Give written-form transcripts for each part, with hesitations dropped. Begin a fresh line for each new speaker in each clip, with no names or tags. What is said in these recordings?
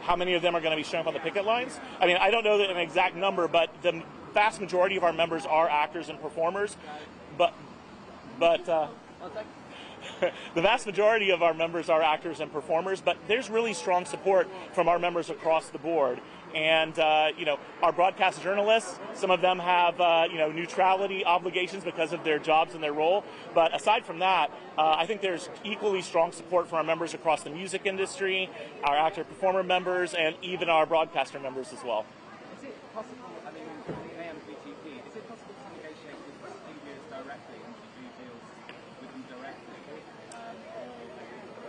how many of them are going to be showing up on the picket lines. I mean, I don't know an exact number, but the vast majority of our members are actors and performers. But the vast majority of our members are actors and performers, but there's really strong support from our members across the board. And, you know, our broadcast journalists, some of them have, you know, neutrality obligations because of their jobs and their role. But aside from that, I think there's equally strong support from our members across the music industry, our actor-performer members, and even our broadcaster members as well.
Is it possible, I mean, in AMVTP, is it possible to negotiate with studios directly and to do deals with them directly?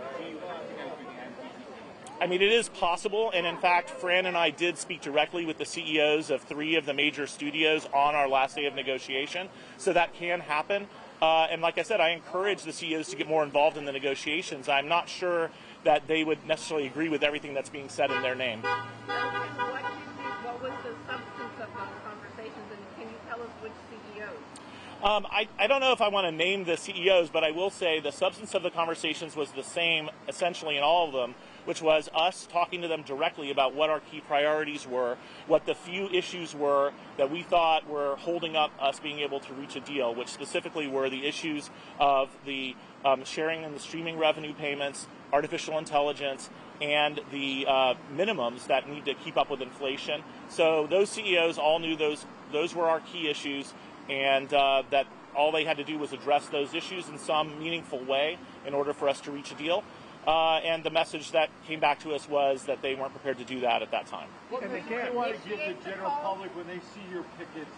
Or do you have to go through the AMVTP?
I mean, it is possible, and in fact, Fran and I did speak directly with the CEOs of 3 of the major studios on our last day of negotiation, so that can happen. And like I said, I encourage the CEOs to get more involved in the negotiations. I'm not sure that they would necessarily agree with everything that's being said in their name.
What was the substance of those conversations, and can you tell us which CEOs?
I don't know if I want to name the CEOs, but I will say the substance of the conversations was the same essentially in all of them, which was us talking to them directly about what our key priorities were, what the few issues were that we thought were holding up us being able to reach a deal, which specifically were the issues of the sharing and the streaming revenue payments, artificial intelligence, and the minimums that need to keep up with inflation. So those CEOs all knew those were our key issues, and that all they had to do was address those issues in some meaningful way in order for us to reach a deal. And the message that came back to us was that they weren't prepared to do that at that time.
What message do you want to give the general public when they see your pickets,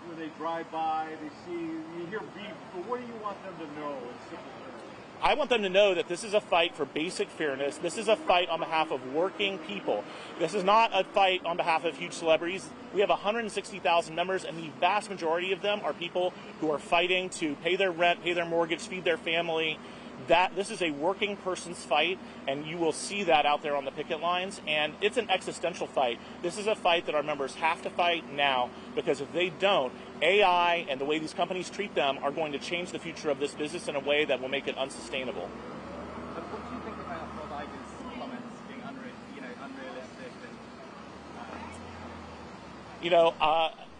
when they drive by, you hear beep, but what do you want them to know in simple terms?
I want them to know that this is a fight for basic fairness. This is a fight on behalf of working people. This is not a fight on behalf of huge celebrities. We have 160,000 members, and the vast majority of them are people who are fighting to pay their rent, pay their mortgage, feed their family. This is a working person's fight, and you will see that out there on the picket lines, and it's an existential fight. This is a fight that our members have to fight now, because if they don't, AI and the way these companies treat them are going to change the future of this business in a way that will make it unsustainable.
What do you think about Bob Iger's comments being unrealistic?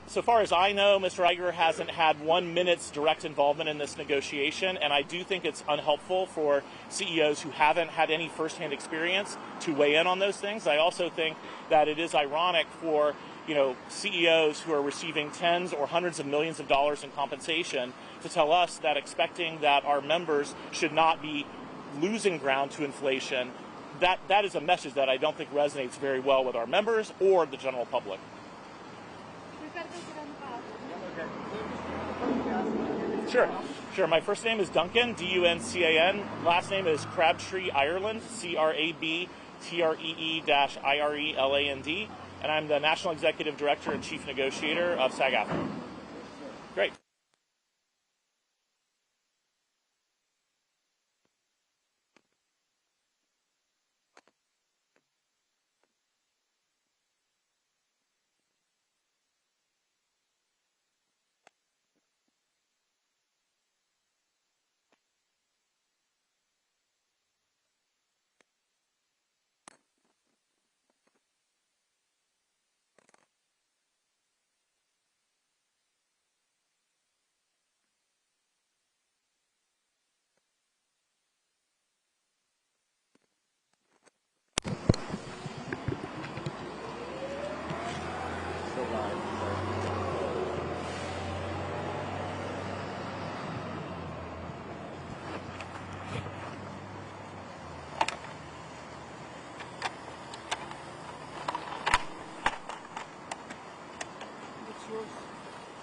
So far as I know, Mr. Iger hasn't had 1 minute's direct involvement in this negotiation, and I do think it's unhelpful for CEOs who haven't had any firsthand experience to weigh in on those things. I also think that it is ironic for CEOs who are receiving tens or hundreds of millions of dollars in compensation to tell us that expecting that our members should not be losing ground to inflation. That is a message that I don't think resonates very well with our members or the general public. Sure. My first name is Duncan, D-U-N-C-A-N. Last name is Crabtree Ireland, C-R-A-B-T-R-E-E-I-R-E-L-A-N-D. And I'm the National Executive Director and Chief Negotiator of SAG-AFTRA. Great.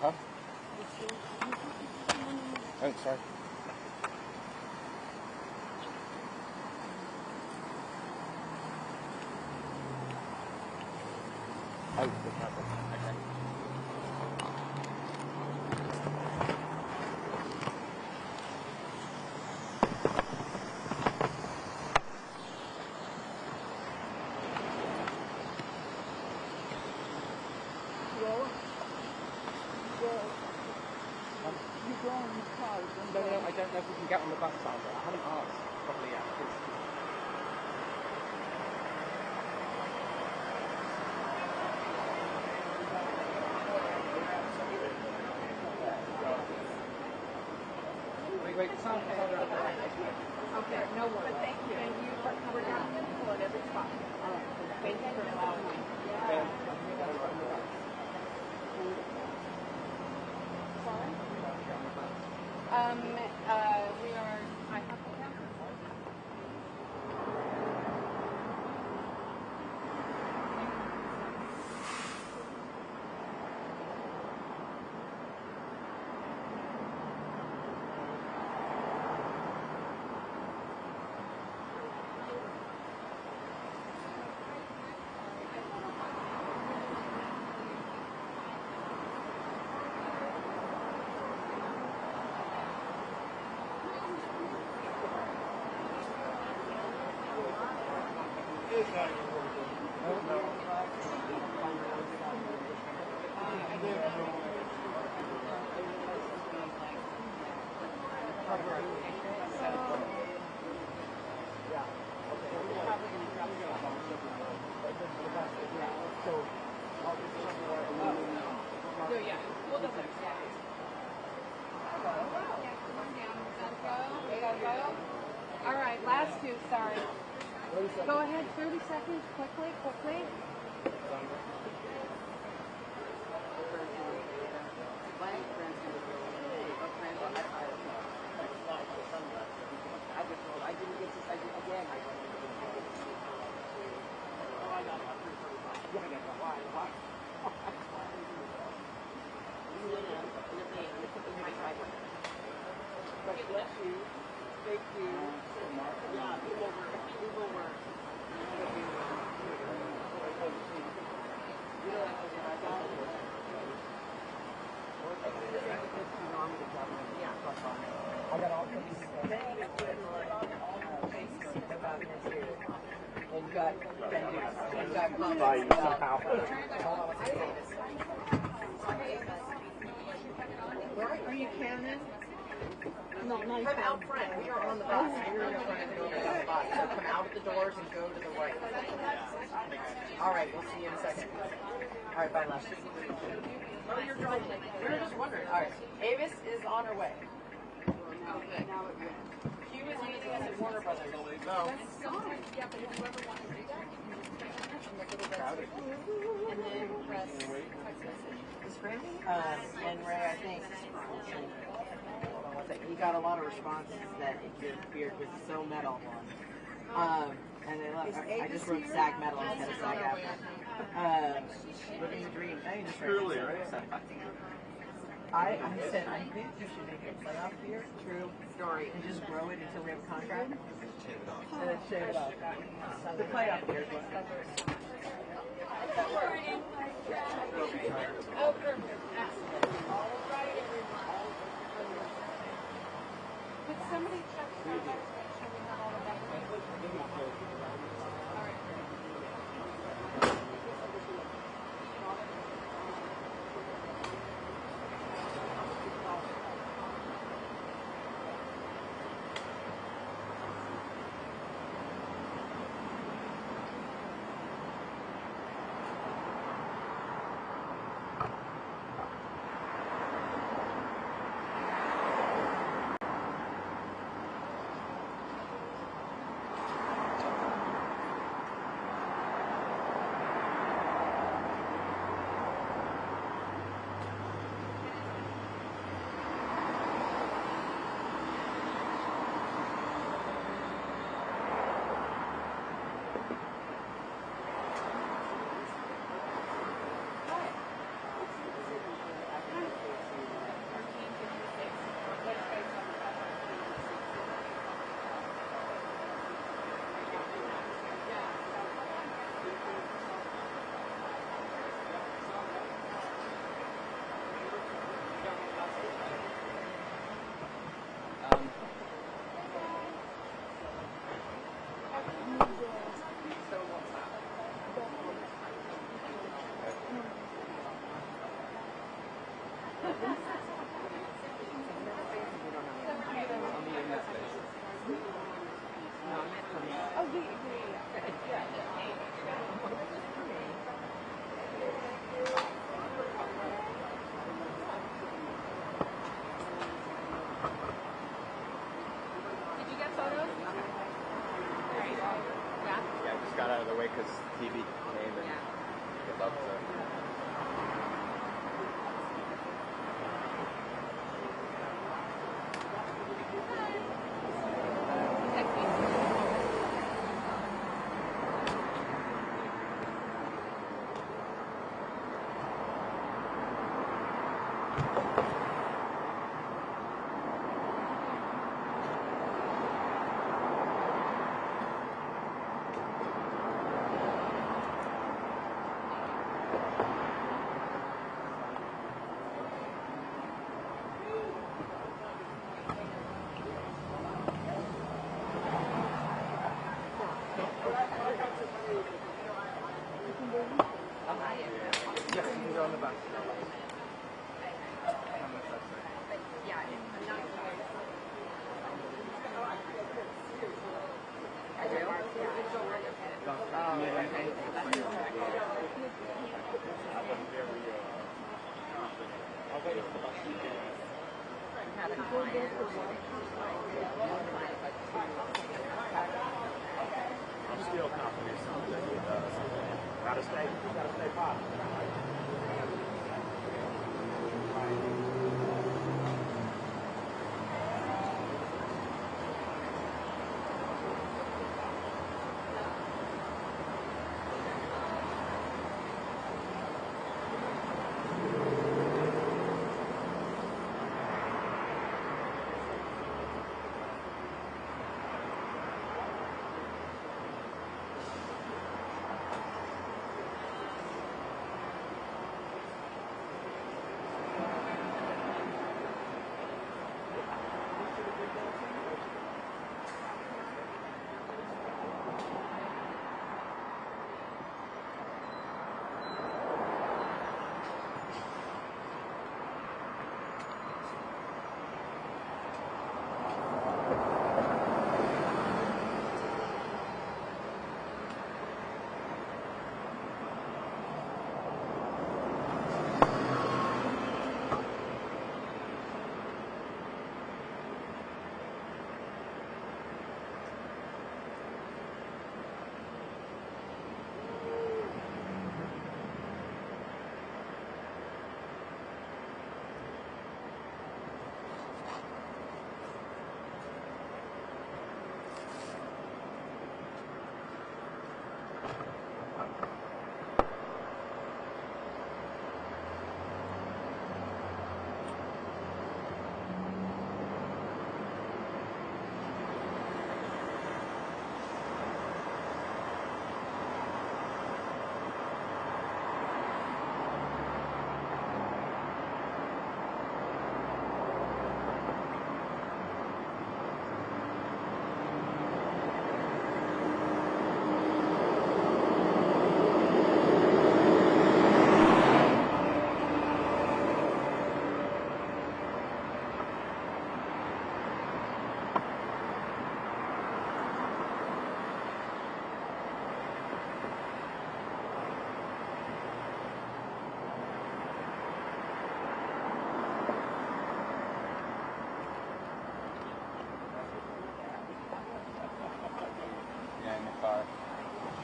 Huh? Oh, sorry. Oh, okay. No, I don't know if we can get on the bus side. I haven't asked properly yet.
wait, it's on.
Okay, no worries. But thank you. We're not going to pull at every spot. All right. Thank you for allowing me. Sorry? We are, I have to count. All right, last two, sorry. Go ahead, 30 seconds, quickly.
I didn't get to say it again. God bless you. Thank you. Yeah, move over. I got all things about him too. And got comments somehow.
Are you counting? No,
Come out front. We are on the bus. We're in front of the building on the bus. So come out of the doors and go to the right. All right, we'll see you in a second. All right, bye, Leslie. Oh, you're driving. We were just wondering. All right, Avis is on her way. Okay. She was meeting us at Warner Brothers. No.
Yeah, but if you ever want to do that,
And then press text message. And Ray, I think. He got a lot of responses that your beard was so metal. And then I just wrote SAG metal instead of SAG-AFTRA. Living the dream. I just
Truly, right?
I said I think you should make a playoff beer. True story. And just grow it until we have a contract. And then shave it off. The playoff beer is what.
oh, perfect. Excellent. All right, everyone. Could somebody check the make sure we have all of that? All right.
way because TV came and they loved to.
I'm still confident something that he does. Gotta stay positive.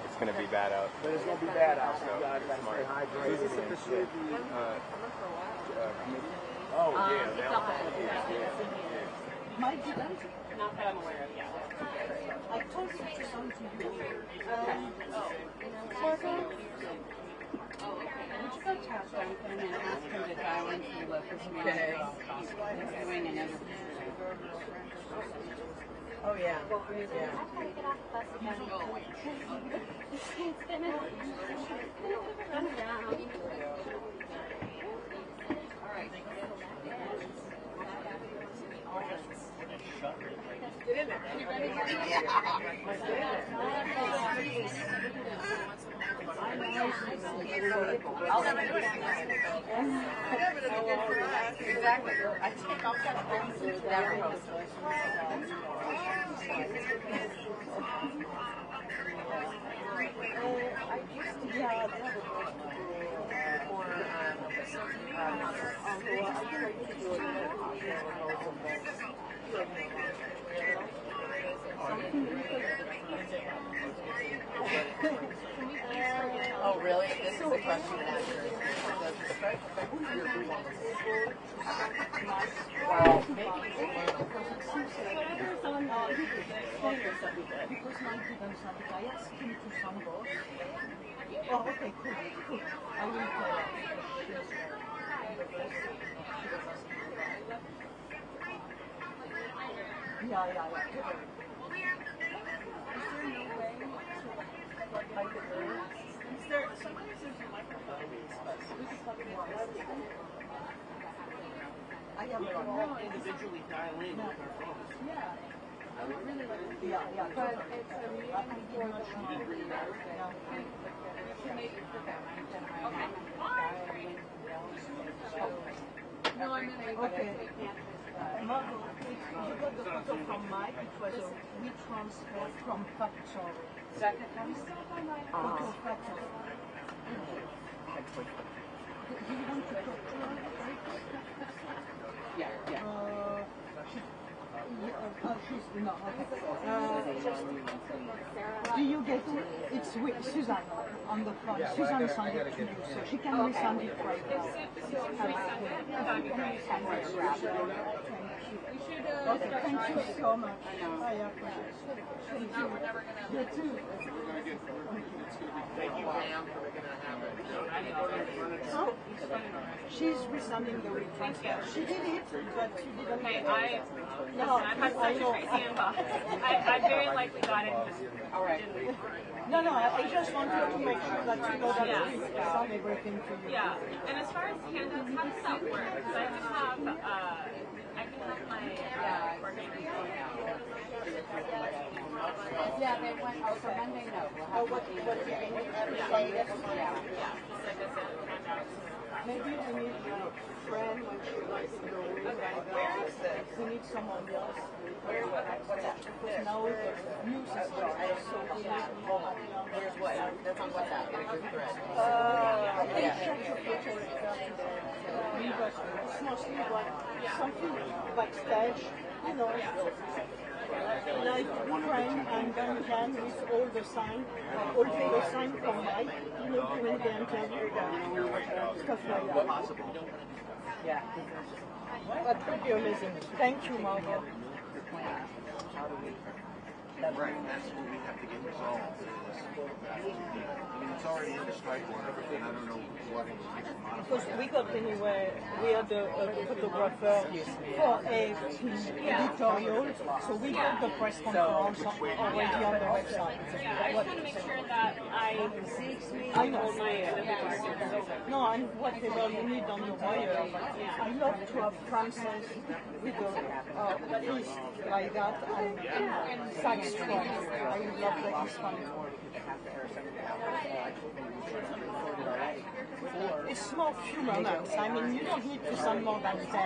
It's gonna be bad out.
But it's gonna be bad out, so you gotta stay hydrated.
Is this officially the committee?
Oh, yeah.
It's not that. Not that I'm aware of, yeah.
I told you to some to you.
Would you go tap Duncan and ask him to dial into the local community? He's doing another position.
Oh yeah. Yeah. Get in there. I'll never do it. Exactly. I take all kinds of things. Never host. Oh, really? This is the question and answer. Does the strike affect your performance? Well, maybe it will.
Oh, okay, cool. I will play that. Yeah. Is there sometimes there's a microphone, but we can plug it in. I have it on.
Individually dial in with our phones.
Yeah. I would really like to. Yeah. But it's a meeting before the meeting. No, I mean, okay. Margot, you got the photo from Mike. It was a WeTransfer from Factory.
Second
Photo Factory. Do you want to talk to her?
Yeah.
She's not. Do you get it? It's with Suzanne on the front. Suzanne sent it to you, so she can resend it right now. Okay, thank you so much. I appreciate it. Thank you. You too.
Thank you, ma'am, for making that happen.
Oh, she's resending the WeTransfer. She did it, but she didn't.
Hey,
No,
I've had such a crazy inbox. I very likely got it and just didn't.
No, I just wanted to make sure that you know that we send everything to you.
Yeah, and as far as handouts, how does that work? Because I can have my organization.
Yeah, they went out for Monday, no. Oh, what do you mean? Maybe we need a friend when she likes to go in. We need someone else. Because now the news is so
Here's what? That's on WhatsApp. In a group thread.
I think check your picture it's mostly like something backstage, you know. Like Frank and then Jan with all the sign, all the sign from Mike, you know, during the interview, stuff like that.
Yeah.
That would be amazing. Thank you, Margot.
Right, that's what we have to get resolved. I mean, it's already in the strike order, and I don't know what it will take to modify
Because
it.
we got anyway, we had a photographer for a editorial, so we got the press conference already on the website.
Yeah, I just want to make sure that I
know. No, and whatever you need on the wire. I love to have Francis with a piece like that and SAG-AFTRA. I love that he's funny. It's small few moments. I mean, you don't need to send more than 10.
So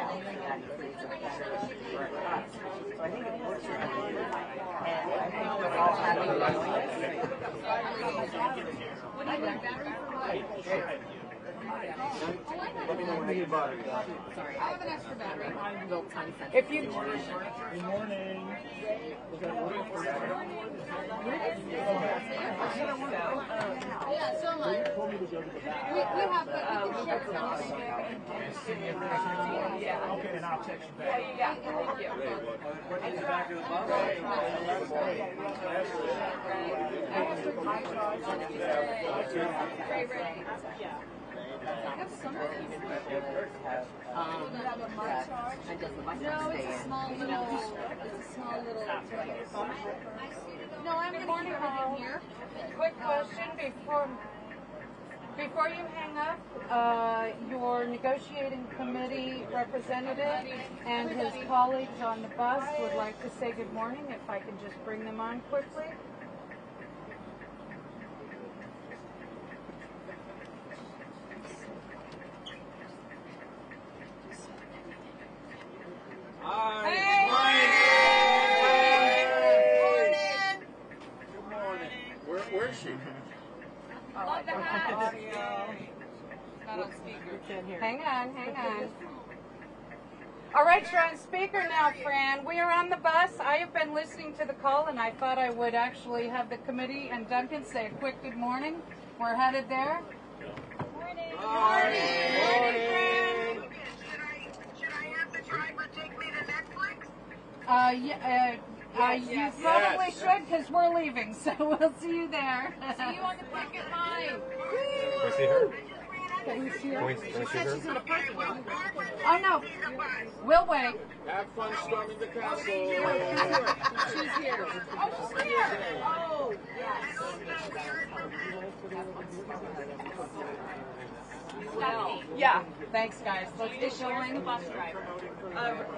I think it works for everyone. And I think we're all happy with it.
Let me know when you need battery.
Sorry, I have an extra battery.
If you
Good morning.
Yeah, so am I. We have the
Okay, and I'll text you back.
Yeah, thank you. I have some of these. No, it's a small little. No, I'm going to put it in here.
Quick question before you hang up, your negotiating committee representative and his colleagues on the bus would like to say good morning, if I can just bring them on quickly.
Where is she?
Love the hat. Not on speaker.
Hang on. All right, you're on speaker now, Fran. We are on the bus. I have been listening to the call, and I thought I would actually have the committee and Duncan say a quick good morning. We're headed there. Morning. Morning. Morning, Fran.
Should I have the driver take me to Netflix?
You probably should, because we're leaving, so we'll see you there.
See you on the Picket line.
Can we see her?
Can we see her?
Can we see her?
She's in the parking lot. Oh, no. We'll wait.
Have fun storming the castle.
She's here. Oh, she's here. Oh, yes. Yeah. Thanks, guys. Let's get going.
The bus driver.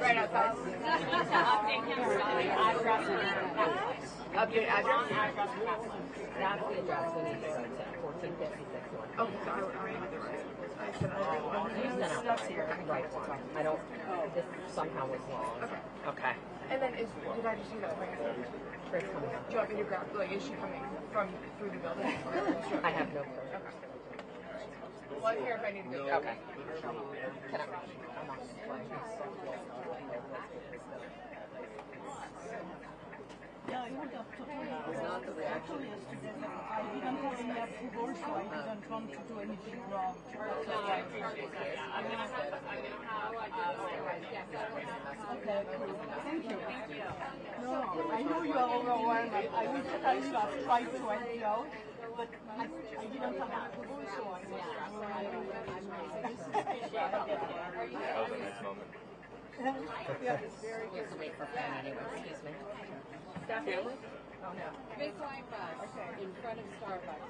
Right outside.
You need to update him on the address and that place.
Update address?
Wrong address and that place.
That's the address we need to go to, 1456 one. Oh, so I have the right.
Stuff's here.
Right one. I don't, this somehow was wrong.
Okay.
Okay.
And then did I just see that plan?
Chris coming up.
Do you want me to grab, like, is she coming from through the building?
I have no clue.
Okay. Well, I'm here if I need to go.
Okay. Can I? I'm on.
Yeah, I heard that actually yesterday. I didn't have any approval, so I didn't want to do anything wrong. Okay, cool. Thank you. No, I know you are overwhelmed. I will tell you I've tried to help you out, but I didn't have approval, so I was
That was a nice moment.
yeah, it's very
You have to wait for Fran anyway. Excuse me.
Stephanie? Oh, no. Big line bus in front of Starbucks.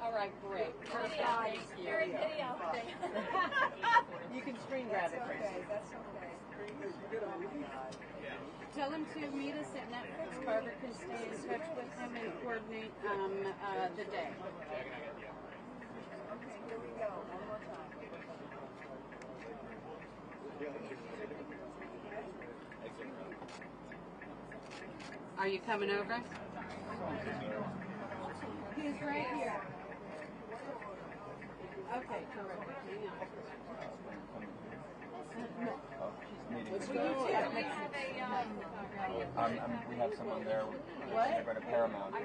All right, great. Perfect. Thank you.
You can screen grab it.
Okay, that's okay. Tell him to meet us at Netflix. Barbara can stay in touch with him and coordinate the day. Okay, here we go. One more time. Are you coming over? He's right here. Okay, terrific. Hang on.
Let's
We
go.
have
We have someone there.
What?
They're going to Paramount, right?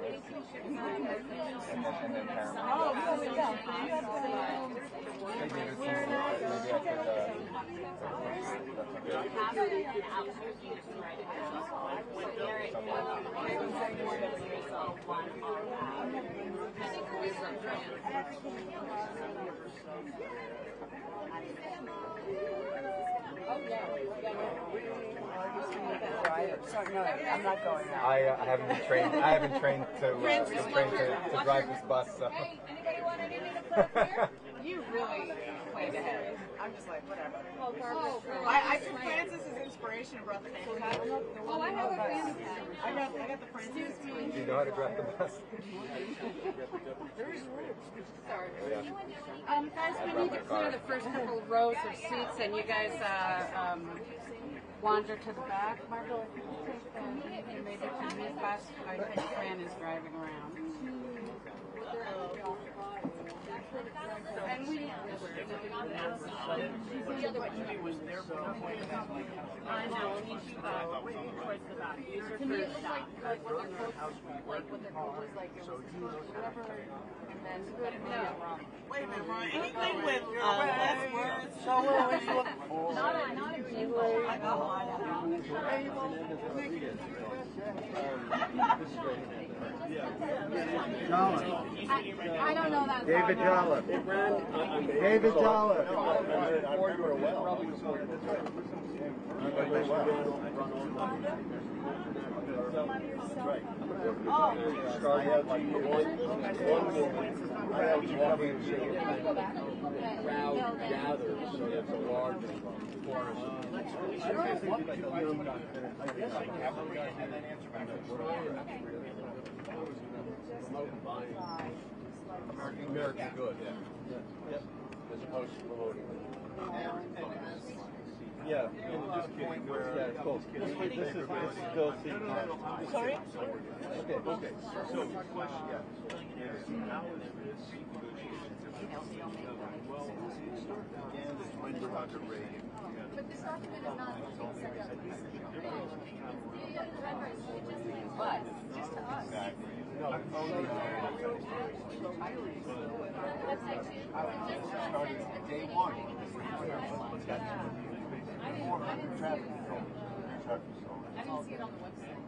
And then Paramount.
Oh, yeah.
Maybe I
Sorry, no, I'm not going out.
I haven't been trained. I haven't trained to drive this bus. So.
Hey, anybody want any to put here?
You really played ahead. I'm just like, whatever.
Oh,
I took Francis's inspiration and brought the fan pad.
Oh, I have a fan pad.
I got the Francis.
Do you know how to drive the bus?
Sorry. Guys, we need to clear the first couple of rows of seats, and you guys wander to the back. Margot, if you could take them, maybe to mid bus. I think Fran is driving around. And we.
I know, we need to towards the back. These are
To me, it
for
looks
staff.
like what their quote was like it was whatever, and then wrong.
Wait a minute, Ron. Anything with less words. So we're always looking for.
Not a table.
I don't know that.
David Jolliffe. David Jolliffe.
Crowd gathers, so it's a large chorus. American good, yeah. As opposed to promoting.
Yeah.
Just point where.
Yeah, cool. This is still seeing.
Sorry?
Okay.
Okay. So the question, yeah. How is this negotiation? Well, it began when you're under Reagan.
But this document is not sent out.
But
Just to us.
Started day one.
I didn't see it on the website.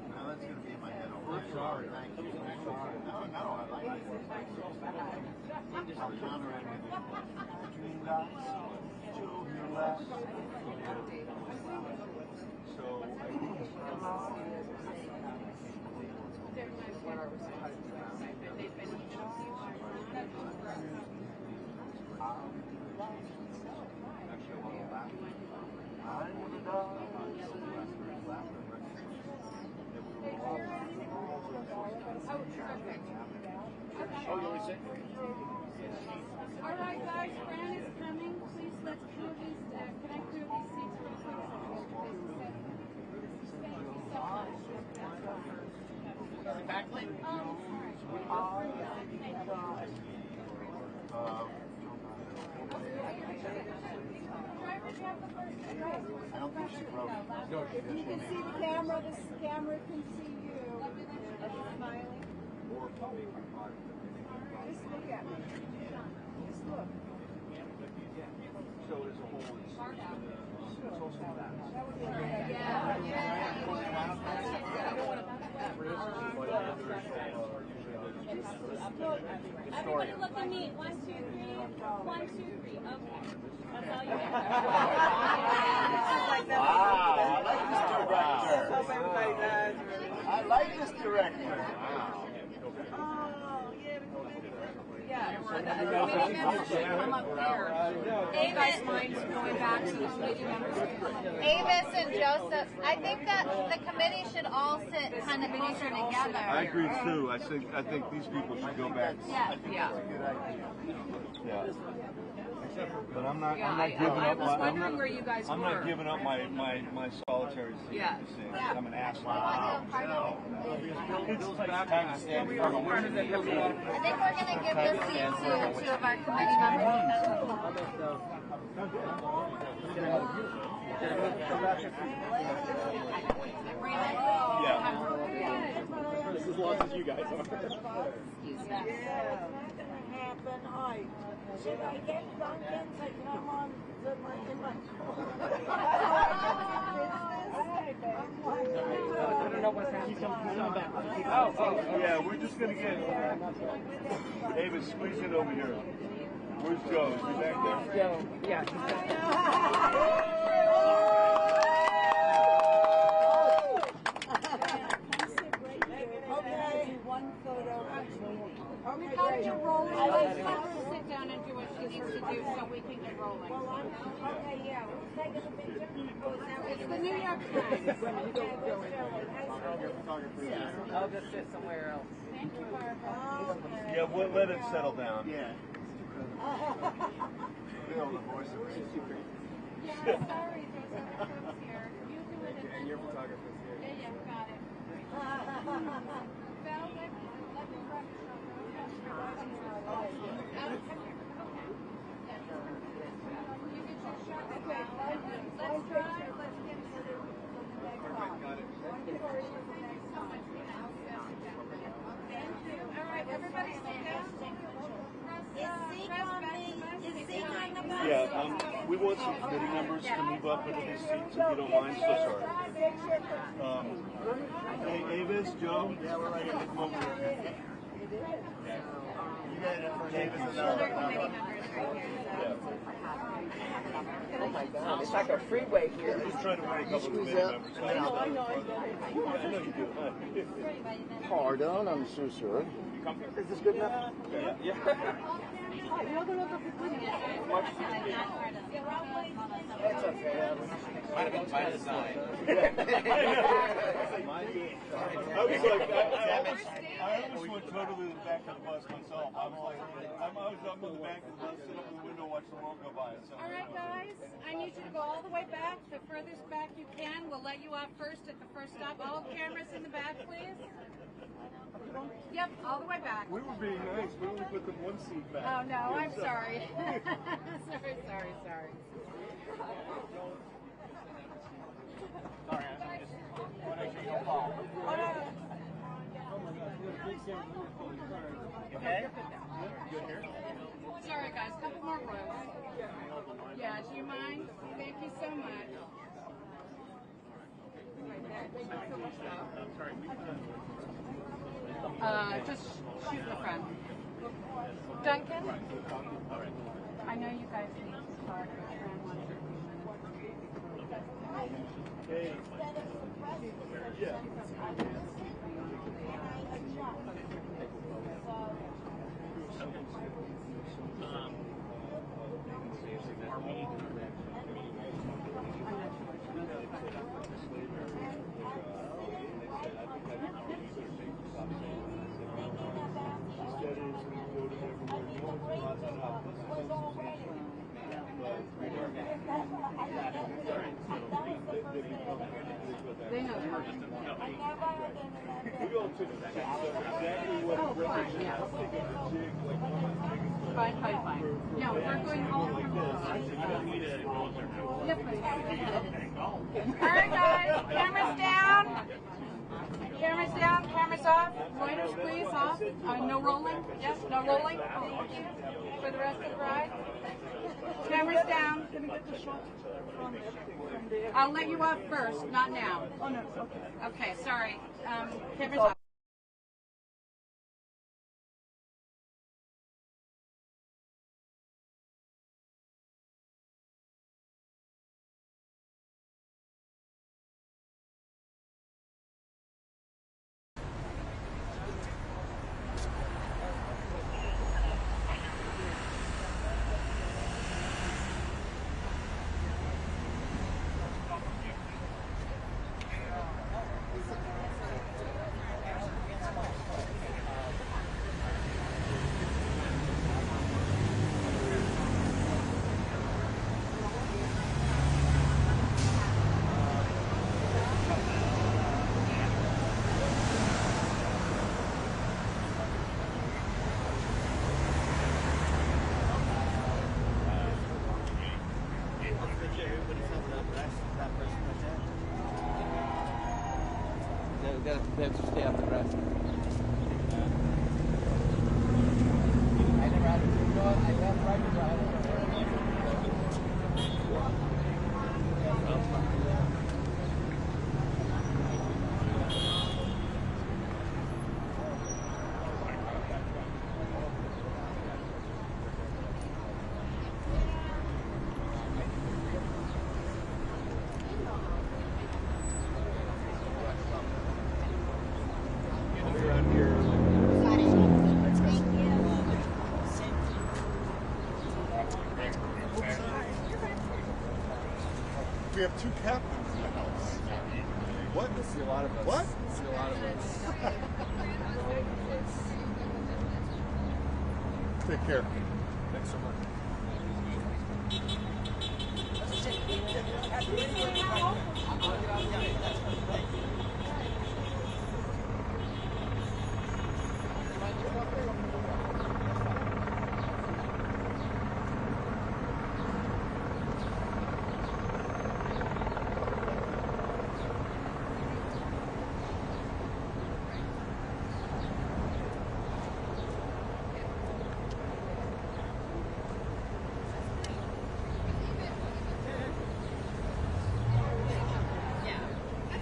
Now that's going to be in my head. Sorry. Thank you. No, I like it. I'll counter it with between dots, two here left. So I
Oh, you already said? All right, guys, Fran is coming. Please, let's clear these. Can I clear these seats real quick? Thank you so much.
backlit.
I don't think she wrote it.
If you can see the camera can see you. Are you smiling? Just look at me. Just look.
So as a whole, it's also that.
That would be
Everybody look at me. 1, 2, 3. 1, 2, 3. Okay. That's all you get.
I like this director.
Come up here. You guys mind going back to the committee members?
Avis and Joseph, I think that the committee should all sit kind of closer together.
I agree too. I think these people should go back.
Yeah.
Yeah.
Yeah. But I'm not
Yeah,
giving
I
up
was wondering where you guys
I'm
were.
not giving up my solitary seat.
Yeah.
I'm an asshole.
I think we're going to give this seat to two of our committee members.
Yeah.
Just as long as you guys are.
Should I get Duncan to come on in my
I don't know what's happening. He's coming back.
Yeah, we're just gonna get David, squeeze it over here. Where's Joe? Is he back there?
Joe, yeah.
Okay, one photo.
We got you rolling. Let's have her sit down and do what she needs to do so we can get rolling.
Okay, yeah. Taking a picture.
It's the New York Times.
I'll just sit somewhere else.
Thank you, Barbara.
Yeah, we'll let it settle down.
Yeah.
Bill, the voice of reason.
Yeah, sorry, there's other folks here. You do it and then...
Your photographer's here.
Yeah, got it. Val, let me run Let's drive. Let's get to the next one.
Got it.
Thank you. All right, everybody sit down.
Yeah, we want some committee members to move up into these seats if you don't mind. So sorry. Hey, Avis, Joe? Yeah, we're right here. Come over here. You got it for Avis and
Other committee members right here.
Oh my God, it's like a freeway here.
I'm just trying to win a couple of committee members.
I know.
You do.
Pardon, I'm so sorry.
You comfortable?
Is this good enough?
Yeah.
It's okay. Might have been by design.
I almost went totally to the back of the bus myself. I'm up in the back of the bus, sitting up in the window, watch the world go by. So.
All right, guys, I need you to go all the way back, the furthest back you can. We'll let you off first at the first stop. All cameras in the back, please. Yep, all the way back.
We were being nice. We only put them one seat back.
Oh, no, I'm sorry. sorry.
Sorry, I'm just want to make sure you don't fall. Okay? Good here?
Sorry, guys, couple more rows. Yeah, do you mind? Thank you so much. Just shoot the front. Duncan? I know you guys need to start.
Hey. Yeah.
They know that.
We all took exactly what
Oh, fine, yeah. Fine. No, we're going all over the Yes, please. All right, guys, cameras down. Cameras down, cameras off. Reuters, please, off. No rolling. Yes, no rolling. Thank you. For the rest of the ride. Cameras down. I'll let you off first, not now. Oh, no. Okay, sorry. Cameras off.
They have to stay off the grass.
We have two captains in the house. What?
I see a lot of us.
What?
I see a lot of us.
Take care.
Thanks so much.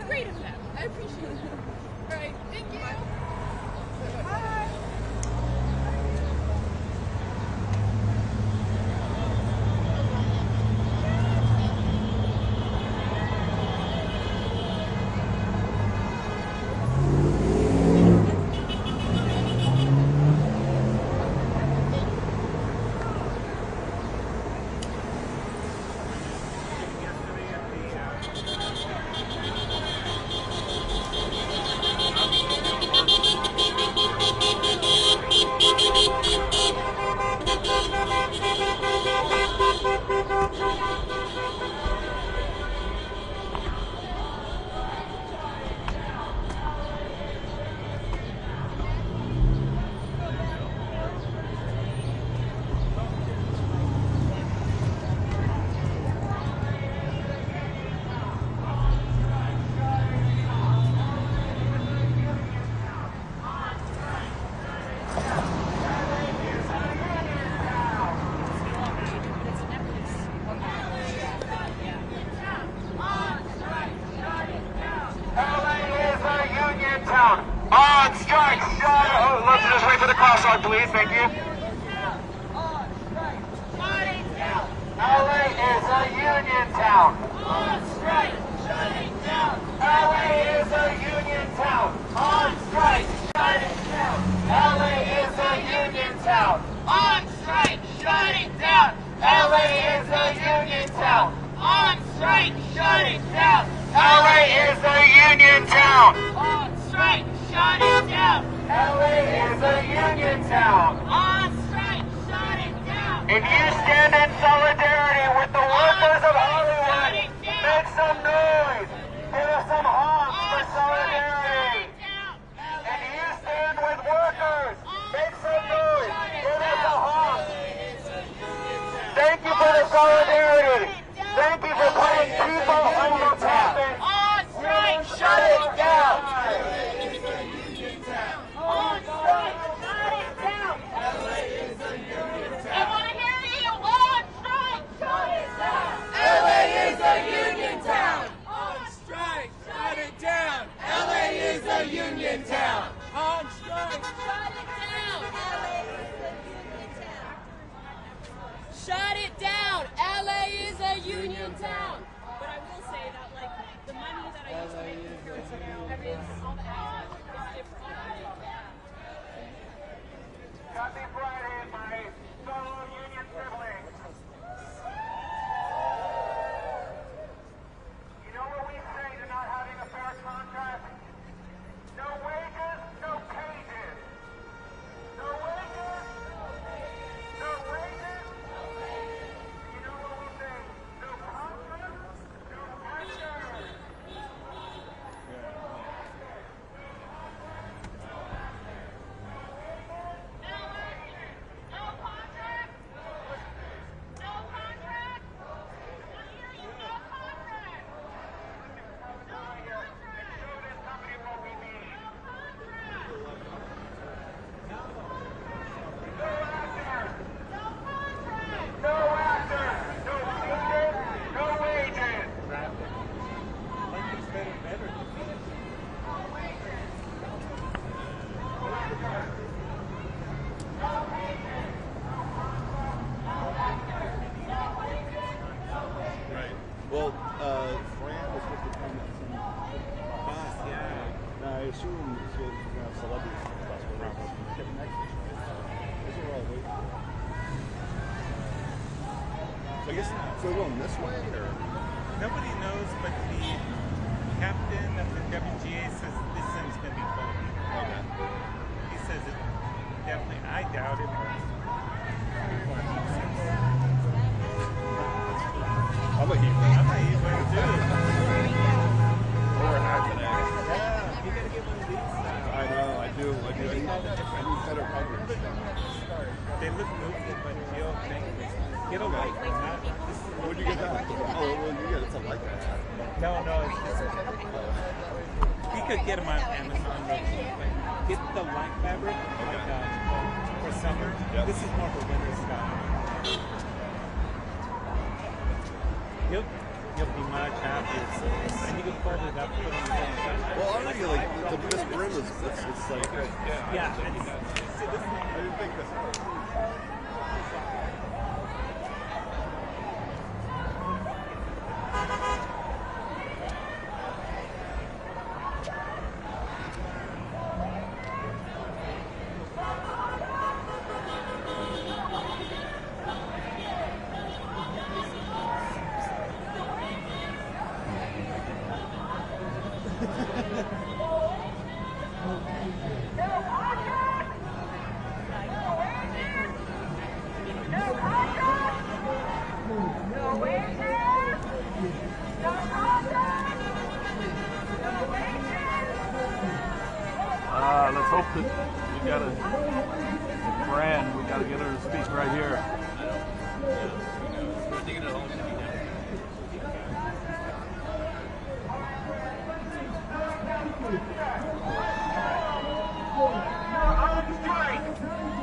Great of them.
crosswalk, please. Thank you. LA is a union town. On strike, shut it down. LA is a union town. On strike, shut it down. LA is a union town. On strike, shut it down. LA is a union town. On strike, shut it down. LA is a union town. On strike, shut it down. LA is a union town. On strike, shut it down. If you stand in solidarity with the workers of Hollywood, make some noise. Give us some honks for solidarity. If you stand with workers, make some noise. Give us a honk. Thank you for the solidarity. Thank you for putting people on the topic. On strike, shut it down. On strike, shut it down. I want to hear you. On strike, shut it down. LA is a union town. On strike, shut it down. LA is a union town. On strike, shut it down. LA is a union town. Shut it down. LA is a union town.
But I will say that, like, the money that I used to make in years ago, all the ads is different.
Happy Friday, my fellow union siblings. You know what we say to not having a fair contract? No wages, no cages. No wages, no wages. You know what we say? No contract, no action.
Well, Fran was supposed to come at some bus, yeah. Now, I assume she's going to have celebrities on the bus. Those are all waiting. So I guess, so we're going this way, or?
Nobody knows, but the captain of the WGA says this thing's going to be fun.
Okay.
He says it definitely, I doubt it.
I'm a heat.
I'm a heat one too.
Or not today.
Yeah, you gotta get one of these now.
I know, I do. I need better coverage.
They look moving, but Jill thinks get a light.
Where'd you get that? Oh, well, you get it to like that.
No, it's just you could get them on Amazon. Get the light fabric for summer. Yep. This is more for winter style. You'll be much happier. And you can fold it up.
Well, already, like, this brim is, it's like...
Yeah. And you see this thing?
I didn't think this was.
Let's hope that we got a Fran. We got to get her to speak right here.
On strike.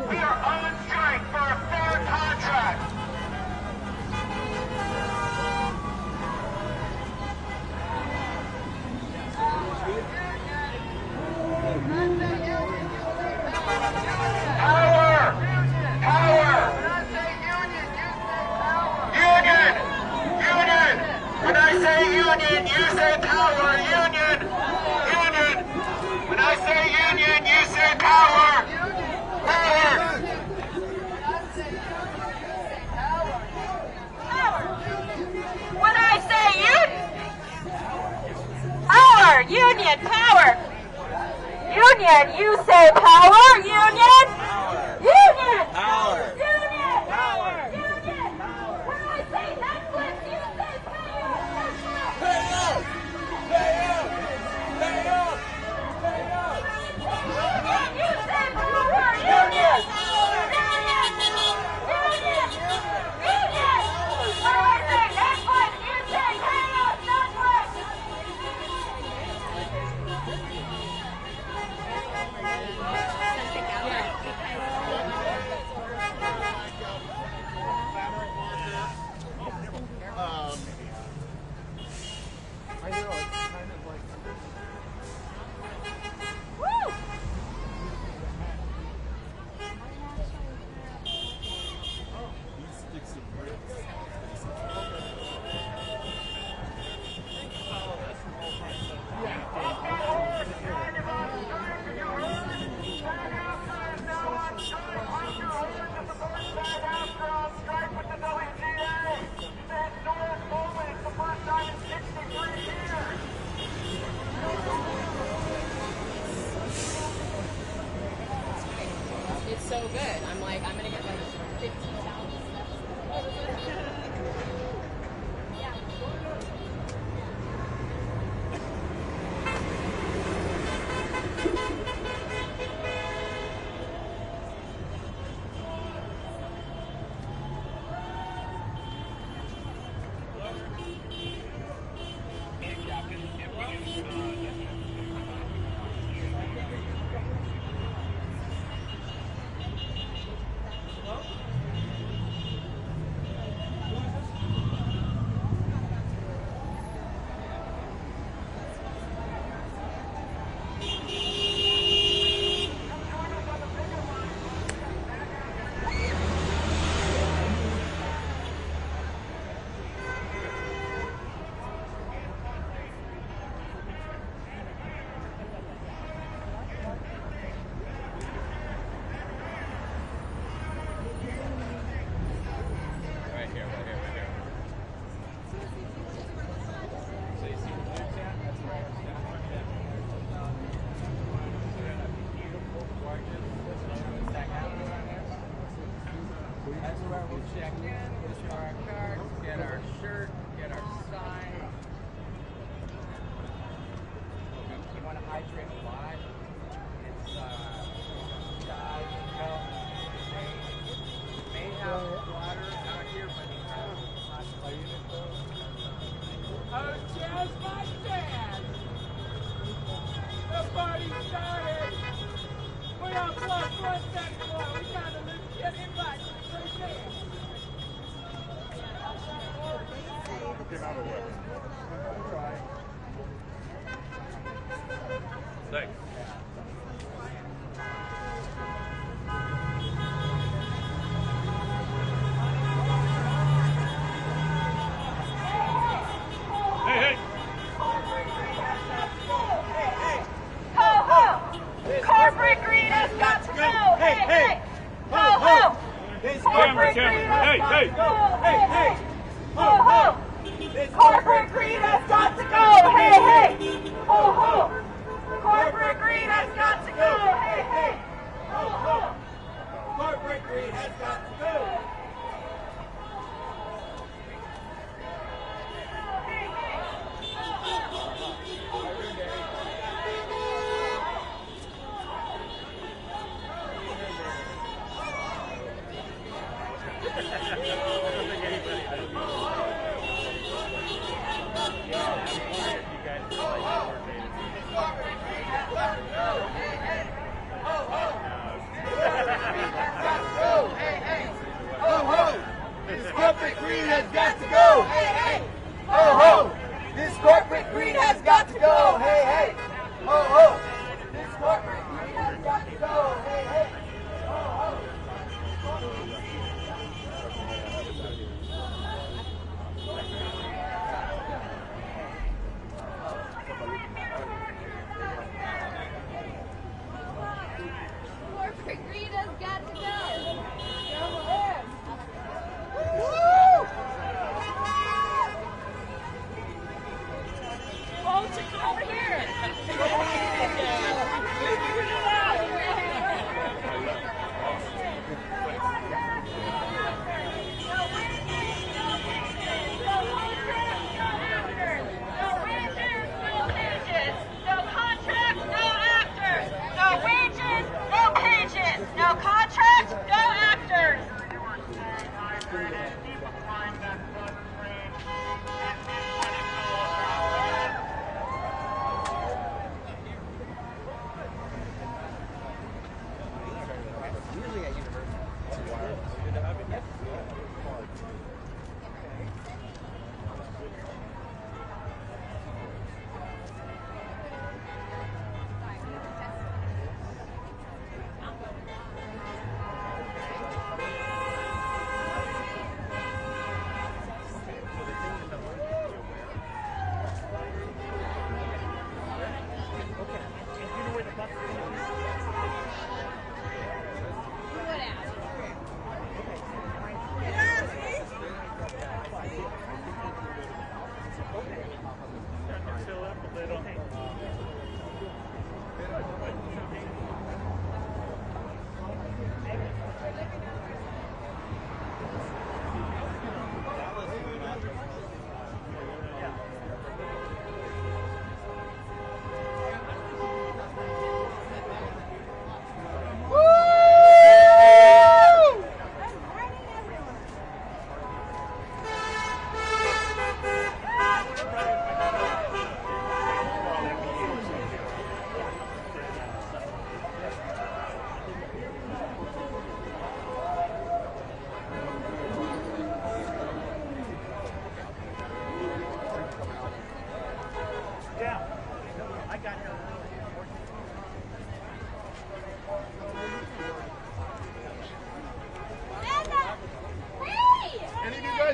We are on strike for a fair contract.
union. You say power, union. Union.
Power.
Union. Power. Union. When I say Netflix, you say pay up.
Pay up. Pay up. Pay up. Pay up.
Union. You say power, union. Union. Union. Union. When I say Netflix, you say pay up, Netflix.
I know, it's kind of like...
Woo!
These sticks of bricks.
It's so good. I'm like, I'm gonna get like 15,000
That's where we'll check in, issue our card, get our shirt, get our sign. You want to hydrate live? It's milk. May have water out here, but you have a unit though. Oh, just like that! The party started! We are plus one festival. We got a legit invite.
Get out of the way. Thanks. Hey, hey!
Ho ho! Corporate greed has got to go! Hey, hey! Ho ho! Corporate greed has got to go! Hey, hey! Ho ho! Corporate greed has got to go! Hey, hey! Ho ho! Corporate greed has got to go! Hey, hey! Ho ho! Corporate greed has got to go!
Corporate greed has got to go. Hey, hey. Ho, ho. This corporate greed has got to go. Hey, hey. Ho, ho. This corporate greed has got to go. Hey, hey. Ho, ho.
Corporate greed has got to go!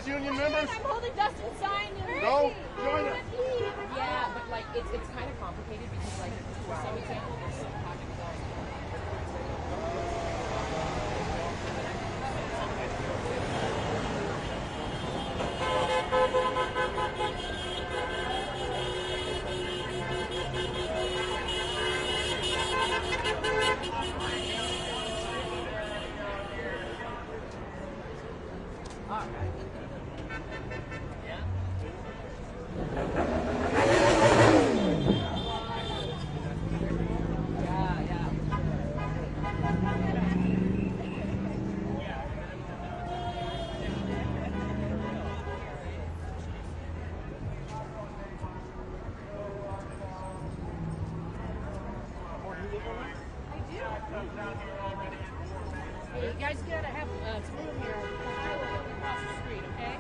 guys union members?
I'm holding Dustin's sign.
Go, join us.
Yeah, but like it's kind of complicated because like for some example there's some having to go.
Hey, you guys gotta have some room here. The highway will be across the street, okay?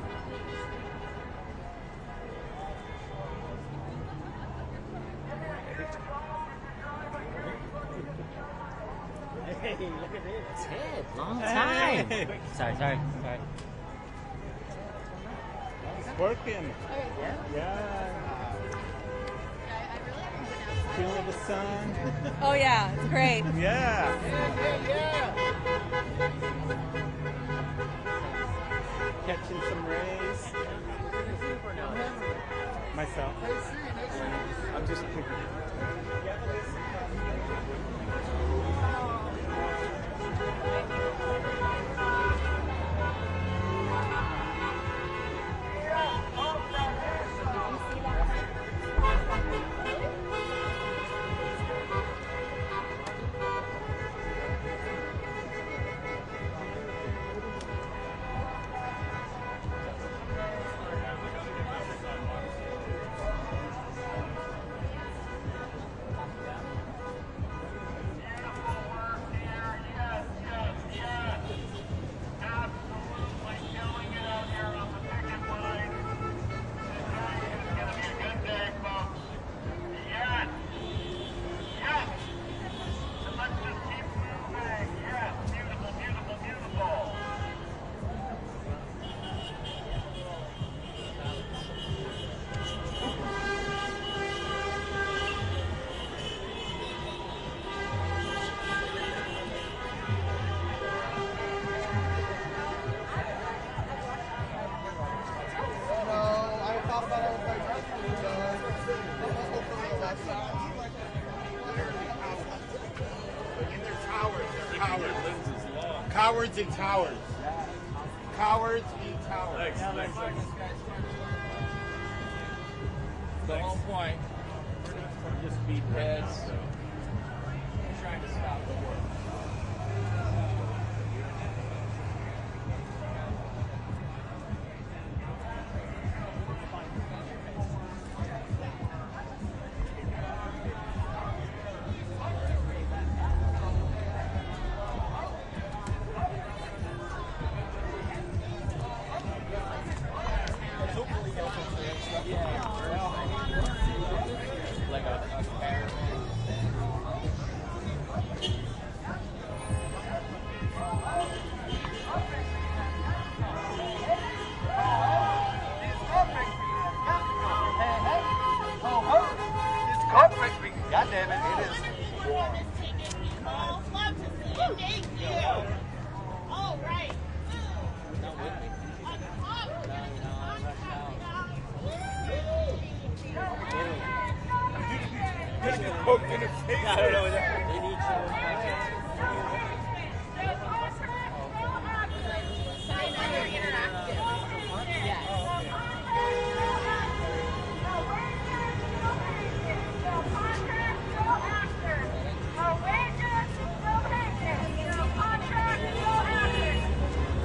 Hey, look at this. Ted, long time.
Hey.
Sorry.
It's working. Yeah. Feeling the sun.
Oh yeah, it's great.
Yeah. Catching some rays. Myself. I'm just picking.
Cowards in towers. Cowards in towers.
Thanks. The whole point, just beat heads. Trying to stop the war.
God damn it, it is.
Thank you. All right.
Poked in the face.
I don't know. They need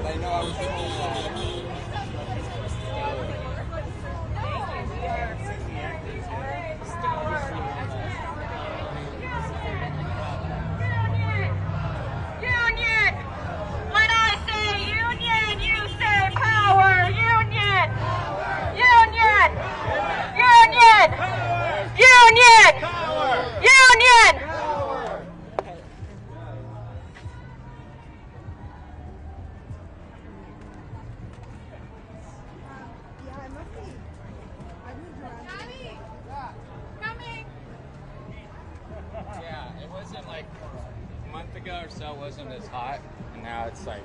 But I know I was told
Union! When I say union, you say power! Union! Union! Union! Union! Union!
wasn't as hot, and now it's like.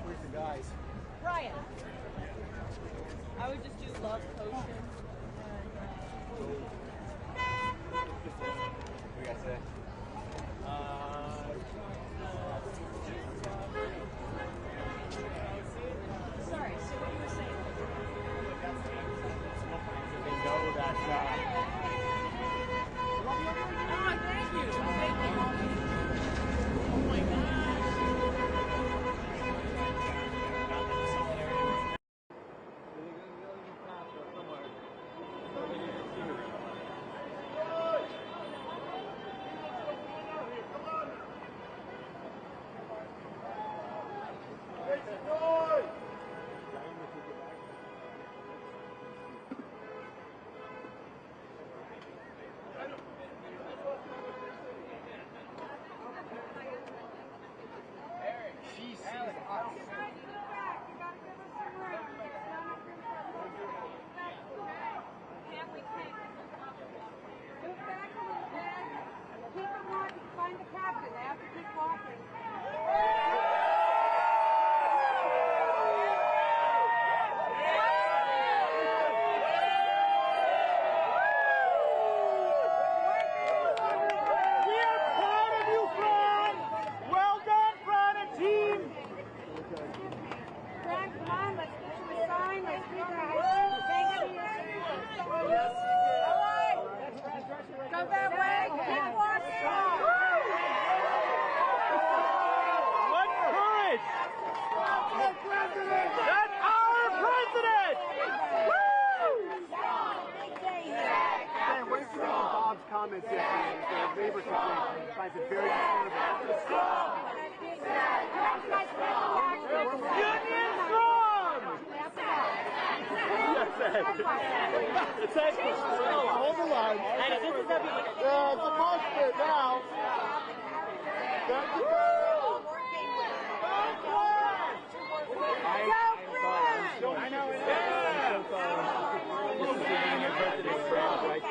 Where's the guys?
Ryan. I would just do love potion.
We got to.
Sorry, so what you were saying?
They know that.
Oh, thank you. Thank you. Oh my gosh.
Comments yesterday, the labor situation, finds it very disturbing.
Union strong! It's actually hold the line. It's a monster now. I know it is. This is being your birthday friend, right?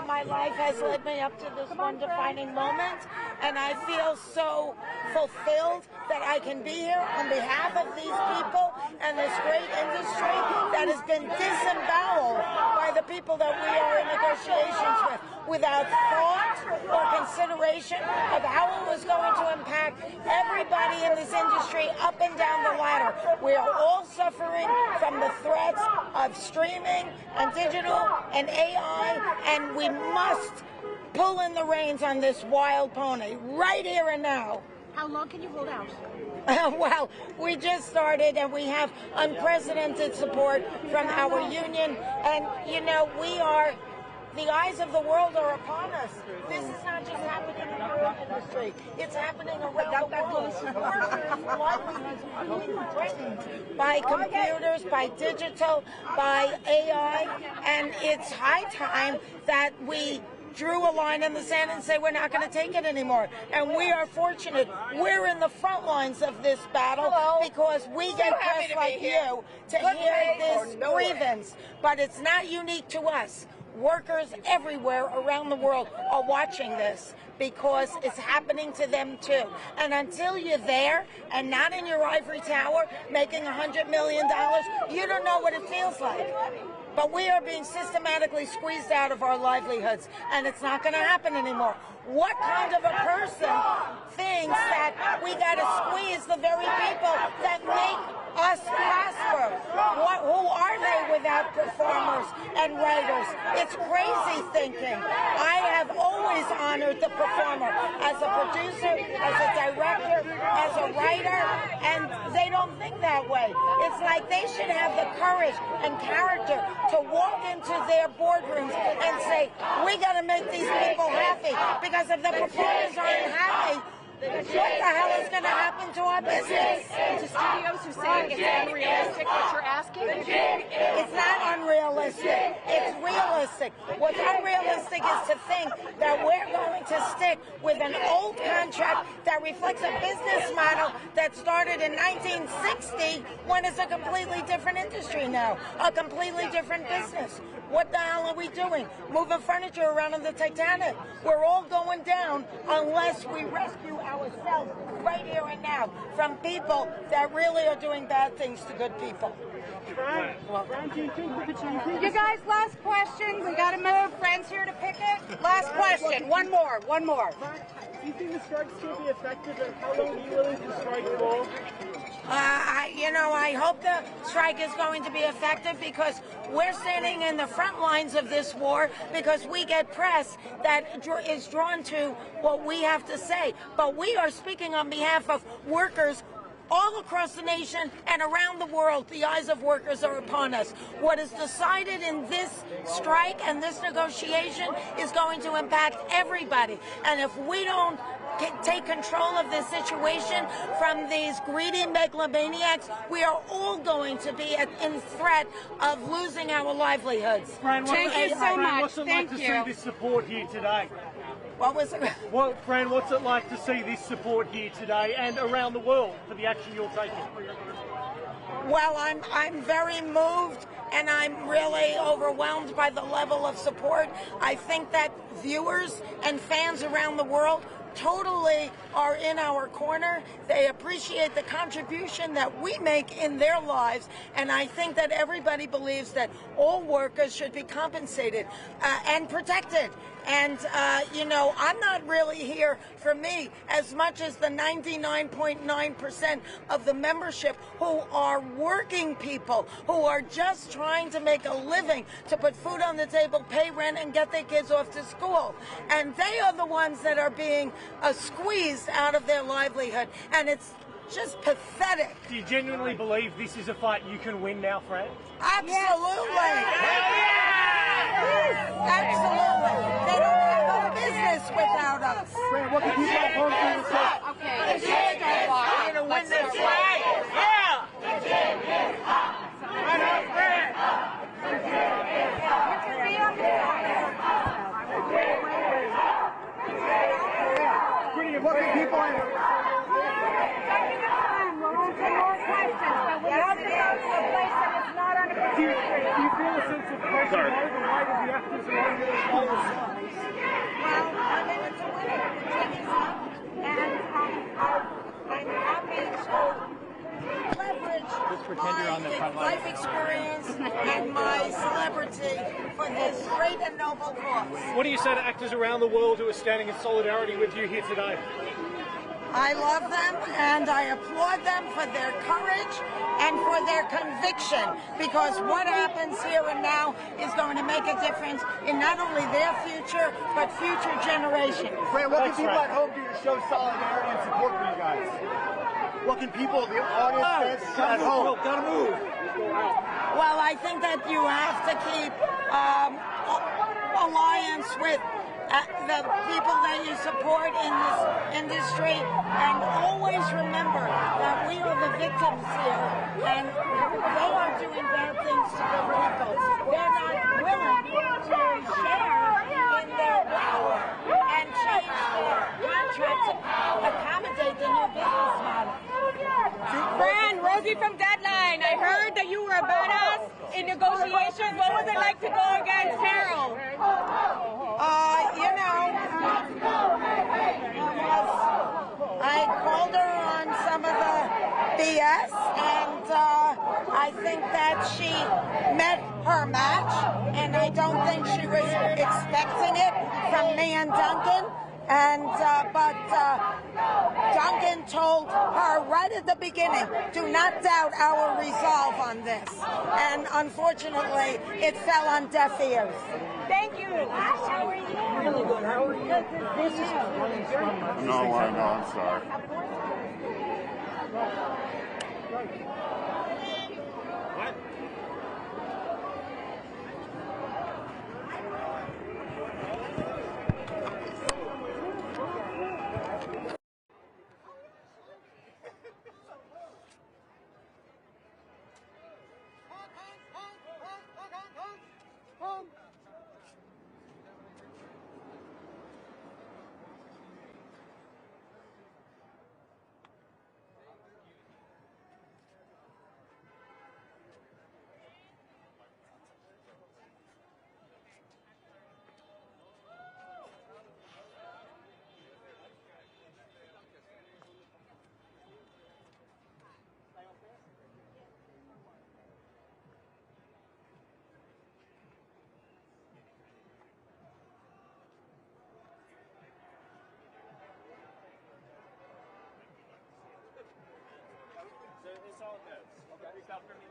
My life has led me up to this one defining moment, and I feel so fulfilled that I can be here on behalf of these people and this great industry that has been disemboweled by the people that we are in negotiations with, without thought, or consideration of how it was going to impact everybody in this industry up and down the ladder. We are all suffering from the threats of streaming and digital and AI, and we must pull in the reins on this wild pony right here and now.
How long can you hold out?
Well, we just started and we have unprecedented support from our union. And, you know, the eyes of the world are upon us. This is not just happening in our industry. It's happening around the world. Workers' livelihoods are being threatened by computers, by digital, by AI. And it's high time that we drew a line in the sand and say we're not going to take it anymore. And we are fortunate. We're in the front lines of this battle because we get press like you to hear this grievance. But it's not unique to us. Workers everywhere around the world are watching this because it's happening to them too. And until you're there and not in your ivory tower making $100 million, you don't know what it feels like. But we are being systematically squeezed out of our livelihoods, and it's not going to happen anymore. What kind of a person thinks that we got to squeeze the very people that make us prosper? Who are they without performers and writers? It's crazy thinking. I have always honored the performer as a producer, as a director, as a writer, and they don't think that way. It's like they should have the courage and character to walk into their boardrooms and say, we got to make these people happy, because if the performers aren't happy, what the hell is going to happen to our business?
To studios who say it's unrealistic what you're asking?
It's not unrealistic. It's realistic. What's unrealistic is to think that we're going to stick with an old contract that reflects a business model that started in 1960 when it's a completely different industry now, a completely different business. What the hell are we doing? Moving furniture around on the Titanic. We're all going down unless we rescue ourselves right here and now from people that really are doing bad things to good people.
You guys, last question. We got to move. Friends here to Picket. Last question. One more.
Do you think the strike's going to be effective, and how long are you willing to strike for?
I hope the strike is going to be effective because we're standing in the front lines of this war because we get press that is drawn to what we have to say. But we are speaking on behalf of workers all across the nation and around the world. The eyes of workers are upon us. What is decided in this strike and this negotiation is going to impact everybody. And if we don't take control of this situation from these greedy megalomaniacs, we are all going to be in threat of losing our livelihoods.
Thank you so much. What's it like to see this support here today?
What was it?
Well, Fran, what's it like to see this support here today and around the world for the action you're taking?
Well, I'm very moved and I'm really overwhelmed by the level of support. I think that viewers and fans around the world totally are in our corner. They appreciate the contribution that we make in their lives, and I think that everybody believes that all workers should be compensated and protected. And, I'm not really here for me as much as the 99.9% of the membership who are working people, who are just trying to make a living, to put food on the table, pay rent, and get their kids off to school. And they are the ones that are being squeezed out of their livelihood. And it's just pathetic.
Do you genuinely believe this is a fight you can win now, Fran?
Absolutely. Absolutely. They don't have a business without us.
Fran, what can people at home do to say?
Okay, let's start walking.
We're going to win this fight. Yeah! I know, Fran. Brilliant. What can people do you feel a sense of pressure over the weight of the actors along with the policy?
Well, it's a winning. The team is up, and I'm happy to leverage life experience and my celebrity for this great and noble cause.
What do you say to actors around the world who are standing in solidarity with you here today?
I love them and I applaud them for their courage and for their conviction, because what happens here and now is going to make a difference in not only their future, but future generations.
Fran, what can people at home do to show solidarity and support for you guys? What can people, the audience, at home?
Gotta move.
Well, I think that you have to keep alliance with the people that you support in this industry, and always remember that we are the victims here, and they are doing bad things to the people. They're not willing to share in their power and change their contracts to accommodate the new business model.
Fran, Rosie from Deadline. I heard that you were a badass in negotiations. What was it like to go against Carol?
I called her on some of the BS, and I think that she met her match, and I don't think she was expecting it from me and Duncan. And but Duncan told her right at the beginning, do not doubt our resolve on this. And unfortunately, it fell on deaf ears.
Thank you. How are you?
Really good. How are you? This is
No, I know. I'm sorry.
What?
It's all notes. Okay. Reach out for me.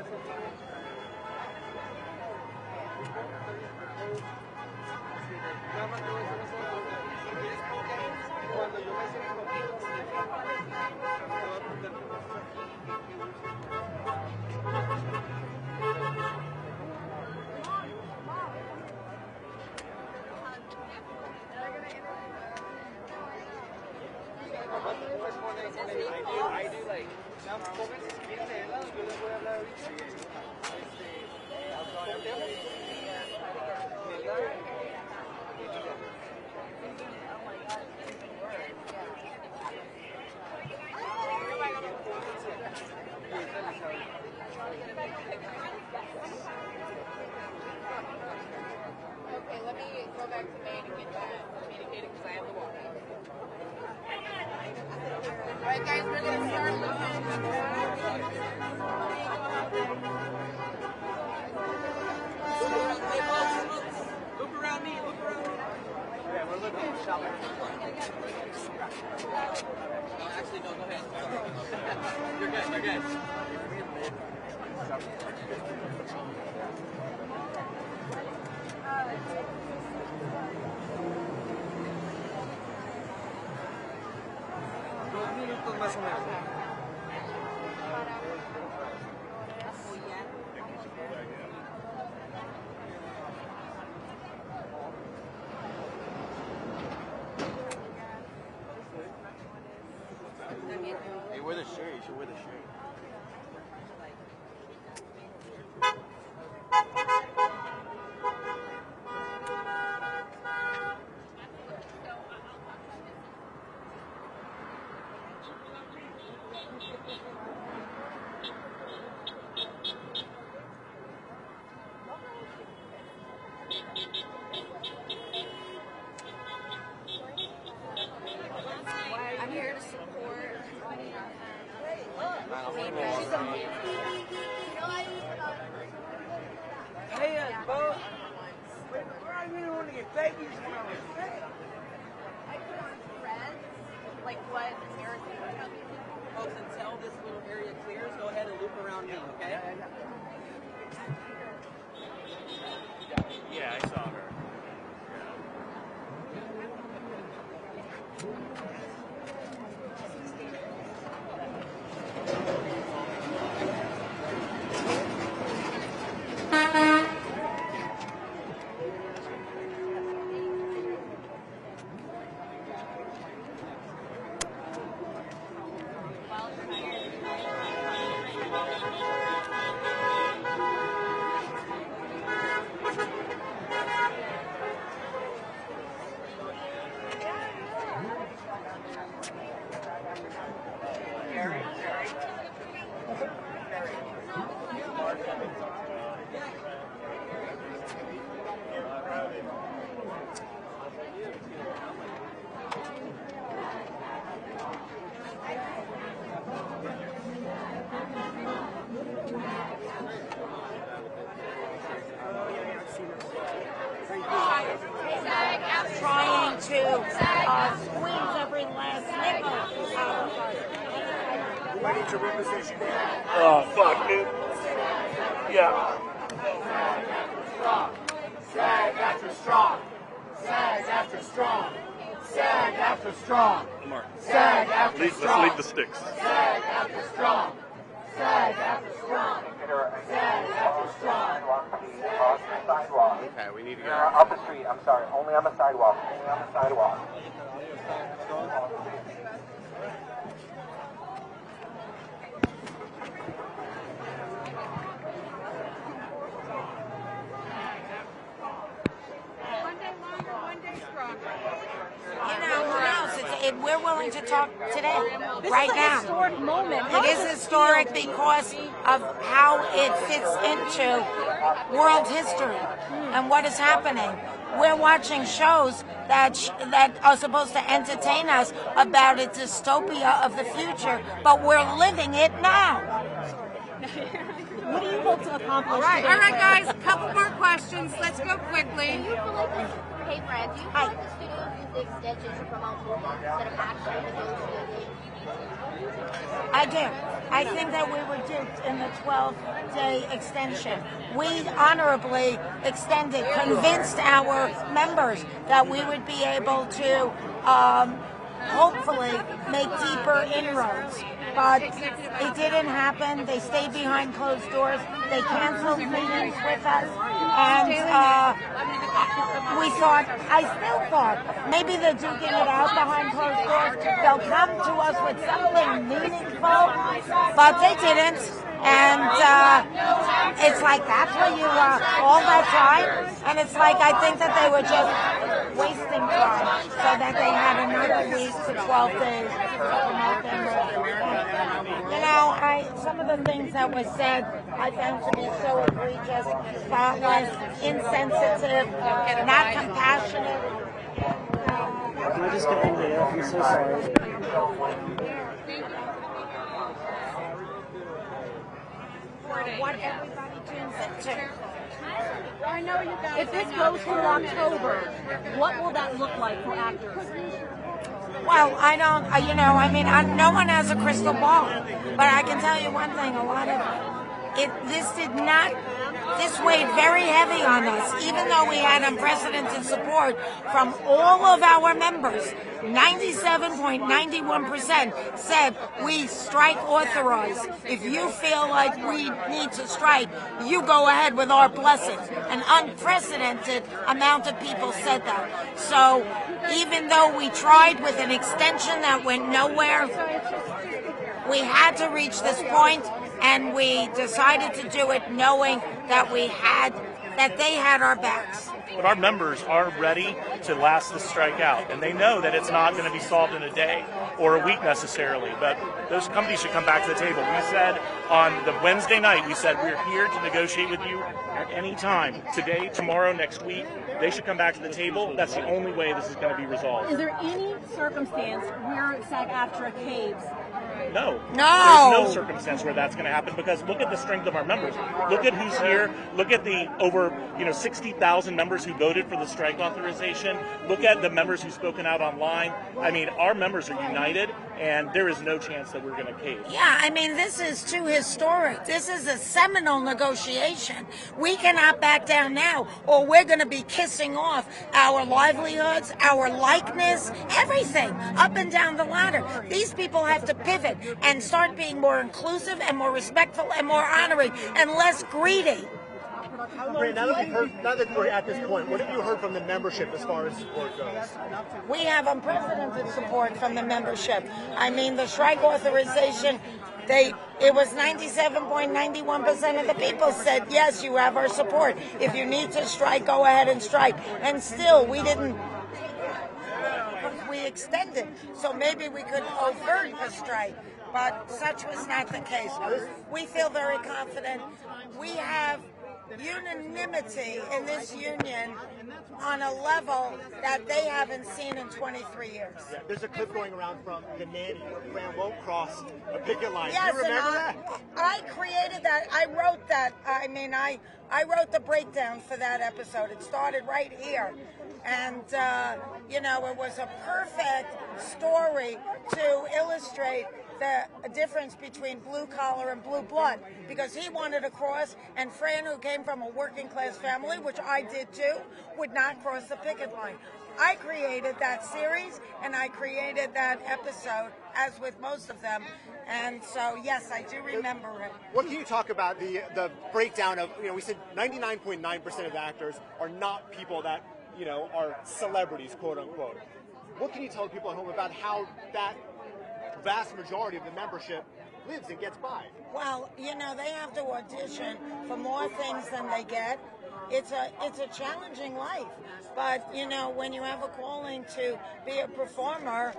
I do like,
Okay, let me go back to Maine and get that communicated because I have the water. All right, guys, we're going to start
Look around me, look around me.
Yeah, we're looking at shopping.
Actually, no, go ahead. You're good, you're good. Dos minutos más o menos.
Hey, wear the shirt. You should wear the shirt.
I'm here to support.
Hey, Bo. Where are you? Want to get fake? You just want to respect.
I put on threads, like what American
Folks, until this little area clears, go ahead and loop around me, okay?
Yeah, I saw her.
Trying to squeeze every last nickel out.
Ready to reposition.
Oh, fuck, dude. Yeah.
SAG-AFTRA strong. SAG-AFTRA strong. SAG-AFTRA strong. SAG-AFTRA strong.
Let's leave the sticks.
SAG-AFTRA strong. SAG-AFTRA strong. SAG-AFTRA strong.
Okay, we need to go.
Up the street, I'm sorry. Only on the sidewalk. Only on the sidewalk.
One day longer, one day stronger.
You know, who knows? We're willing to talk today,
This
right
is a
now.
historic moment.
It is historic because of how it fits into world history and what is happening. We're watching shows that are supposed to entertain us about a dystopia of the future, but we're living it now.
What do you hope to accomplish today?
All right, guys, a couple more questions. Let's go quickly.
Hey, Fred, do you feel like the studio use Existential to promote movies instead of actually negotiating?
I do. I think that we were duped in the 12-day extension. We honorably extended, convinced our members that we would be able to hopefully make deeper inroads. But it didn't happen. They stayed behind closed doors. They canceled meetings with us. And I still thought, maybe they're duking it out behind closed doors. They'll come to us with something meaningful, but they didn't. And it's like, that's what you all that time. And it's like, I think that they were just wasting time so that they had another week to 12 days to promote them. You know, some of the things that were said, I found to be so egregious, thoughtless, insensitive, not compassionate.
Can I just get in there? I'm so sorry.
What everybody tunes into.
I know you guys.
If this goes through October, what will that look like for actors?
Well, I don't, no one has a crystal ball, but I can tell you one thing, this weighed very heavy on us, even though we had unprecedented support from all of our members. 97.91% said we strike authorized. If you feel like we need to strike, you go ahead with our blessings. An unprecedented amount of people said that. So even though we tried with an extension that went nowhere, we had to reach this point, and we decided to do it knowing that they had our backs.
But our members are ready to last the strike out, and they know that it's not going to be solved in a day or a week necessarily, but those companies should come back to the table. We said on the Wednesday night, we're here to negotiate with you at any time, today, tomorrow, next week. They should come back to the table. That's the only way this is going to be resolved.
Is there any circumstance where SAG-AFTRA caves?
No.
No.
There's no circumstance where that's going to happen, because look at the strength of our members. Look at who's here. Look at the over 60,000 members who voted for the strike authorization. Look at the members who've spoken out online. I mean, our members are united, and there is no chance that we're going to cave.
Yeah, I mean, this is too historic. This is a seminal negotiation. We cannot back down now, or we're going to be kissing off our livelihoods, our likeness, everything up and down the ladder. These people have to pivot and start being more inclusive and more respectful and more honoring and less greedy.
Brand, now that we're at this point, what have you heard from the membership as far as support goes?
We have unprecedented support from the membership. I mean, the strike authorization, it was 97.91% of the people said, yes, you have our support. If you need to strike, go ahead and strike. And still, we extended, so maybe we could avert a strike, but such was not the case. We feel very confident. We have unanimity in this union on a level that they haven't seen in 23 years.
Yeah, there's a clip going around from the nanny where Fran won't cross a picket line.
Yes,
Do you remember that?
I created that. I wrote that. I mean, I wrote the breakdown for that episode. It started right here. And, it was a perfect story to illustrate the difference between blue collar and blue blood, because he wanted to cross, and Fran, who came from a working class family, which I did too, would not cross the picket line. I created that series, and I created that episode, as with most of them, and so yes, I do remember it.
What can you talk about the breakdown of, we said 99.9% of actors are not people that, are celebrities, quote unquote. What can you tell people at home about how that vast majority of the membership lives and gets by?
Well, they have to audition for more things than they get. It's a challenging life, but when you have a calling to be a performer,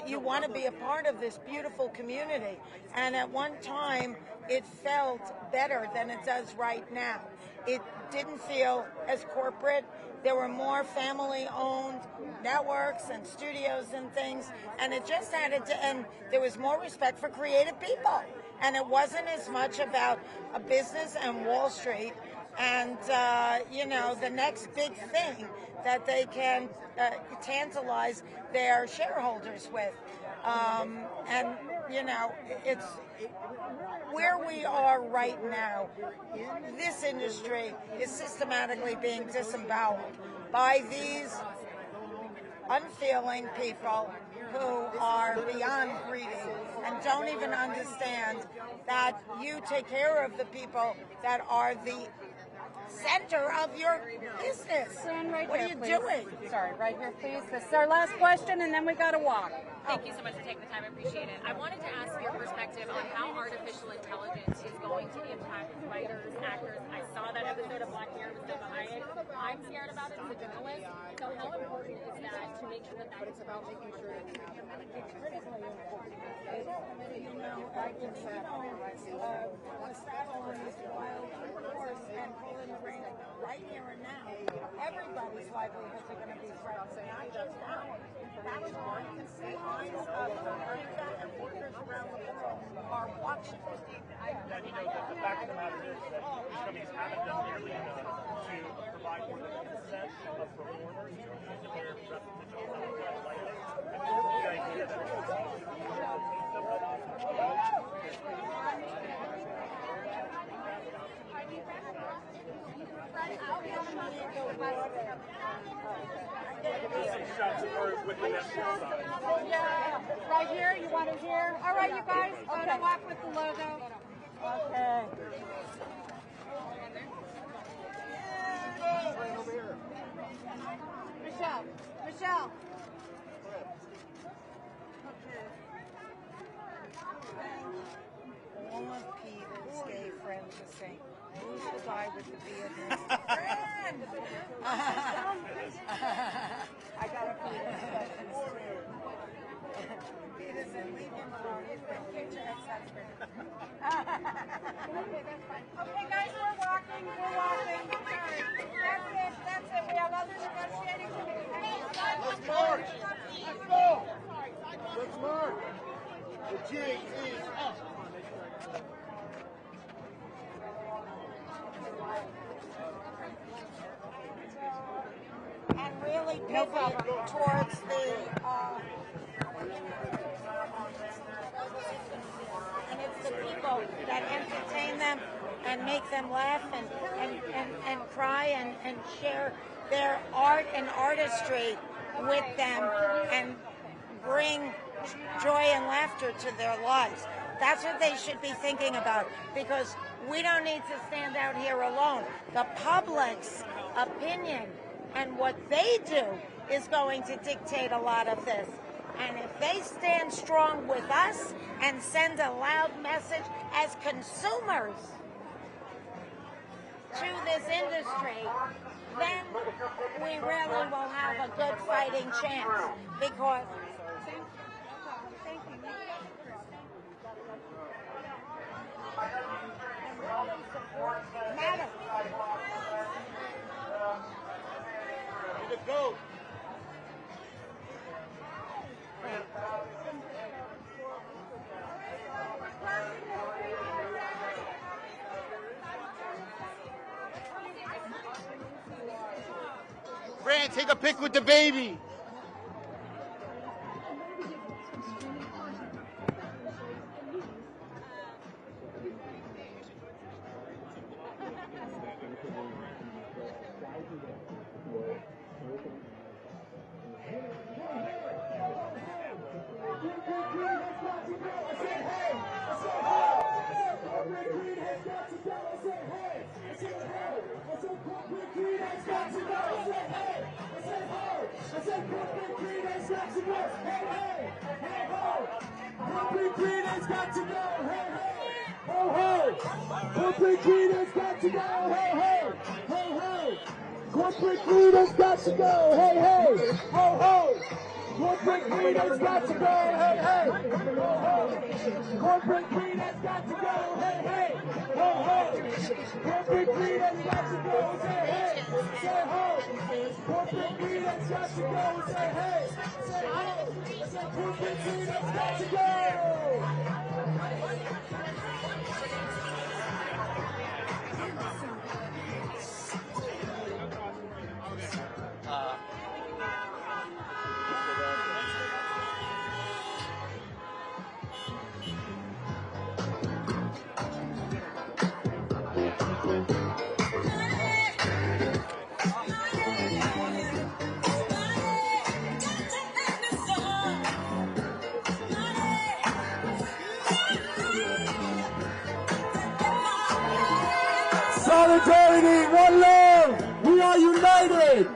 you want to be a part of this beautiful community. And at one time, it felt better than it does right now. It didn't feel as corporate. There were more family-owned networks and studios and things, and it just added to, and there was more respect for creative people. And it wasn't as much about a business and Wall Street and, the next big thing that they can tantalize their shareholders with. And you know, it's where we are right now. This industry is systematically being disemboweled by these unfeeling people who are beyond greedy and don't even understand that you take care of the people that are the center of your business.
Stand right
what
here,
are you
please.
doing?
Sorry, right here, please. This is our last question, and then we got to walk.
Thank you so much for taking the time. I appreciate it. I wanted to ask your perspective on how artificial intelligence is going to impact writers, actors. I saw that episode of Black Mirror with Selma Hayek. I'm scared about it as a journalist. So how important is that to make sure that that is about making sure it's critically important?
You know, saddle on this wild horse and pull in the ring right here and now. Everybody's livelihoods are going to be threatened. Not just ours. That's why millions of America and workers around the world are watching.
And you know, the fact of the matter is that these companies haven't done nearly enough to provide for the consent of performers to use their representative license. And the idea that
Right here, you want it here? All right, you guys, photo op with the logo.
Okay.
Michelle.
All of Peter's gay friends are saying, who's the guy with the beard? I got a Peter question too. Peter said, leave him alone. He's my future ex-husband.
Okay, that's fine. Okay, guys, we're walking. That's it. We have other negotiating committee.
Let's march. Let's go. Let's march. The jig is up.
And really pivot towards the and it's the people that entertain them and make them laugh and cry and share their art and artistry with them and bring joy and laughter to their lives. That's what they should be thinking about, because we don't need to stand out here alone. The public's opinion and what they do is going to dictate a lot of this. And if they stand strong with us and send a loud message as consumers to this industry, then we really will have a good fighting chance. Because matter.
Go. Fran, take a pic with the baby.
Corporate greed has got to go, hey, hey, ho, ho. Corporate greed has got to go, hey, hey, ho, ho. Corporate greed has got to go, hey, hey, ho, ho. Corporate greed has got to go, hey, hey, ho, ho. Corporate greed has got to go, hey, hey, ho, ho. Corporate greed has got to go, say hey, say ho. Corporate greed has got to go, say hey, say ho. Corporate greed has got to go. Solidarity, one love. We are united.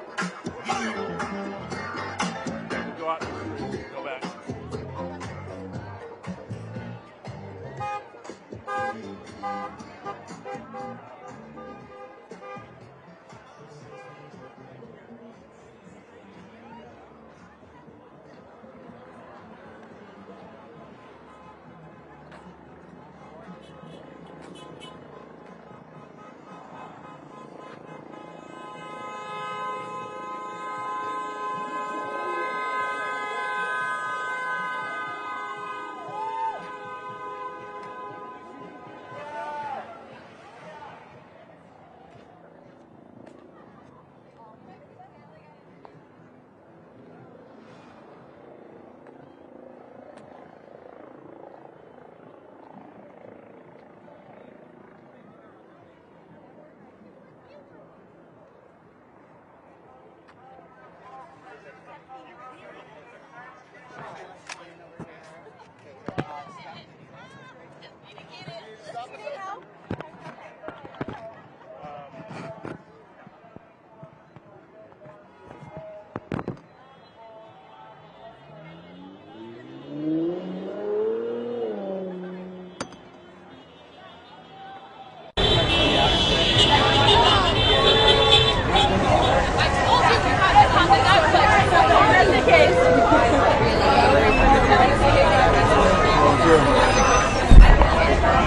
Go out. Go back.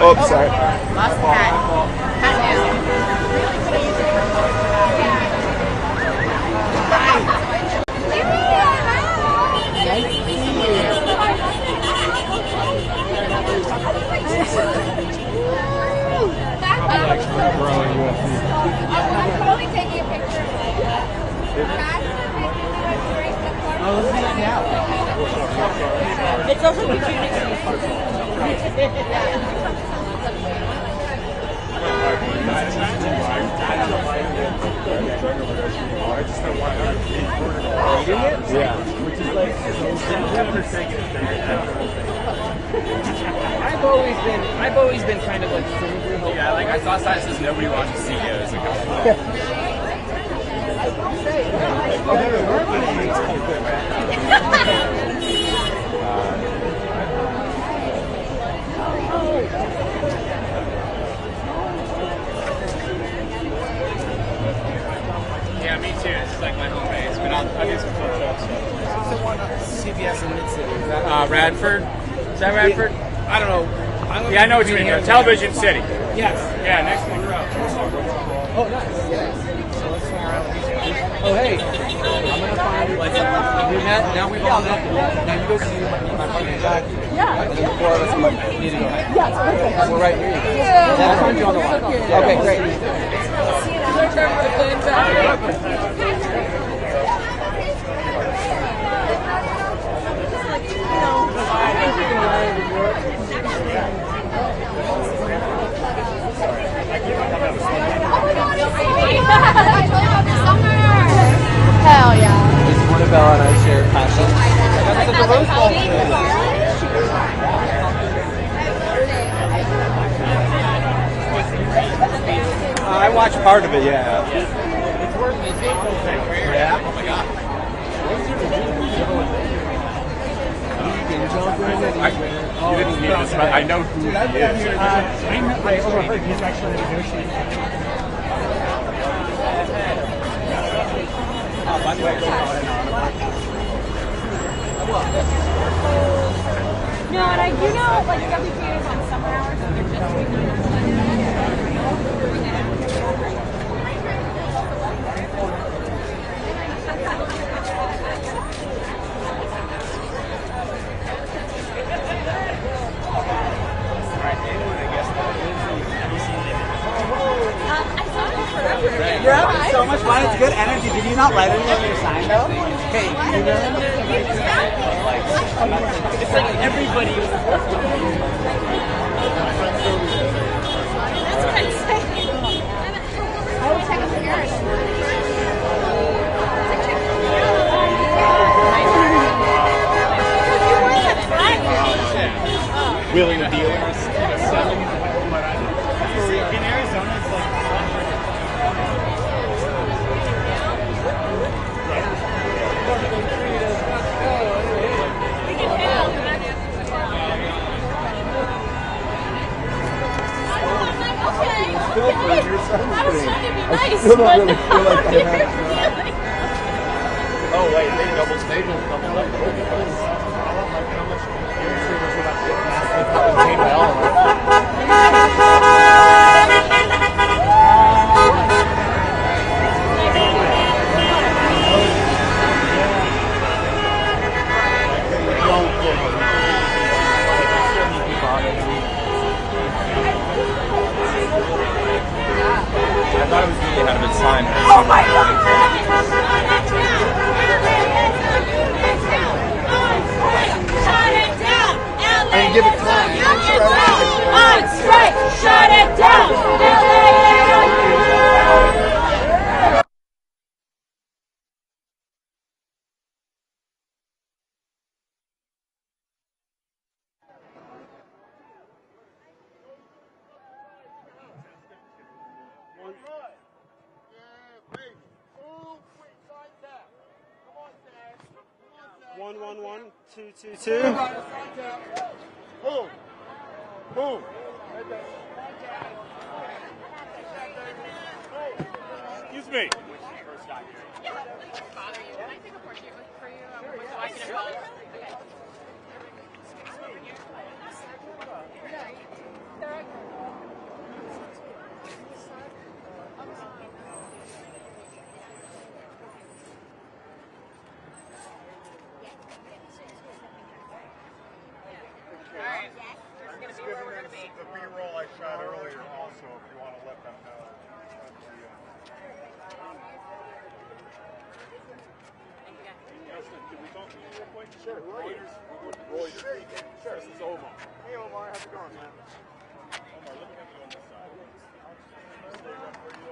Oh, sorry.
Lost cat. Cat
I'm totally taking a picture of it.
Oh, let's do that now.
It's also between
Yeah. Which is like
I've always been kind of like yeah, like I saw signs says nobody watches CEOs. Yeah, me too. It's like my home base, but I'll do some cool shows. What's the one CBS in Mid-City? Is that Radford? Is that Radford? I don't know. Yeah, I know what you mean. Television City. Yes. Yeah, next to the Crow.
Oh, nice. Oh, hey. I'm going to find you. Now we've all met. Now you go see my partner, Jack. Yeah. And then the four of us need to go. Yeah, perfect. We're right here. Yeah. I'll find you on the line. Okay, great.
Hell yeah.
It's Portobello and I share passion. That's the Rose Bowl. I watched part of it, yeah. It's worth it. Yeah? Oh my god.
You didn't meet this, but I know who he is.
I overheard he's actually negotiating.
By the way,
No, and I do know, like, WPA is on summer hours, so they're just doing
You're having so much fun. It's good energy. Did you not write anything on your sign, though? Hey, you know? It's like everybody.
That's what I'm saying. I will check out yours.
Wheeling the dealers.
In Arizona, it's like
filter in your sunscreen.
I was trying to be
I
nice,
still don't
but
really feel like I
you're
have
feeling.
Oh wait, they double stages, double up. I thought it was really had been signed.
Oh my God! Shut it down!
And give it time.
On strike! Shut it down!
One, 2, 2, 2.
Boom. Boom. Excuse me. The B-roll I shot earlier also, if you want to let them know. Justin, can we talk to you real quick? Sure. Reuters. Sure. This is Omar. Hey Omar, how's it going, man? Omar, let me have you on this side. Stay right where you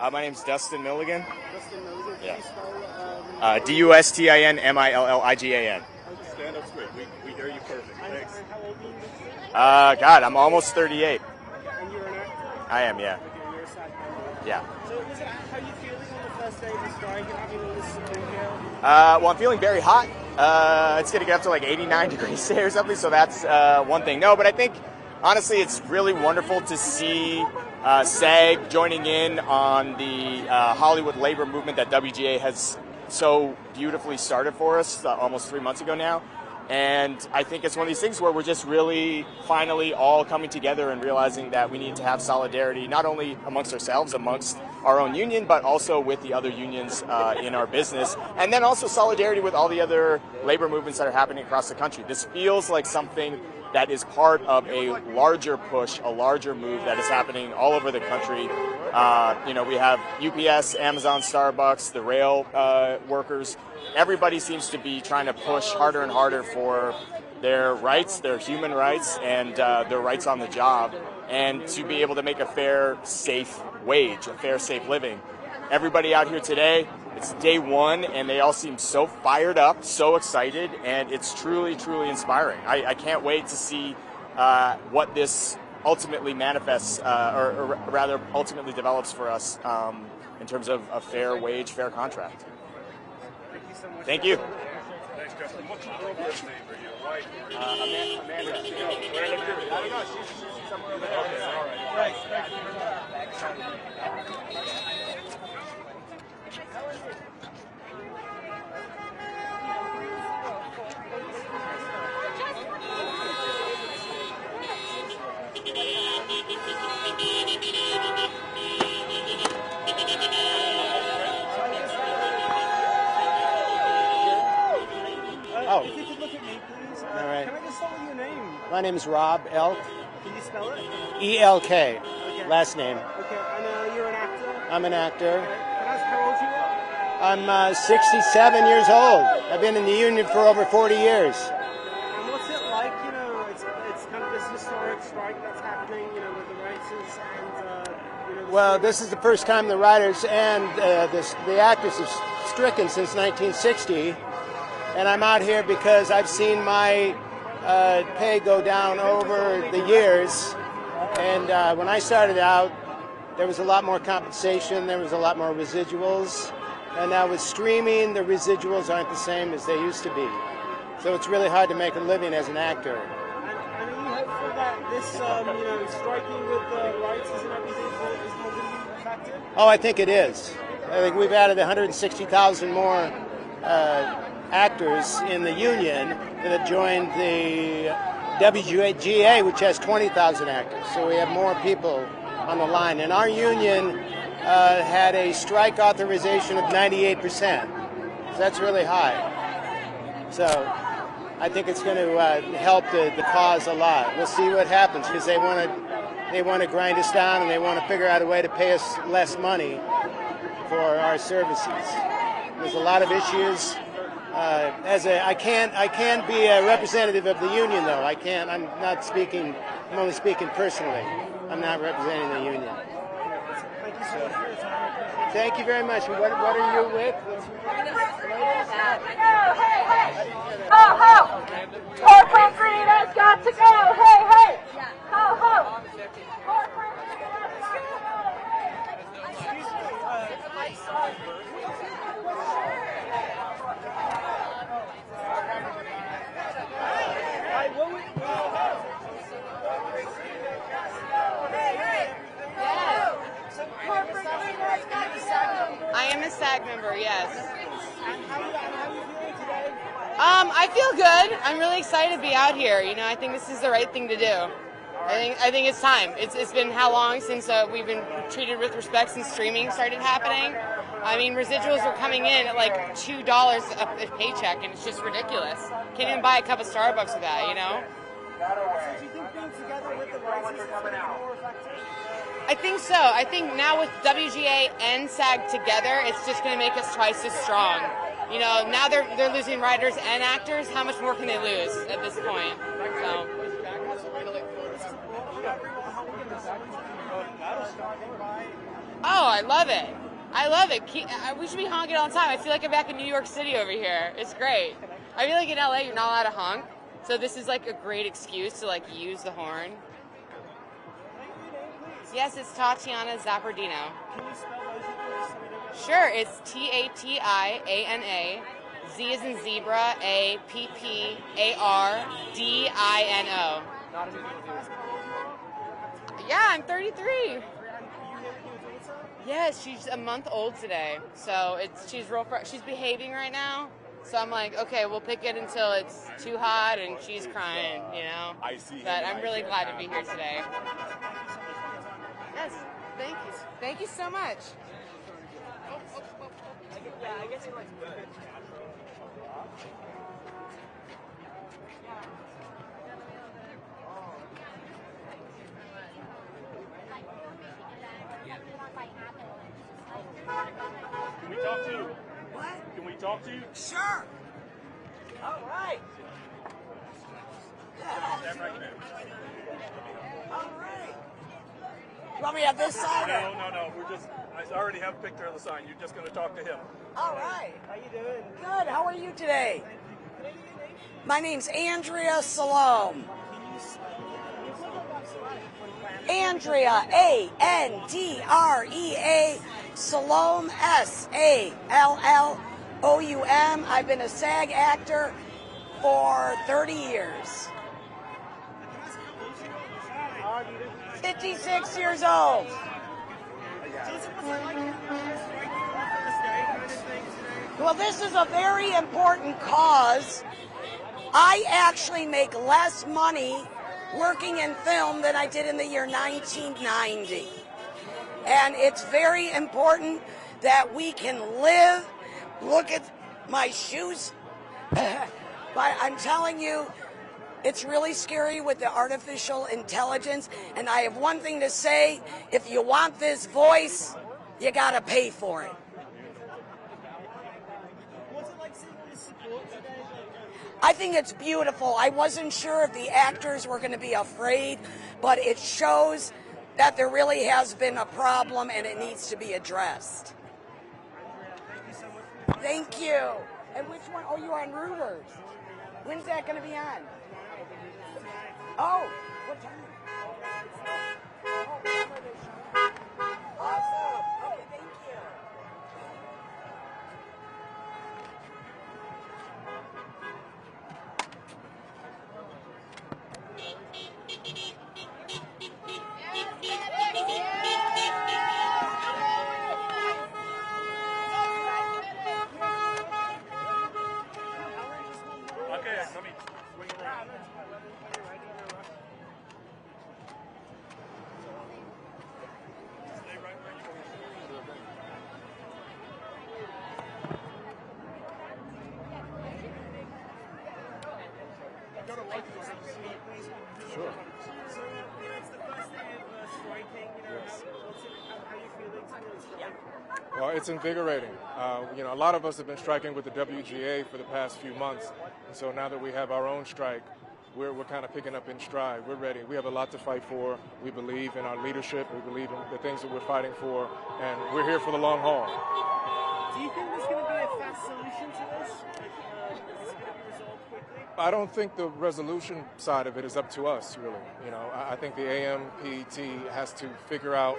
are.
My name's Dustin Milligan.
Dustin Milligan.
Yeah.
Can you spell,
Dustinmilligan.
Stand up straight. We hear you perfect. Thanks.
How old are you?
God, I'm almost 38.
And you're an actor?
I am, yeah.
Okay, you're a SAG member.
Yeah.
So, how are you feeling on the first day of the strike and having all this support here?
Well, I'm feeling very hot. It's going to get up to like 89 degrees today or something, so that's one thing. No, but I think, honestly, it's really wonderful to see SAG joining in on the Hollywood labor movement that WGA has so beautifully started for us almost 3 months ago now. And I think it's one of these things where we're just really finally all coming together and realizing that we need to have solidarity, not only amongst ourselves, amongst our own union, but also with the other unions in our business. And then also solidarity with all the other labor movements that are happening across the country. This feels like something that is part of a larger push, a larger move that is happening all over the country. We have UPS, Amazon, Starbucks, the rail workers. Everybody seems to be trying to push harder and harder for their rights, their human rights, and their rights on the job, and to be able to make a fair, safe wage, a fair, safe living. Everybody out here today, it's day one, and they all seem so fired up, so excited, and it's truly, truly inspiring. I can't wait to see what this ultimately manifests, or rather ultimately develops for us in terms of a fair wage, fair contract.
Thank you so much.
Thank you.
Thanks, Justin. What's your girlfriend's name? Are you wife?
Amanda.
I don't know. She's somewhere over there. Okay, all right. Thanks.
If you could look at me, please.
All right.
Can I just start with your name?
My name is Rob Elk.
Can you spell it?
E-L-K.
Okay.
Last name.
Okay, and you're an actor?
I'm an actor.
Can I ask how old you are?
I'm 67 years old. I've been in the union for over 40 years.
And what's it like, it's kind of this historic strike that's happening, with the writers and,
Well, this is the first time the writers and the actors have stricken since 1960. And I'm out here because I've seen my pay go down over the years. And when I started out, there was a lot more compensation, there was a lot more residuals. And now with streaming, the residuals aren't the same as they used to be. So it's really hard to make a living as an actor.
And are you hopeful that this, striking with the writers and everything is more going to be effective?
Oh, I think it is. I think we've added 160,000 more actors in the union that have joined the WGA, which has 20,000 actors. So we have more people on the line. And our union had a strike authorization of 98%. So that's really high. So I think it's going to help the cause a lot. We'll see what happens because they want to grind us down and they want to figure out a way to pay us less money for our services. There's a lot of issues. I can't be a representative of the union though. I can't. I'm only speaking personally. I'm not representing the union. So, thank you very much. What are you with?
Ho ho! Corporate greed has got to go! Hey hey! Ho ho!
I am a SAG member, yes. I feel good. I'm really excited to be out here. You know, I think this is the right thing to do. I think it's time. It's been how long since we've been treated with respect since streaming started happening? I mean, residuals are coming in at like $2 a paycheck, and it's just ridiculous. Can't even buy a cup of Starbucks with that, you know?
So do you think being together with the writers is going to be more effective?
I think so. I think now with WGA and SAG together, it's just going to make us twice as strong. You know, now they're losing writers and actors. How much more can they lose at this point? So. Oh, I love it. I love it. We should be honking all the time. I feel like I'm back in New York City over here. It's great. I feel like in LA you're not allowed to honk, so this is like a great excuse to like use the horn. Yes, it's Tatiana Zappardino.
Can you spell those?
Sure, it's Tatiana, Z as in zebra, Apppardino. Yeah, I'm 33. Yes, she's a month old today, so she's she's behaving right now. So I'm like, okay, we'll pick it until it's too hot and she's crying, you know. But I'm really glad to be here today. Yes, thank you. Thank you so much.
Yeah, I guess you like
Can we talk to you? What? Can we talk to you?
Sure. All right.
Stand right there.
All right. You want me to have this side?
No. I already have a picture of the sign. You're just going to talk to him.
All right.
How you doing?
Good. How are you today? My name's Andrea Salome. Andrea, Andrea, Salome, Salloum. I've been a SAG actor for 30 years. 56 years old. Well, this is a very important cause. I actually make less money working in film than I did in the year 1990. And it's very important that we can live. Look at my shoes. But I'm telling you, it's really scary with the artificial intelligence. And I have one thing to say. If you want this voice, you got to pay for it.
What's it like seeing all this support today?
I think it's beautiful. I wasn't sure if the actors were going to be afraid, but it shows that there really has been a problem and it needs to be addressed. Thank you. And which one? Oh, you're on Reuters. When's that going to be on? Oh, what time? Awesome. Okay, thank you.
Let me swing it around. Stay right where you are.
Sure.
So, it's the first day of striking. How you feeling to be on strike?
Well, it's invigorating. A lot of us have been striking with the WGA for the past few months, and so now that we have our own strike, we're kind of picking up in stride. We're ready. We have a lot to fight for. We believe in our leadership. We believe in the things that we're fighting for, and we're here for the long haul.
Do you think there's going to be a fast solution to this? Is it going to be resolved quickly?
I don't think the resolution side of it is up to us, really. I think the AMPT has to figure out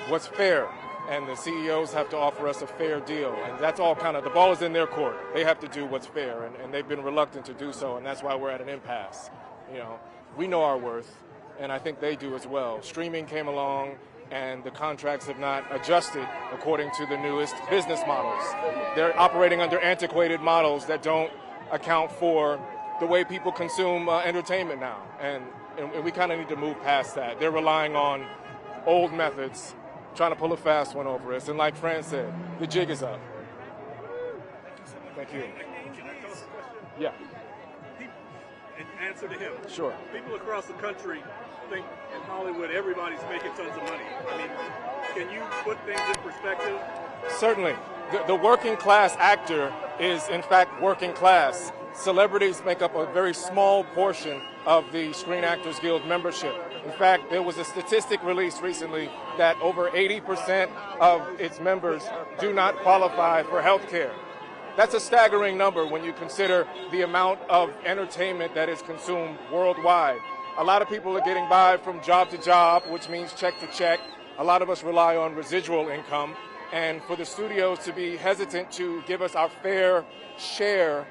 what's fair, and the CEOs have to offer us a fair deal, and that's all the ball is in their court. They have to do what's fair, and they've been reluctant to do so, and that's why we're at an impasse. We know our worth, and I think they do as well. Streaming came along, and the contracts have not adjusted according to the newest business models. They're operating under antiquated models that don't account for the way people consume entertainment now, and we kind of need to move past that. They're relying on old methods, trying to pull a fast one over us, and like Fran said, the jig is up. Thank you.
Can I toss a question?
Yeah.
And answer to him.
Sure.
People across the country think in Hollywood everybody's making tons of money. I mean, can you put things in perspective?
Certainly. The working class actor is, in fact, working class. Celebrities make up a very small portion of the Screen Actors Guild membership. In fact, there was a statistic released recently that over 80% of its members do not qualify for health care. That's a staggering number when you consider the amount of entertainment that is consumed worldwide. A lot of people are getting by from job to job, which means check to check. A lot of us rely on residual income. And for the studios to be hesitant to give us our fair share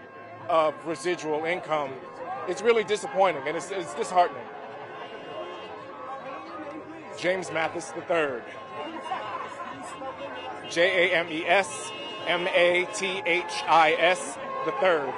of residual income, it's really disappointing, and it's disheartening. James Mathis III. James Mathis III.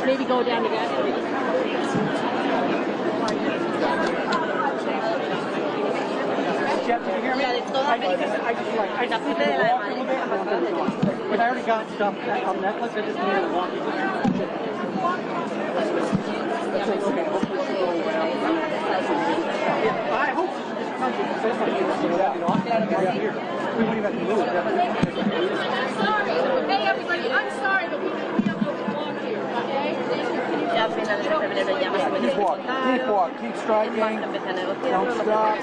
Maybe go down to gas station.
Jeff, did you hear me? But I already got stuff on Netflix. I just needed to walk you through. I hope this country can say something. We wouldn't even move.
I'm sorry. Hey, everybody, I'm sorry, but we have to walk here, okay?
Keep walk, keep striking, don't stop.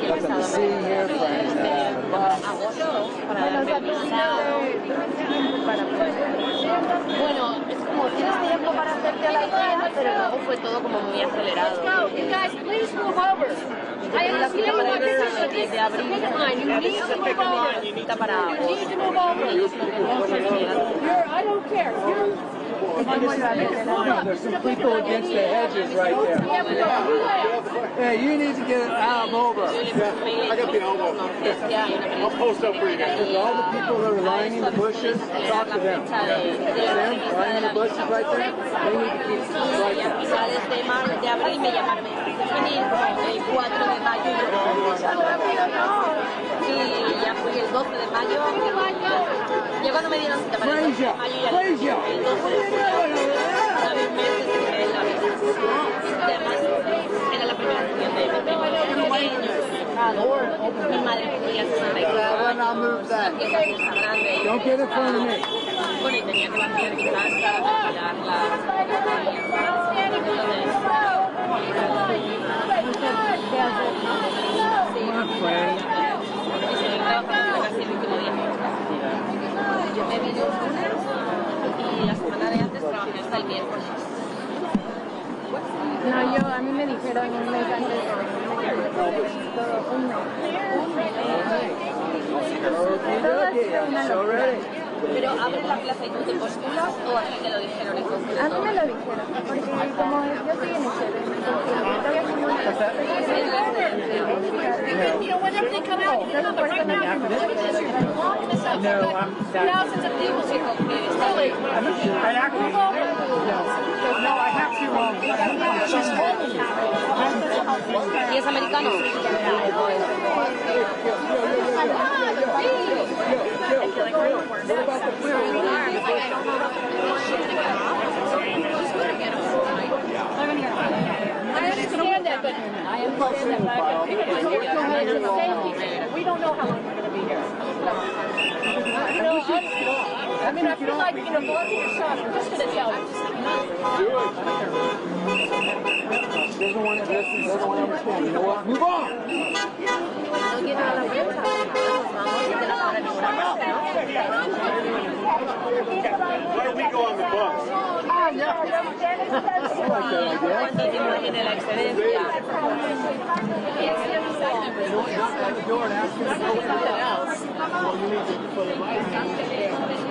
Nothing to see here, friends.
Bueno, es como tienes tiempo para hacerte a la idea, pero luego fue todo como muy acelerado.
Let's go. You guys, please move over. I understand what this is, but this is a picket line. You need to move over. You need to move over. I don't care.
There's some people against the hedges right there. Hey, you need to get Al over.
I got the elbow. I'll post up for you guys.
All the people that are lining the bushes, talk to them. Them lining the bushes right there, they need to keep striking.
Desde marzo de abril me llamaron, el 4 de mayo y ya fui el 12 de mayo. Ya cuando me dieron cita para el 12 de mayo ya el 12 de meses en la vida. Además, era la primera sesión de mi mi madre quería 64.
Don't get in front of me.
Bueno, y tenía que bajar en casa para retirar Yo me vine un lunes y la semana de antes trabajé hasta el miércoles. No, a mí me dijeron un mes antes Pero abres la plaza y tú te postulas o a ti te lo dijeron entonces. A mí me lo dijeron, porque como yo estoy en ese ¿Y es americano?
I understand that, but I understand that. We don't know how long we're going to be here. I mean, I feel like, blocking your shot, I'm just going to tell you.
doesn't want to listen, doesn't want to understand. You know what? Move on!
Why don't we go on the bus?
I like that idea.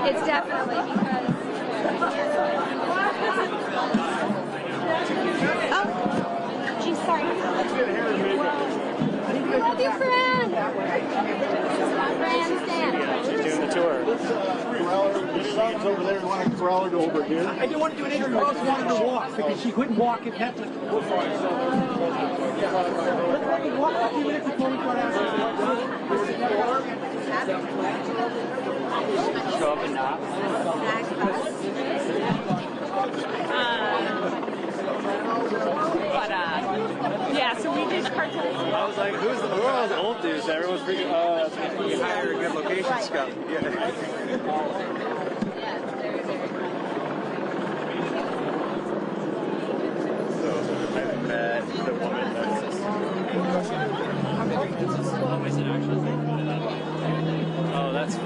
It's definitely because. Oh, geez, sorry. Love you, friend.
She's doing the tour.
Your son's over there. You want to corral her to over here?
I didn't want to do an interview. I just wanted to walk because she couldn't walk if Netflix. Walk a few minutes before we start asking. Show up and knock.
Yeah, so we did cartoons.
I was like, who are all the old dudes? Everyone's freaking, you hire a good location scout. Yeah.
So I met the woman that's
Oh, that's fun.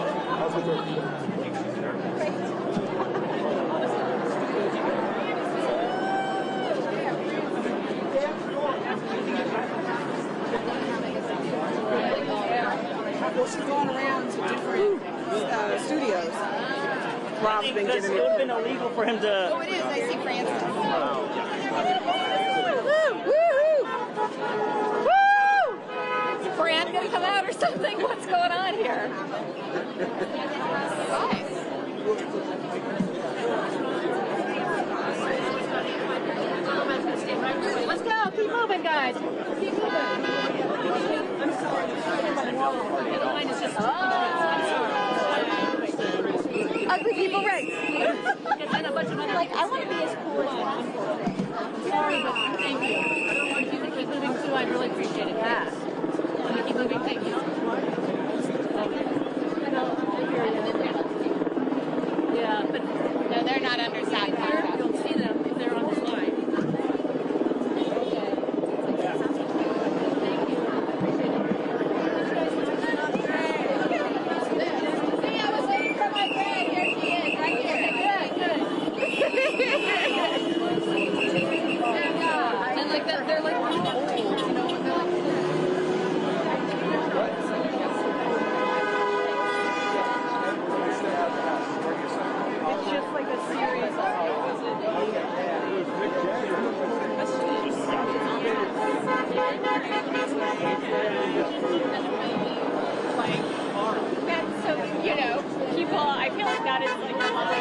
Well, she's going around to different studios. Rob's been
That's
giving
would have
it.
been illegal for him to.
Oh, it is. I see Francis.
Is Fran gonna come out or something? What's going on here? Let's go. Keep moving, guys. Keep moving. I'm sorry. The line is just. Ugly people rights. Like, I want to be as cool as possible. Sorry, but thank you. I don't want you to keep moving too. I'd really appreciate it. Yeah. Let me keep moving. Thank you. Yeah, but
No, they're not under SAG-AFTRA.
you'll see them if they're on this line. See, I was waiting for my friend. Here she is, right here. Good. And like that, they're like old, you know, and they're like. It's just like a series of and so, you know, people, I feel like that is like a lot of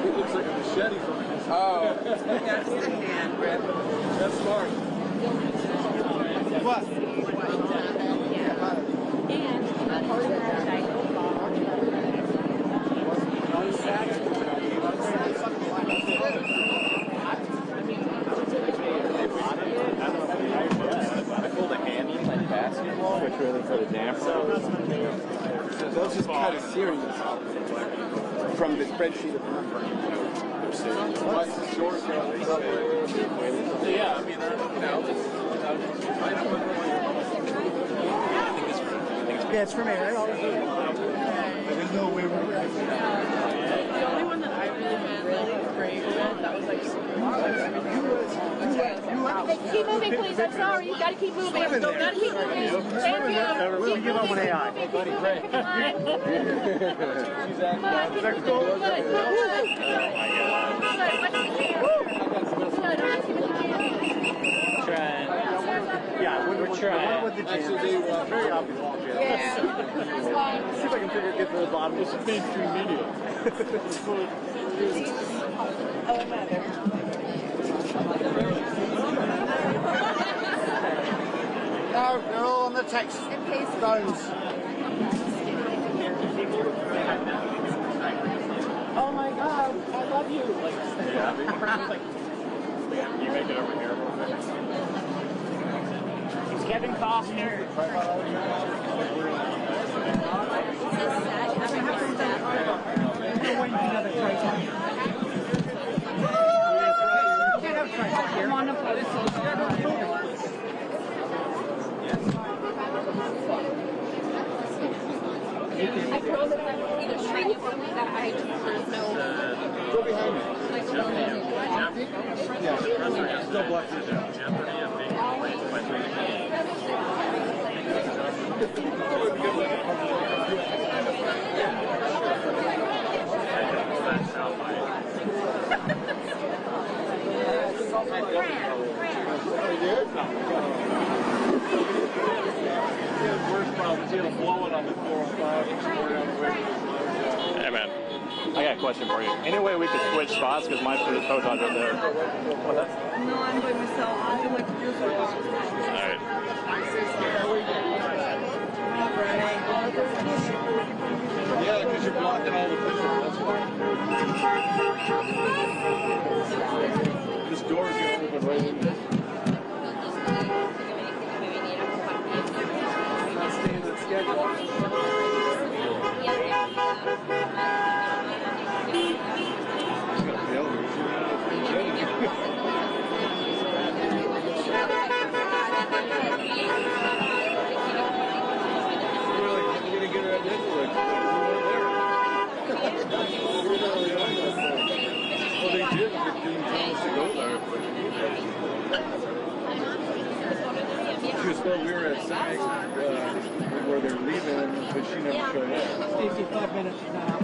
It looks like a machete from his.
Oh.
That's the hand grip.
That's smart.
What?
Which really put a damper on it.
They'll just cut a series from the spreadsheet of
What's short?
Yeah, I mean, yeah, it's for me, right?
There's no way we're
The only one that I really met really great with, that was like super
Keep moving, please. I'm sorry. You gotta keep moving. Gotta keep moving. Thank you.
We give up on AI.
Buddy, great. Come on.
Trying. Yeah, we're trying.
Actually, they very obvious.
Yeah.
See if I can get to the bottom. This is mainstream media.
No, they're all on the text phones.
Oh my God, I love you.
You make it over here.
He's Kevin Costner.
SAG-AFTRA.
block is in jeopardy of being replaced by worst problem is he'll blow it on the 405 and score down the way.
Hey man, I got a question for you. Any way we could switch spots because my photon's right there?
No, I'm by myself. I feel like you're so
All right.
Yeah, because you're blocking all the visual. That's why. This door's going to open right in there. Not staying in schedule. Well, they did. They didn't tell us to go there. She was told we were at SAG where they're leaving, but she never showed up.
Stacy, 5 minutes now.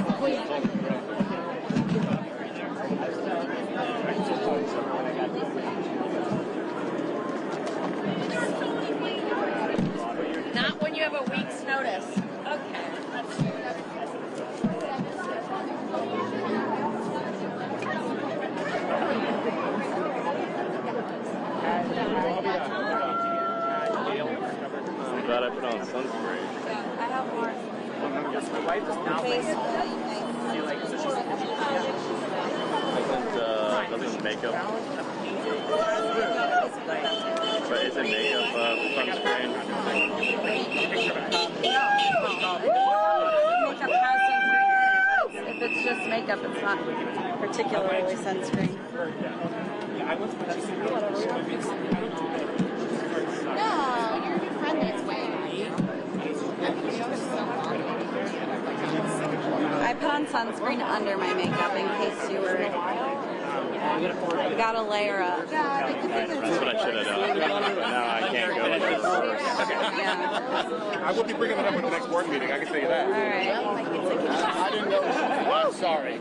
Not when you have a week's notice. Okay.
I'm glad I put on sunscreen.
I have more.
My wife is now doesn't makeup. But isn't makeup sunscreen?
Makeup has sunscreen in it, but if it's just makeup, it's not particularly sunscreen.
No, you're a new friend that's way.
I put on sunscreen under my makeup in case you were. You gotta layer up.
That's what I should have done. Now I can't go into the reverse.
Yeah.
I will be bringing it up at the next board meeting. I can tell you that.
All right.
I didn't know. I'm sorry.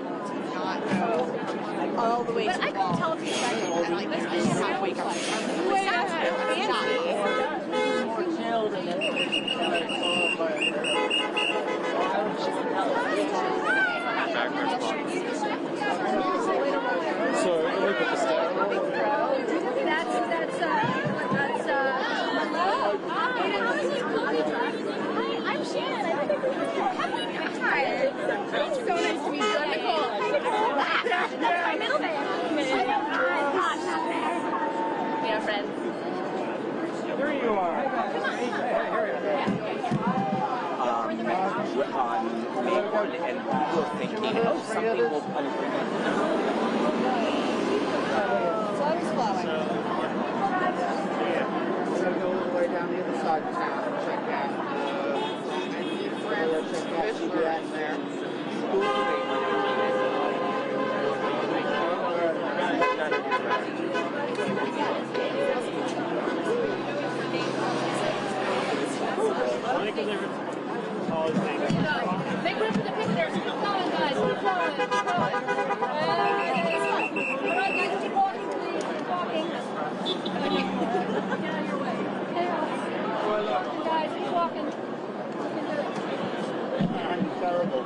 All the way
But
to
I
the
couldn't
wall.
tell if you guys were like this. This is not wake up. It sounds
More chilled and then
So, let me put the stack roll.
I'm Shannon. I think this is hi. It's so nice to meet you. I'm Nicole. That's my middle name. We are friends.
there you are.
On Maywood and people thinking, oh, something will unbring it.
Flower's flowing.
We're going to go all the way down the other side of town and check out. See that in there.
Make room for the pictures. Keep going, guys. Keep going. Keep going. All right, guys, keep walking, please. Keep walking. Get out of your way. Guys, keep walking.
I'm terrible.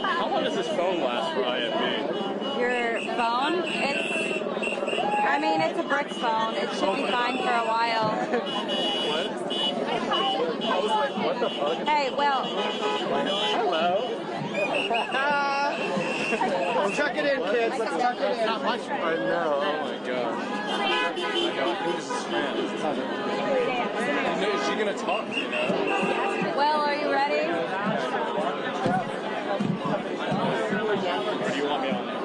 How long does this phone last for IFB?
Your phone? It's a brick phone. It should be fine for a while.
What the fuck?
Hey, well.
Hello.
Chuck it in, kids. Let's chuck it in.
Not much. I know. Oh my god. I know. Who is this man? Is she gonna talk? You know?
Well, are you ready?
Or do you want me on there?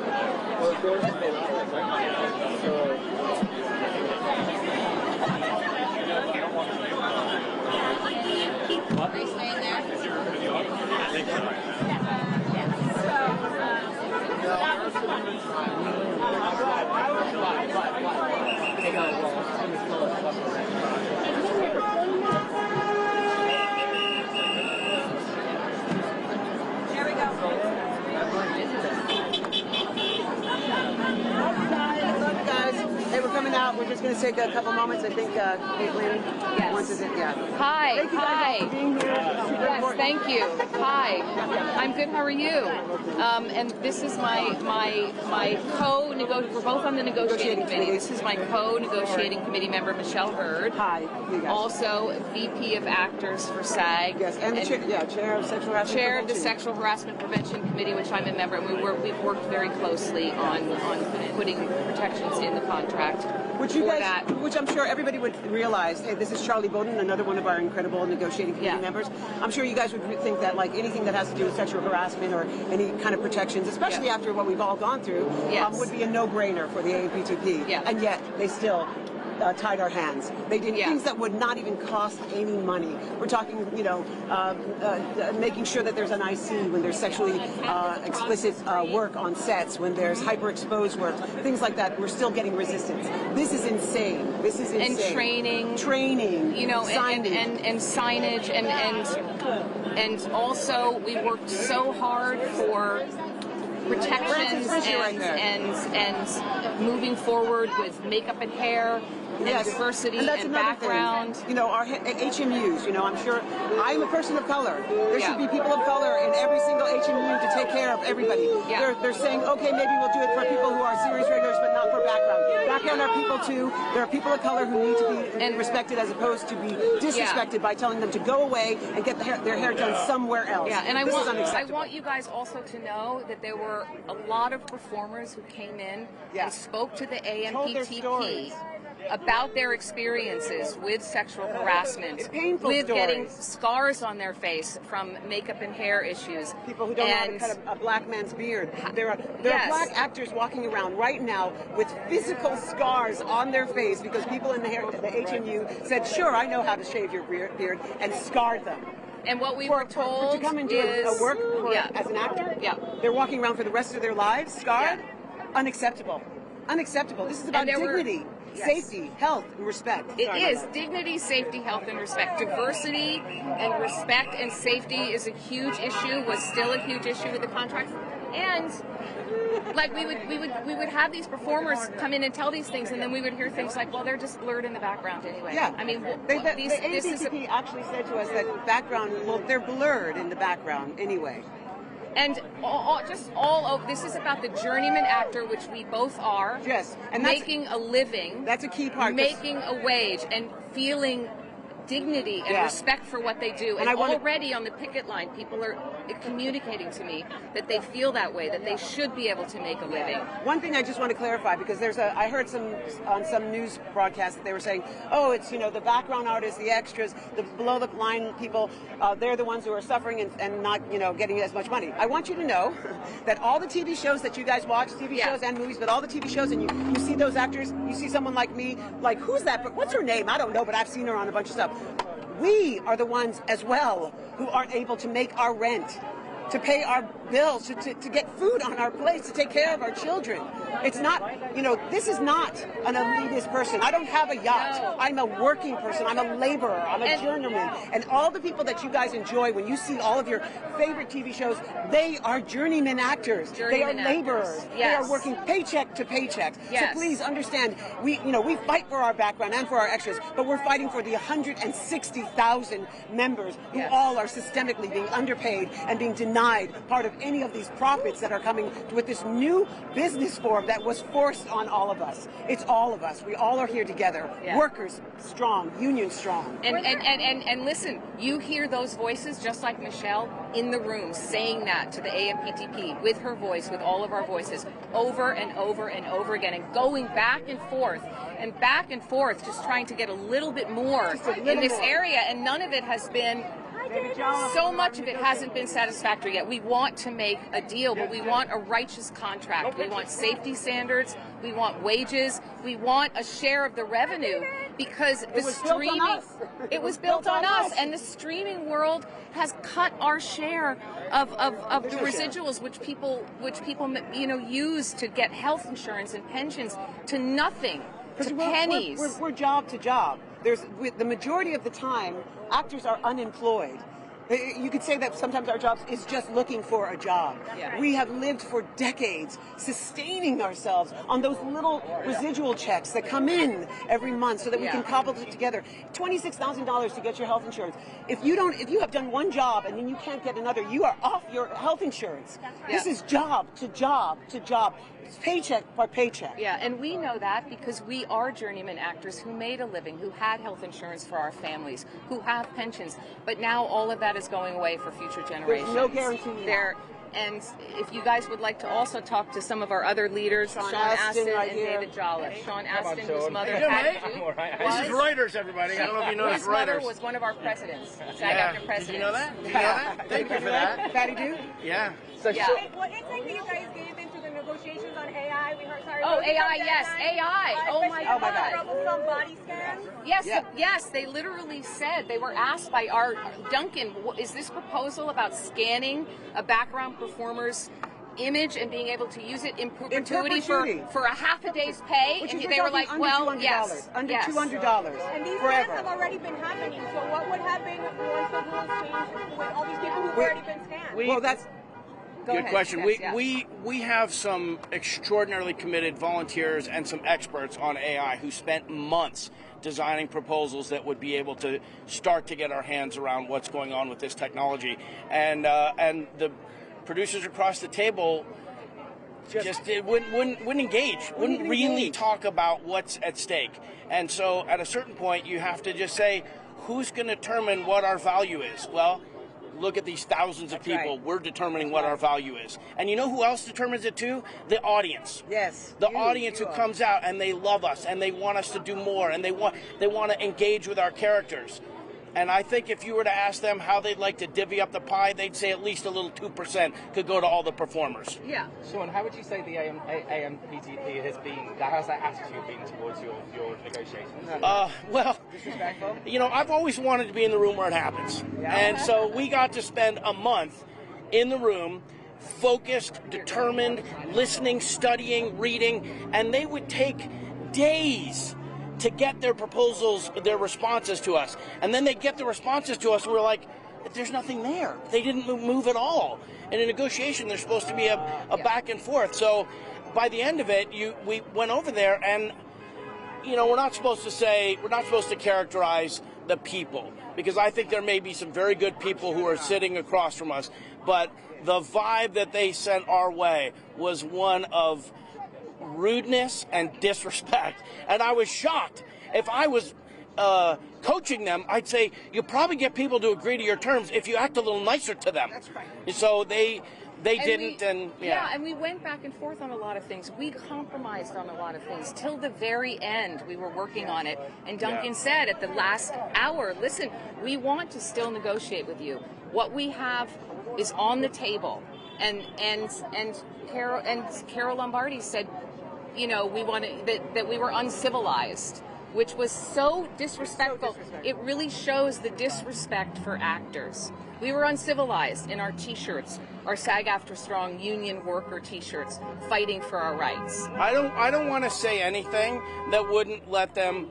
just take a couple moments. I think Caitlin wants to. Yeah.
Hi.
Thank you guys all for being here.
Yes, thank you. Hi. I'm good. How are you? And this is my co-negotiating. We're both on the negotiating committee. This is my co-negotiating committee member, Michelle Hurd.
Hi. You guys.
Also VP of Actors for SAG.
Yes, and the chair of sexual harassment.
Chair of the Sexual Harassment Prevention Committee, which I'm a member, and we've worked very closely on putting protections in the contract.
Which I'm sure everybody would realize. Hey, this is Charlie Bowden, another one of our incredible negotiating committee members. I'm sure you guys would think that like anything that has to do with sexual harassment or any kind of protections, especially after what we've all gone through, would be a no-brainer for the AMPTP.
Yeah.
And yet they still tied our hands. They did things that would not even cost any money. We're talking, making sure that there's an IC when there's sexually explicit work on sets, when there's hyper-exposed work, things like that. We're still getting resistance. This is insane. This is insane.
And training,
signage.
and signage, and also we worked so hard for protections and moving forward with makeup and hair and diversity and background.
Thing. Our HMUs, I'm sure I'm a person of color. There should be people of color in every single HMU to take care of everybody.
Yeah.
They're saying, okay, maybe we'll do it for people who are series regulars, but not for background. Background are people too. There are people of color who need to be respected as opposed to be disrespected by telling them to go away and get their hair done somewhere else.
Yeah, and I
unacceptable.
want you guys also to know that there were a lot of performers who came in and spoke to the AMPTP about their experiences with sexual harassment, with getting scars on their face from makeup and hair issues.
People who don't know how to cut a black man's beard. There are black actors walking around right now with physical scars on their face because people in the HMU said, sure, I know how to shave your beard, and scarred them.
And what we were told
to come and do a work as an actor, they're walking around for the rest of their lives scarred. Unacceptable. Unacceptable. This is about dignity, safety, health, and respect.
It is dignity, safety, health, and respect. Diversity and respect and safety is a huge issue. Was still a huge issue with the contract. And like we would have these performers come in and tell these things, and then we would hear things like, well, they're just blurred in the background anyway.
Yeah,
I mean,
the AMPTP actually said to us that background, well, they're blurred in the background anyway.
And this is about the journeyman actor, which we both are.
Yes, and
making a living.
That's a key part.
Making a wage and feeling dignity and respect for what they do. And already on the picket line, people are communicating to me that they feel that way, that they should be able to make a living.
One thing I just want to clarify, because I heard on some news broadcast that they were saying, oh, it's, the background artists, the extras, the below the line people, they're the ones who are suffering and not, getting as much money. I want you to know that all the TV shows that you guys watch, TV shows and movies, but all the TV shows, and you see those actors, you see someone like me, like, who's that? What's her name? I don't know, but I've seen her on a bunch of stuff. We are the ones as well who aren't able to make our rent, to pay our bills, to get food on our plates, to take care of our children. It's not, this is not an elitist person. I don't have a yacht. No. I'm a working person. I'm a laborer. I'm a journeyman. And all the people that you guys enjoy when you see all of your favorite TV shows, they are journeyman actors. They are laborers. Yes. They are working paycheck to paycheck. Yes. So please understand, we fight for our background and for our extras, but we're fighting for the 160,000 members who all are systemically being underpaid and being denied part of any of these profits that are coming with this new business form that was forced on all of us. It's all of us. We all are here together. Yeah. Workers strong, union strong.
And listen, you hear those voices just like Michelle in the room saying that to the AMPTP with her voice, with all of our voices, over and over and over again, and going back and forth, just trying to get a little bit more in this area, and none of it has been. So much of it hasn't been satisfactory yet. We want to make a deal, but we want a righteous contract. We want safety standards. We want wages. We want a share of the revenue, because the streaming, it was built on us, and the streaming world has cut our share of the residuals, which people use to get health insurance and pensions, to nothing, to pennies.
We're job to job. The majority of the time, actors are unemployed.
You could say that sometimes our jobs is just looking for a job.
Yeah.
We have lived for decades sustaining ourselves on those little residual checks that come in every month so that we can cobble it together. $26,000 to get your health insurance. If you have done one job and then you can't get another, you are off your health insurance. This is job to job to job. It's paycheck by paycheck.
Yeah, and we know that because we are journeyman actors who made a living, who had health insurance for our families, who have pensions. But now all of that is going away for future generations.
There's no guarantee.
And if you guys would like to also talk to some of our other leaders, Sean Astin
right
and
here.
David Jolliffe. Sean Astin, whose mother
How you doing,
had
mate? This is Reuters, everybody. I don't know if you know
his
this
mother
Reuters.
was one of our presidents, SAG-AFTRA presidents.
Did you know that? Did you know that? Thank you for that.
Patty do?
Yeah.
What insight do you guys gave into the negotiations on AI? We heard, sorry.
Oh, AI, yes, AI. Oh my God.
Troublesome body scans.
Yes, they literally said, they were asked by our Duncan, is this proposal about scanning a background performer's image and being able to use it in perpetuity for a half a day's pay?
Which
And
is
they were like, well,
$200,
yes.
Under
yes.
$200.
And these
forever.
scans have already been happening. So what would happen once the rules change with all these people who've already been scanned?
Well, that's
Good question. We have some extraordinarily committed volunteers and some experts on AI who spent months designing proposals that would be able to start to get our hands around what's going on with this technology. And the producers across the table just wouldn't engage, wouldn't really talk about what's at stake. And so at a certain point, you have to just say, who's going to determine what our value is? Well, look at these thousands of people. Right. We're determining what our value is. And you know who else determines it too? The audience.
Yes.
The audience who comes out and they love us and they want us to do more and they want to engage with our characters. And I think if you were to ask them how they'd like to divvy up the pie, they'd say at least a little 2% could go to all the performers.
Yeah.
Sean, how would you say the AMPTP has been, how's that attitude been towards your negotiations?
Well,
disrespectful?
You know, I've always wanted to be in the room where it happens.
Yeah.
And so we got to spend a month in the room, focused, determined, listening, studying, reading, and they would take days to get their proposals, their responses to us. And then they get the responses to us, and we're like, there's nothing there. They didn't move at all. In a negotiation, there's supposed to be a back and forth. So by the end of it, we went over there, and you know, we're not supposed to characterize the people, because I think there may be some very good people who are sitting across from us, but the vibe that they sent our way was one of rudeness and disrespect, and I was shocked. If I was coaching them, I'd say you probably get people to agree to your terms if you act a little nicer to them. That's right. So they didn't,
and we went back and forth on a lot of things. We compromised on a lot of things till the very end. We were working on it, and Duncan said at the last hour, "Listen, we want to still negotiate with you. What we have is on the table." And Carol Lombardi said, you know, we wanted that we were uncivilized, which was so disrespectful. It really shows the disrespect for actors. We were uncivilized in our T-shirts, our SAG-AFTRA Strong union worker T-shirts, fighting for our rights.
I don't want to say anything that wouldn't let them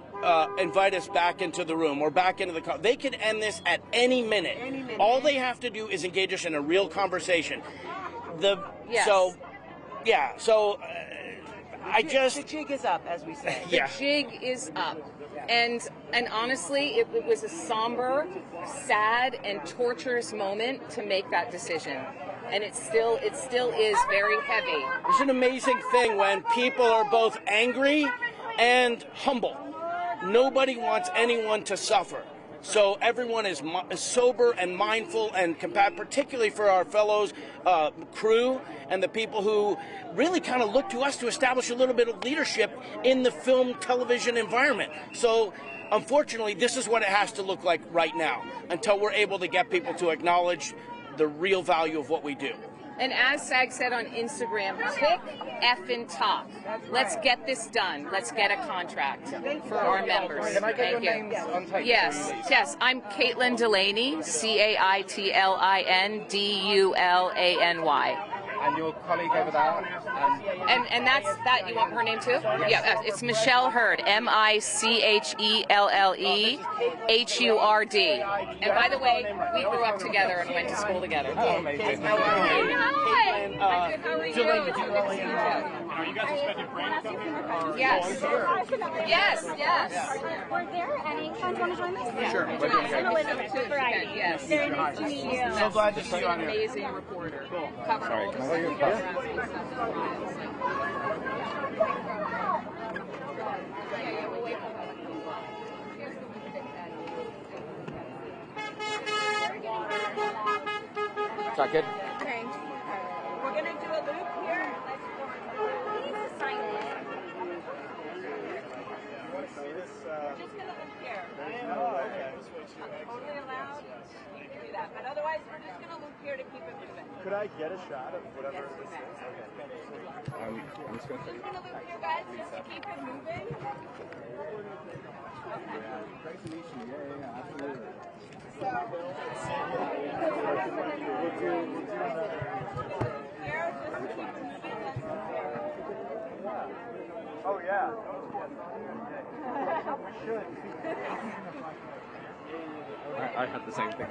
invite us back into the room or back into the. They could end this at any minute. All they have to do is engage us in a real conversation. The
jig is up, as we say.
The jig is up. And honestly, it was a somber, sad, and torturous moment to make that decision. And it still is very heavy.
It's an amazing thing when people are both angry and humble. Nobody wants anyone to suffer. So everyone is sober and mindful and particularly for our fellows crew and the people who really kind of look to us to establish a little bit of leadership in the film television environment. So unfortunately, this is what it has to look like right now until we're able to get people to acknowledge the real value of what we do.
And as SAG said on Instagram, tick effing talk. Let's get this done. Let's get a contract for our members.
Can I get
Thank
your
you.
names on tape?
Yes. I'm Caitlin Delaney, CaitlinDulany.
and your colleague over there.
And that's that. You want her name too? Yeah, it's Michelle Hurd. MICHELLEHURD. And by the way, we grew up together and went to school together.
Oh, amazing.
How are you?
Are you guys expecting Brand to come here?
Yes. Yes, yes.
Were there any friends want to join us?
Sure.
I'm Elizabeth with Variety.
Yes.
Very nice to meet you.
So glad to see you on here.
Amazing reporter.
Cool.
Cover
Sorry,
all
can I
the
hold your
stuff.
Is that good?
Okay. We're going to do a loop here. Please sign it.
Want to see this?
We're just going to loop here.
Oh, okay.
Totally allowed. You can do that. But otherwise, we're just going to loop here to keep it moving.
Could I get a shot of whatever this is?
I'm just going to
Just going to loop here, guys, just to keep it moving.
Great to meet you. Yeah, absolutely.
Oh, yeah.
I had the same thing.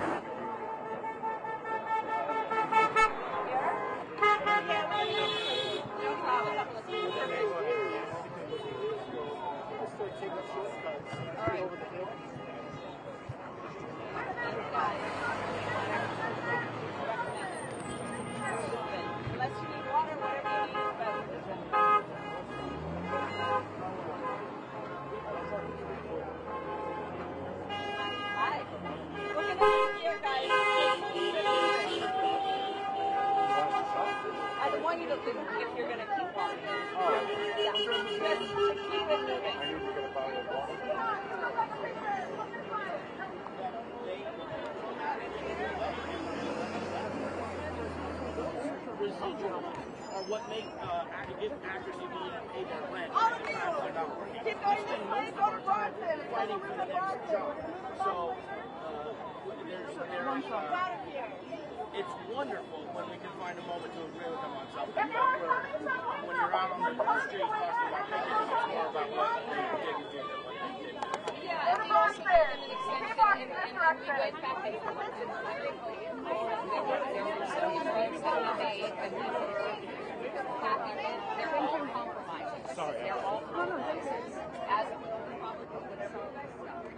Unless you need water, whatever you need, but... Hi. Look at this here, guys. I want you to loop if you're going to keep walking. Yeah. Just to keep it moving.
Residual are what make give actors the ability to pay their rent. They're not working.
Keep going this way, go to Bronson.
Fighting for the next job. So it's wonderful when we can find a moment to agree with them on something. But when you're out on the street talking about Picket, it's more about what they did and did and what they did.
Yeah, and we also gave them an extension, and we went back and forth. There were so many things that we made that we were happy with. They're all compromises.
Sorry.
They're all compromises. As a Republican with some of this stuff.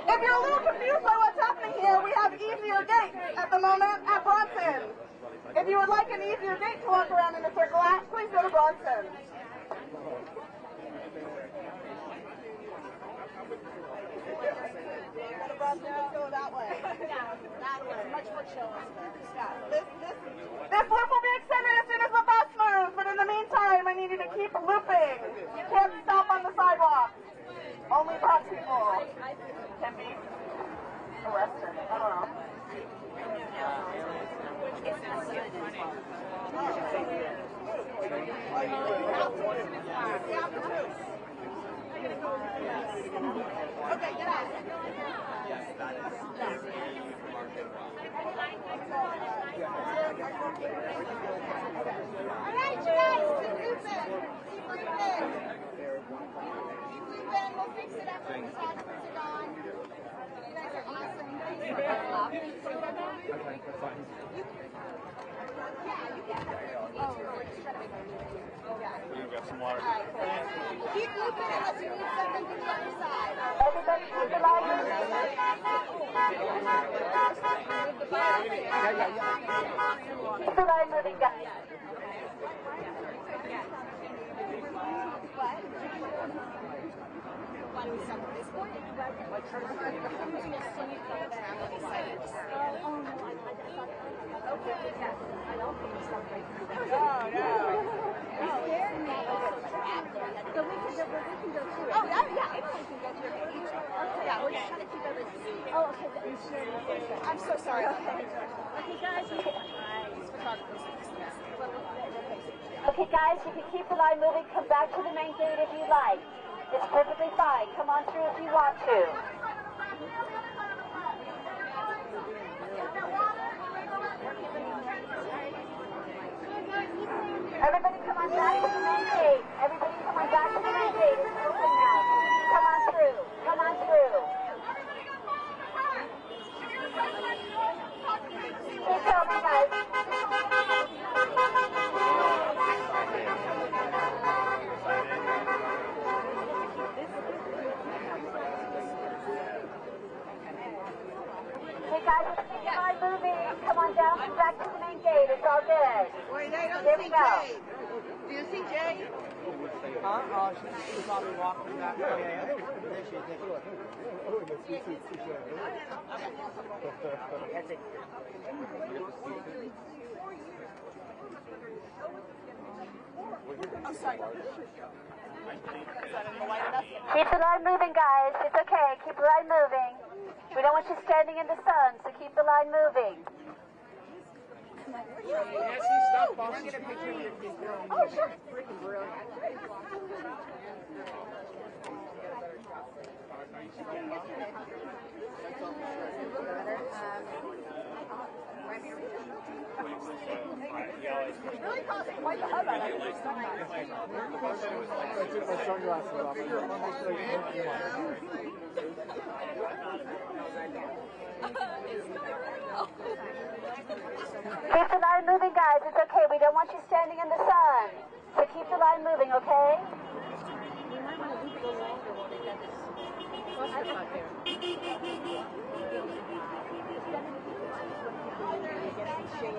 If you're a little confused by what's happening here, we have easier gates at the moment at Bronson. If you would like an easier gate to walk around in a circle at, please go to Bronson. Let's go that way. That way. Much more chill. This loop will be extended as soon as the bus moves, but in the meantime, I need you to keep looping. You can't stop on the sidewalk. Only black people can be arrested. I don't know. Okay, get out. All right, you guys, keep moving. Keep moving. Keep moving. We'll fix it after the photographers are gone. You guys are awesome.
We've got some water.
Keep looping unless you need something from the other side. Everybody keep the line moving. Keep the line moving, guys. I'm so sorry. Okay, guys. Okay, guys, you can keep the line moving. Come back to the main gate if you like. It's perfectly fine. Come on through if you want to. Everybody come on back to the main gate. Everybody come on back to the main gate. It's open now. Come on through. Come on through. Keep going, guys. Hey guys, keep the line moving. Come on down and back to the main gate. It's all good.
Wait, I don't
Here
see
we go.
Jay. Do you see Jay?
Huh? Oh, she's probably walking back. Oh, yeah, yeah. There she is. That's it.
I'm sorry.
Keep the line moving, guys. It's okay. Keep the line moving. We don't want you standing in the sun, so keep the line moving.
Oh, sure. Freaking brilliant. Really causing quite the hubbub.
Keep the line moving, guys. It's okay. We don't want you standing in the sun. So keep the line moving, okay?
You might want to loop it a little longer while they've got this cluster out there.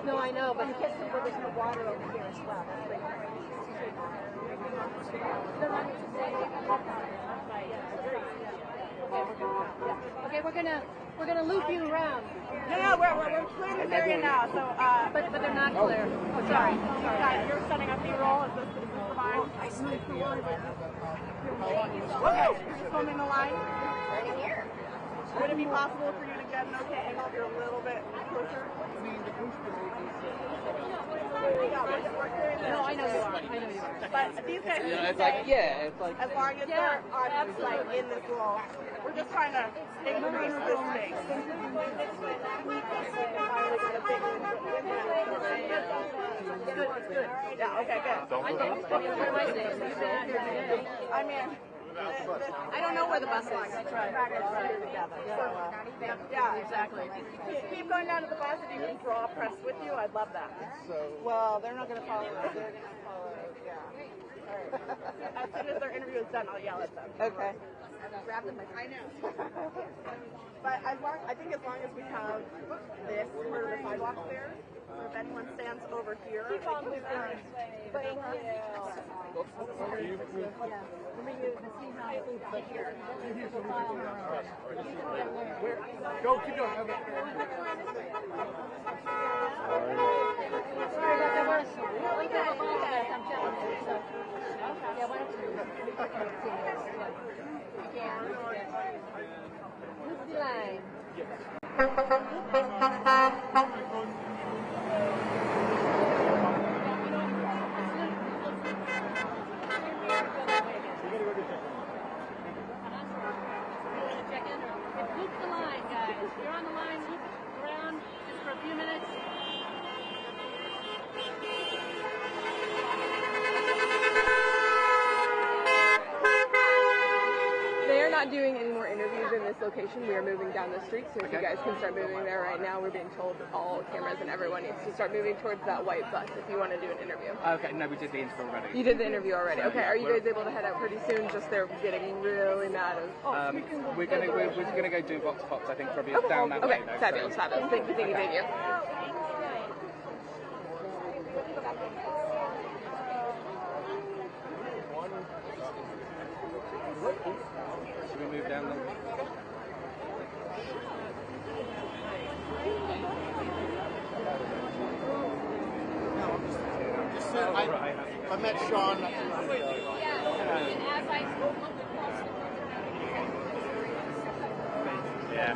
No, I know, but you can't see where there's no water over here as well. That's right. Okay, we're gonna loop you around.
No, we're clear this area now. So,
but they're not clear. Oh, sorry.
Guys, you're setting up B-roll. Is this fine? I smoke the water. Okay, you're filming the line. Right here. Would it be possible for you to get an okay angle if you're a little bit closer?
No, I know you are.
But these guys,
It's like, yeah, it's like.
as long as they're on like in this wall, we're just trying to increase this space. Good. Yeah. Okay. Good. I mean, I don't know where the bus line is. Yeah, exactly. Keep going down to the bus if you can draw a press with you. I'd love that. Well, they're not going to follow us. They're going to follow. Yeah. All right. As soon as their interview is done, I'll yell at them. Okay. Grab them. I know. But I think as long as we have this part of the sidewalk there, so if anyone stands over here, keep on moving. Thank you.
Go, keep going.
Sorry about that. We're yeah, why don't you loop the line. Loop the line, guys. You're on the line, loop it around just for a few minutes.
They're
not doing any more interviews in this location. We are moving down the street, so if you guys can start moving there right now. We're being told all cameras and everyone needs to start moving towards that white bus if you want to do an interview.
Okay, no, we did the interview already.
You did the interview already. Okay, are you guys able to head out pretty soon? Just they're getting really mad.
We're gonna go do Vox Pops, I think, probably down that way.
Okay, fabulous, fabulous. Thank you, thank you, thank you.
Should we move down there?
I met Sean.
Yeah.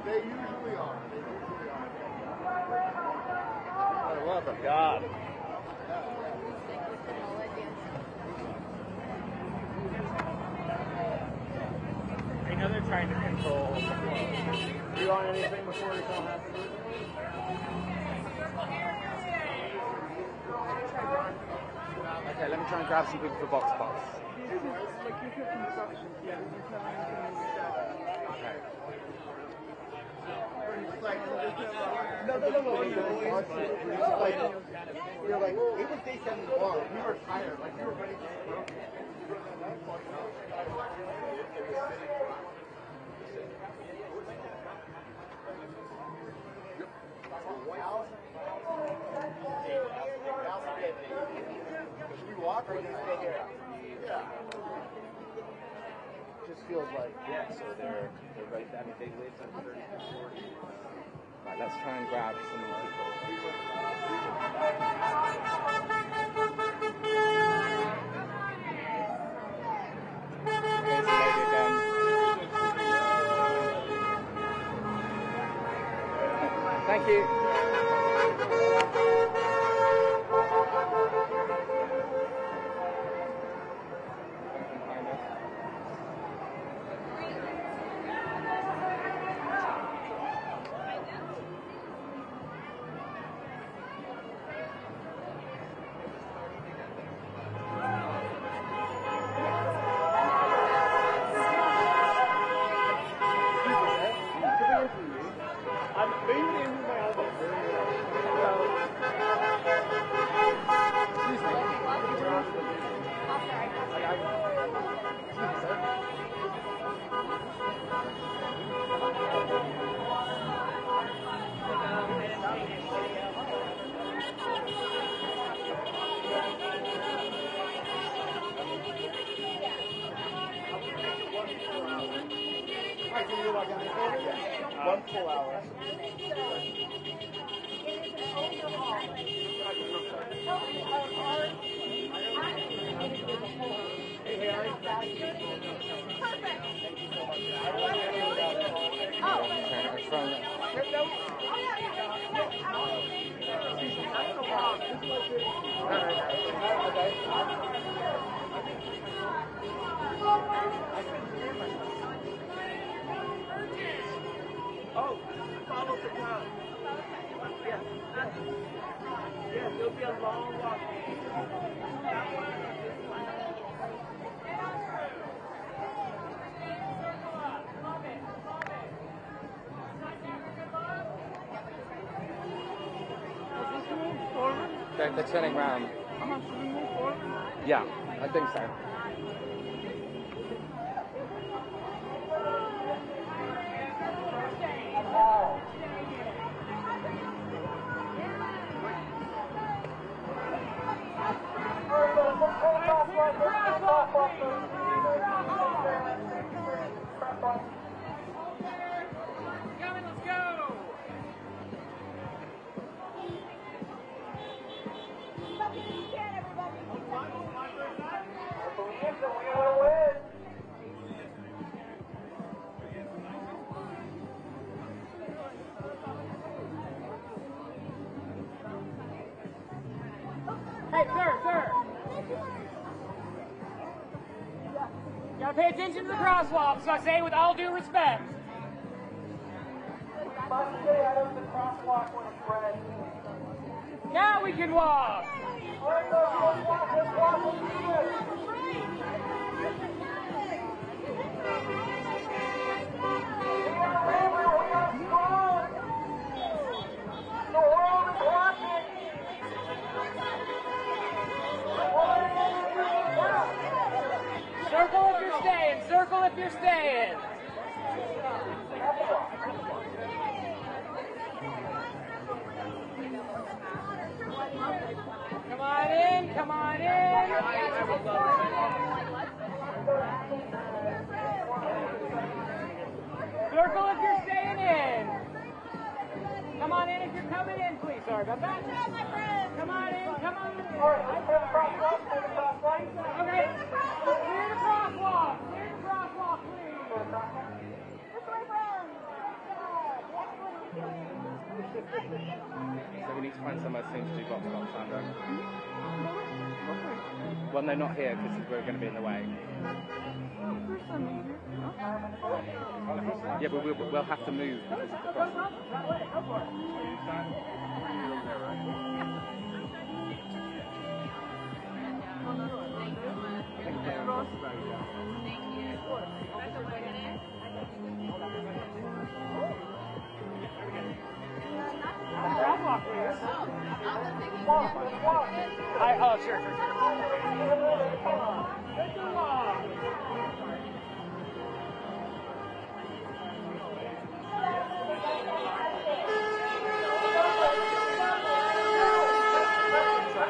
They usually are.
I love of God. I know they're trying to control the flow. Do you want anything before we come out? Okay, let me try and grab some people for Vox Pops. Okay.
You're like, it was day 7 long. We were tired. Like, we were ready to smoke. Should we walk or just stay here? Yeah.
Just feels like, yeah, so they're right down the big waves at 30 to 40. Right, let's try and grab some people. There's the lady again. Thank you.
One full hour.
Okay. they're turning around. Yeah, I think so.
Hey, sir. You gotta pay attention to the crosswalk, so I say with all due respect. Now we can walk. Circle if you're staying. Circle if you're staying. Come on in. Come on in. Circle if you're staying in. Come on in if you're coming in, please. Sorry about that. Come on in. Come on in. Okay. Clear the crosswalk. Clear the crosswalk, please.
So we need to find somewhere soon to do box Sandra. Well, no, not here because we're going to be in the way. Yeah, but we'll have to move because of the crosswalk.
Oh, sure.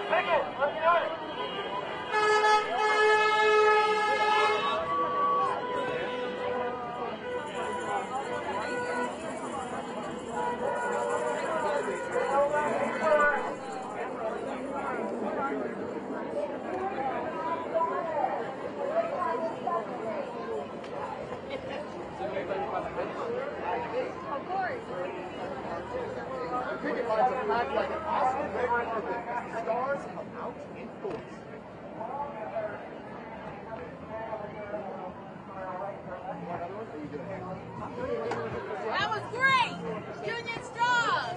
Picket, let's do it.
Of course. The picket lines are packed like an awesome red carpet. Stars come out in force.
That was great! Union strong!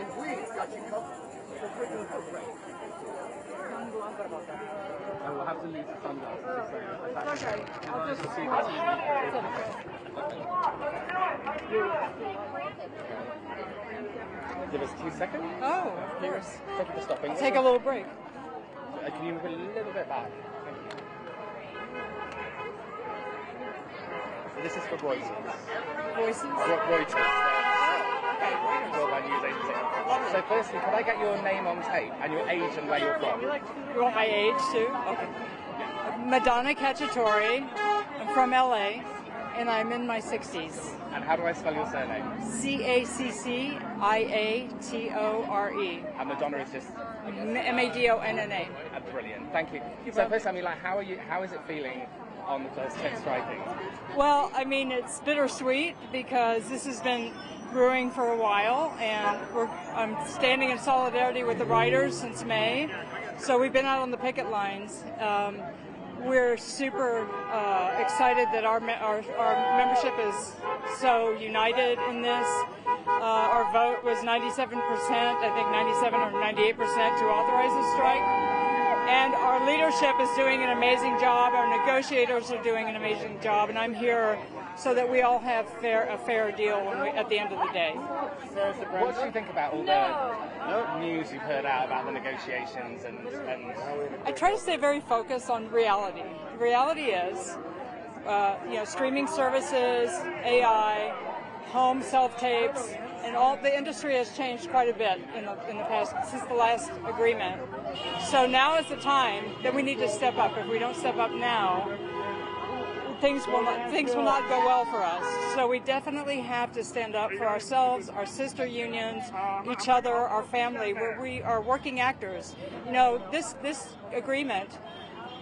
And please, got you covered.
And we'll have to leave the sunglasses.
Okay, I'll just
Give us 2 seconds.
Oh, of course.
Thank you for stopping.
Take a little break.
Can you move a little bit back? Thank you. So this is for Reuters.
Voices?
Reuters. Worldwide news agency. So firstly, could I get your name on tape and your age and where you're from?
You want my age too? Okay. Madonna Cacciatore. I'm from LA, and I'm in my 60s.
And how do I spell your surname?
Cacciatore.
And Madonna is just
Madonna.
Brilliant. Thank you.
You're
So
welcome.
first, I mean, like, how is it feeling on the first day of striking?
Well, I mean, it's bittersweet because this has been brewing for a while, and I'm standing in solidarity with the writers since May. So we've been out on the picket lines. we're super excited that our membership is so united in this. Our vote was 97%, I think 97 or 98% to authorize the strike. And our leadership is doing an amazing job. Our negotiators are doing an amazing job, and I'm here so that we all have a fair deal at the end of the day.
What do you think about all the news you've heard out about the negotiations and
I try to stay very focused on reality. The reality is, streaming services, AI, home self-tapes, and all the industry has changed quite a bit in the past, since the last agreement. So now is the time that we need to step up. If we don't step up now, things will not go well for us. So we definitely have to stand up for ourselves, our sister unions, each other, our family. We are working actors. This agreement,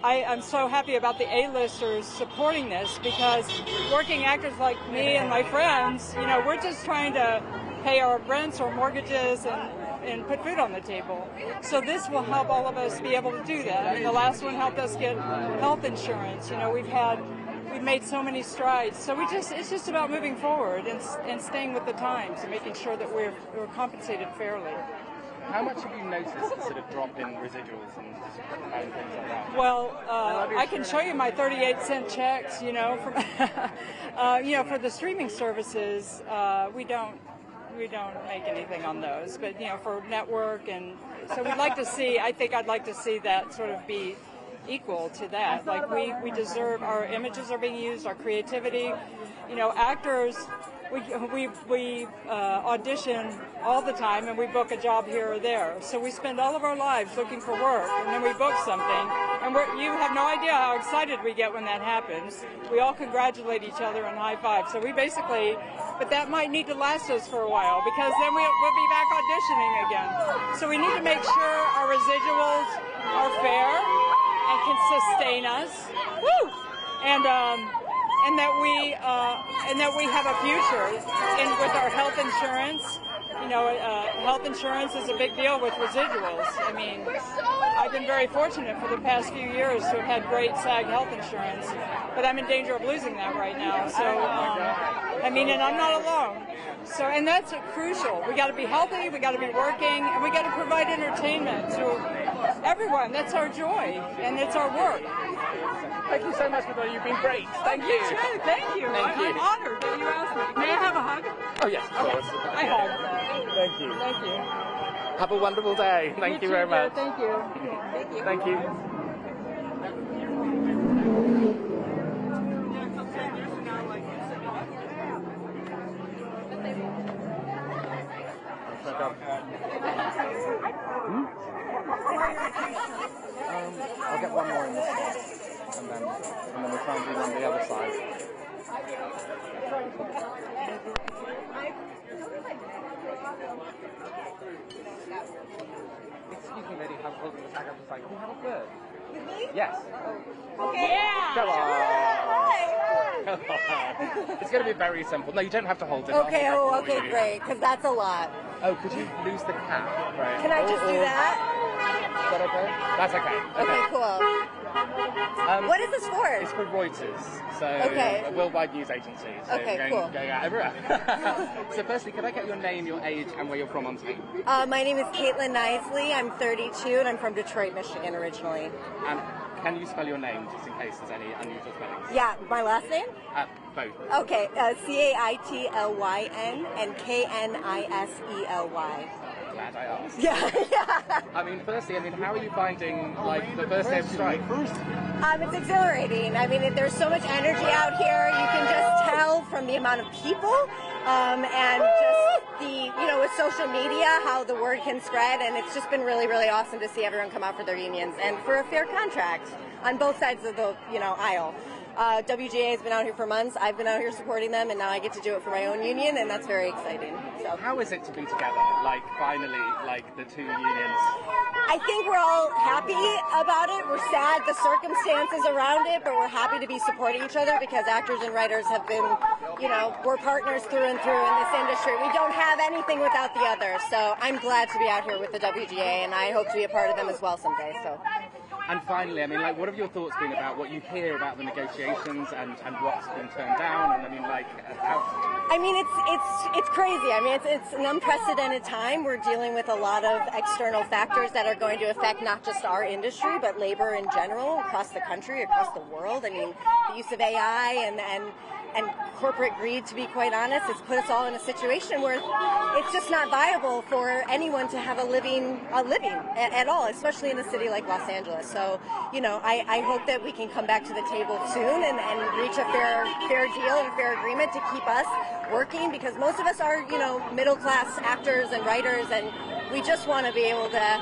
I'm so happy about the A-listers supporting this, because working actors like me and my friends, we're just trying to pay our rents or mortgages and put food on the table. So this will help all of us be able to do that. I mean, the last one helped us get health insurance. We've made so many strides. So it's just about moving forward and staying with the times and making sure that we're compensated fairly.
How much have you noticed a sort of drop in residuals and things like that?
Well, I can show you my 38-cent checks, for the streaming services, we don't make anything on those, but for network, and so we'd like to see, I'd like to see that sort of be equal to that. Like we deserve, our images are being used, our creativity, actors, we audition all the time and we book a job here or there. So we spend all of our lives looking for work, and then we book something, and you have no idea how excited we get when that happens. We all congratulate each other and high five. So we basically, but that might need to last us for a while, because then we'll be back auditioning again. So we need to make sure our residuals are fair and can sustain us. Woo! And that we have a future with our health insurance. Health insurance is a big deal with residuals. I mean, I've been very fortunate for the past few years to have had great SAG health insurance, but I'm in danger of losing that right now. So, and I'm not alone. So, and that's crucial. We got to be healthy, we got to be working, and we got to provide entertainment to everyone. That's our joy, and it's our work.
Thank you so much, Madonna. You've been great. Thank you.
Thank you. I'm honored that you asked me. May I have a hug?
Oh, yes, of course.
I hug.
Thank you.
Thank you.
Have a wonderful day. Thank you very much.
Thank you.
Thank you. I'll get one more in this slot, and then we'll try and do one on the other side. Excuse me, lady, I'm holding the SAG-AFTRA sign. Can you have a bird?
With me?
Yes.
Okay. Yeah.
Come on.
Hi.
Come on. It's going to be very simple. No, you don't have to hold it.
Okay, okay, great, because that's a lot.
Oh, could you lose the cap? Right.
Can I just do that?
Is that okay? That's okay.
Okay, cool. What is this for?
It's for Reuters, so a worldwide news agency. So
okay, cool.
Going out everywhere. So firstly, can I get your name, your age, and where you're from on screen?
My name is Caitlin Nisley. I'm 32, and I'm from Detroit, Michigan originally.
And can you spell your name, just in case there's any unusual spellings?
Yeah, my last name?
Both.
Okay, Caitlyn and Knisely.
Glad I asked.
Yeah.
I mean, firstly, how are you finding, the first day of strike?
It's exhilarating. I mean, there's so much energy out here. You can just tell from the amount of people and just the, with social media, how the word can spread. And it's just been really, really awesome to see everyone come out for their unions and for a fair contract on both sides of the, aisle. WGA has been out here for months. I've been out here supporting them, and now I get to do it for my own union, and that's very exciting. So,
how is it to be together? Finally, the two unions.
I think we're all happy about it. We're sad the circumstances around it, but we're happy to be supporting each other because actors and writers have been, we're partners through and through in this industry. We don't have anything without the other. So I'm glad to be out here with the WGA, and I hope to be a part of them as well someday. So.
And finally, I mean, like, what have your thoughts been about what you hear about the negotiations and what's been turned down? And I mean, like, how...
I mean, it's crazy. I mean, it's an unprecedented time. We're dealing with a lot of external factors that are going to affect not just our industry, but labor in general across the country, across the world. I mean, the use of AI and corporate greed, to be quite honest, has put us all in a situation where it's just not viable for anyone to have a living at all, especially in a city like Los Angeles. So, you know, I hope that we can come back to the table soon and reach a fair deal and a fair agreement to keep us working, because most of us are, you know, middle-class actors and writers, and we just want to be able to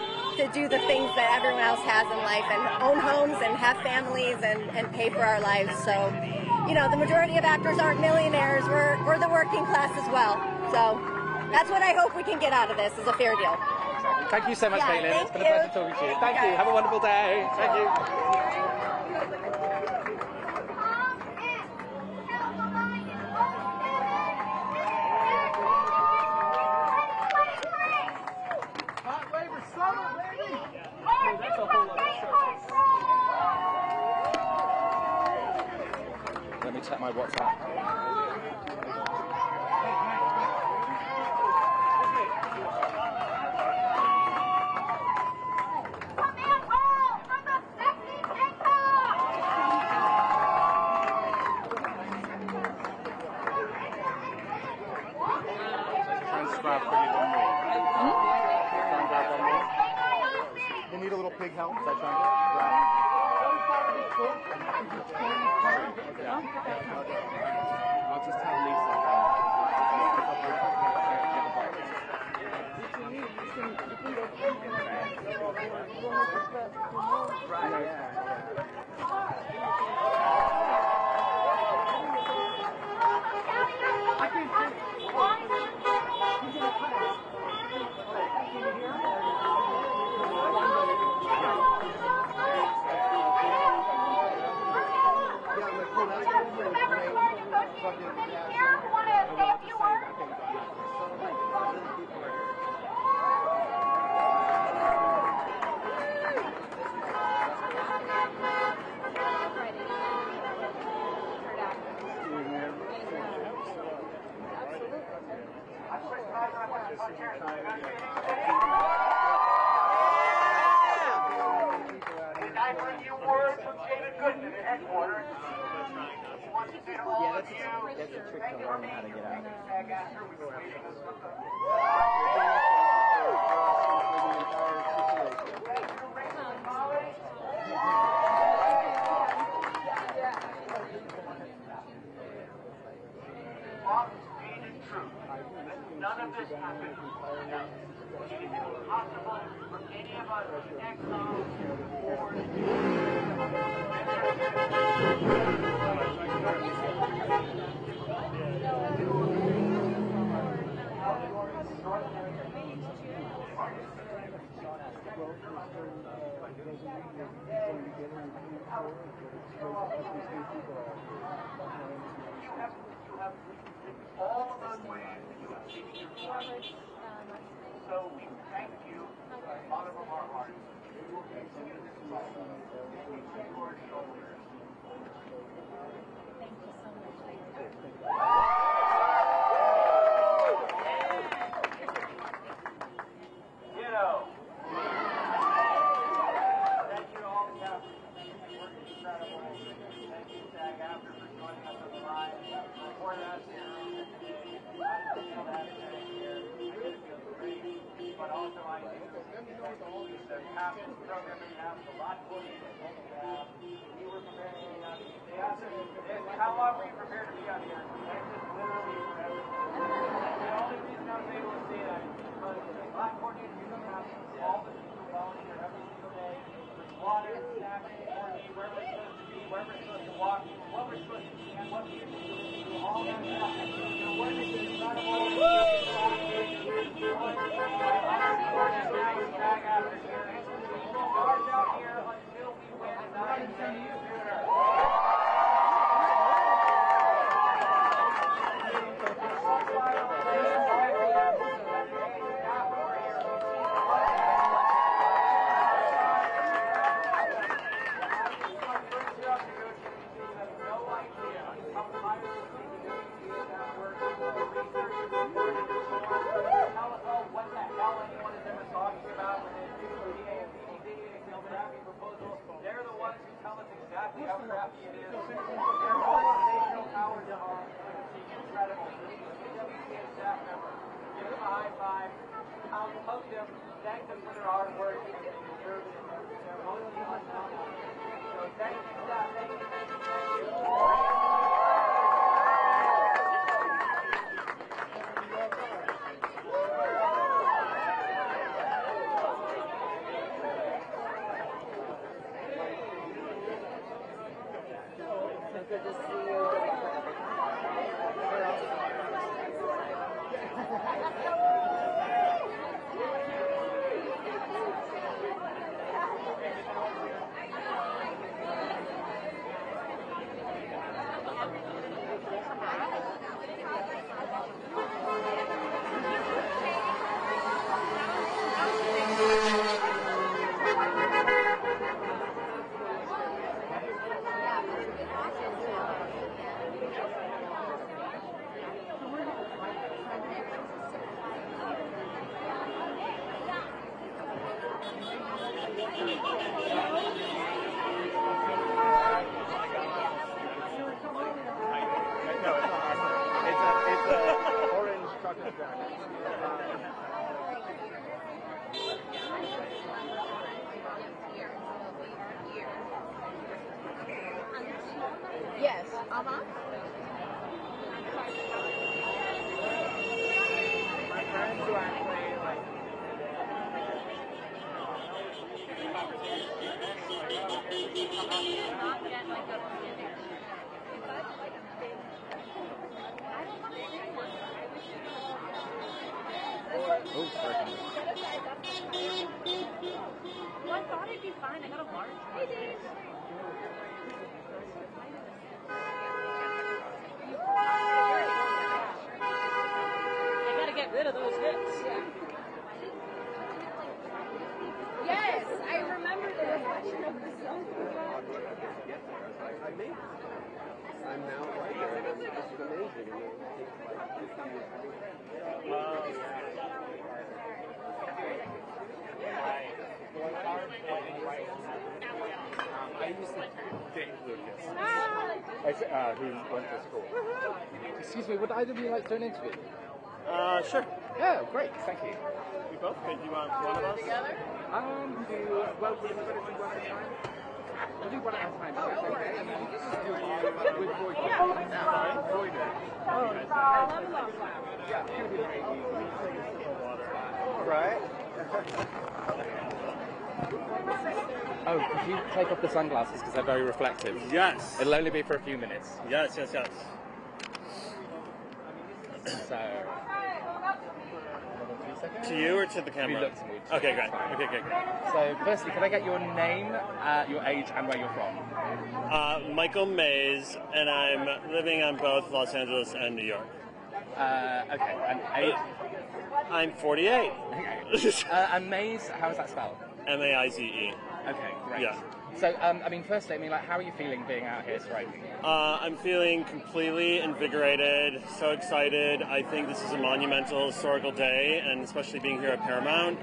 do the things that everyone else has in life and own homes and have families and pay for our lives. So, you know, the majority of actors aren't millionaires. We're the working class as well. So that's what I hope we can get out of this, is a fair deal.
Thank you so much, Caitlin. It's been a pleasure talking to you. Thank you. Have a wonderful day. Thank you.
That's a whole other service.
Let me check my WhatsApp.
You need a little pig help? Is that I'll just tell that's a trick to learn how to get out.
None of this happened without anything possible for any of us exiles all of those ways. So we thank you from the bottom of our hearts. We will continue this process. Your shoulders. Thank you so much. Ditto. Thank you to all the captains. Work is incredible. Thank you, SAG-AFTRA, for joining us on the line. Before that, but also I do the captain's program that you have, the lot boarding that you have. You were prepared to be out here. They asked us, how long were you prepared to be out here? And just literally forever. The only reason I was able to say that is because the lot coordinator, you don't have all the people volunteer every single day with water, snacks, coordinate where we're supposed to be, where we're supposed to walk, what we're supposed to see, and what we're supposed to do, all that stuff. So what is this incredible
thank them for their hard work and service. They're mostly unknown. So thank you, Scott. Thank you. Good to see you.
Yes.
My friends who actually like.
Oh, sorry.
Well, I thought it'd be fine. I got a large one. I gotta get rid of those hips.
Yes, I remember the reflection of the sun.
I'm now right there. This is amazing.
I used to date Lucas, who went to school.
Excuse me, would either of you like to do an interview?
Sure.
Yeah, great, thank you.
We both? Okay, do you want one of us?
Together?
Well, would anybody do one at a time?
We'll do one at a time.
And then with Roy.
Yeah.
Roy did.
I love long
Yeah, it's going to be very easy. We just take a sip of water.
Right. Oh, could you take off the sunglasses because they're very reflective?
Yes.
It'll only be for a few minutes.
Yes.
So.
To you or to the camera?
You look to me.
Okay, great. Okay, great.
So, firstly, can I get your name, your age, and where you're from?
Michael Mays, and I'm living on both Los Angeles and New York.
Okay, and age?
I'm 48.
And Mays, how is that spelled?
M-A-I-Z-E.
Okay, great.
Yeah.
So, firstly, how are you feeling being out here striking?
I'm feeling completely invigorated, so excited. I think this is a monumental historical day, and especially being here at Paramount.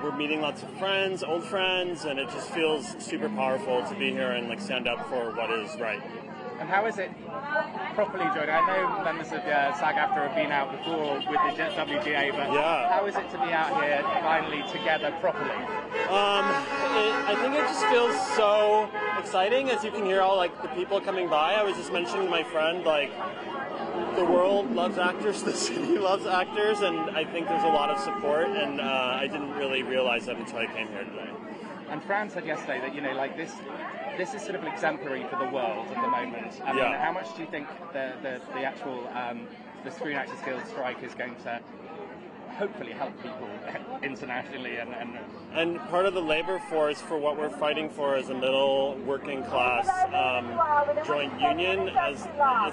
We're meeting lots of friends, old friends, and it just feels super powerful to be here and stand up for what is right.
And how is it properly joining? I know members of SAG-AFTRA have been out before with the WGA, but how is it to be out here finally together properly?
I think it just feels so exciting, as you can hear all the people coming by. I was just mentioning to my friend, the world loves actors, the city loves actors, and I think there's a lot of support, and I didn't really realize that until I came here today.
And Fran said yesterday that this is sort of exemplary for the world at the moment. I mean, how much do you think the actual the Screen Actors Guild strike is going to hopefully help people internationally
and part of the labor force for what we're fighting for as a middle working class joint union as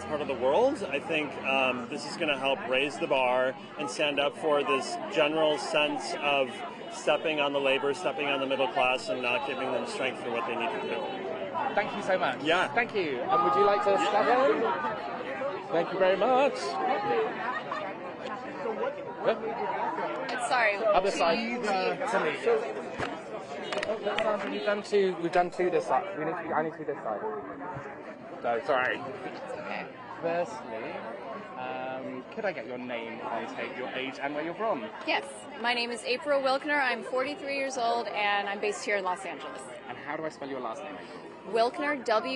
part of the world? I think this is going to help raise the bar and stand up for this general sense of stepping on the labor, stepping on the middle class, and not giving them strength for what they need to do.
Thank you so much.
Yeah.
Thank you. And would you like to step in? Thank you very much.
Sorry.
Other side. To me. We've done two this side. I need to do this side. No, sorry.
Okay.
Firstly, Could I get your name on tape, your age, and where you're from?
Yes, my name is April Wilkner. I'm 43 years old, and I'm based here in Los Angeles.
And how do I spell your last name, April?
Wilkner, Wilkner.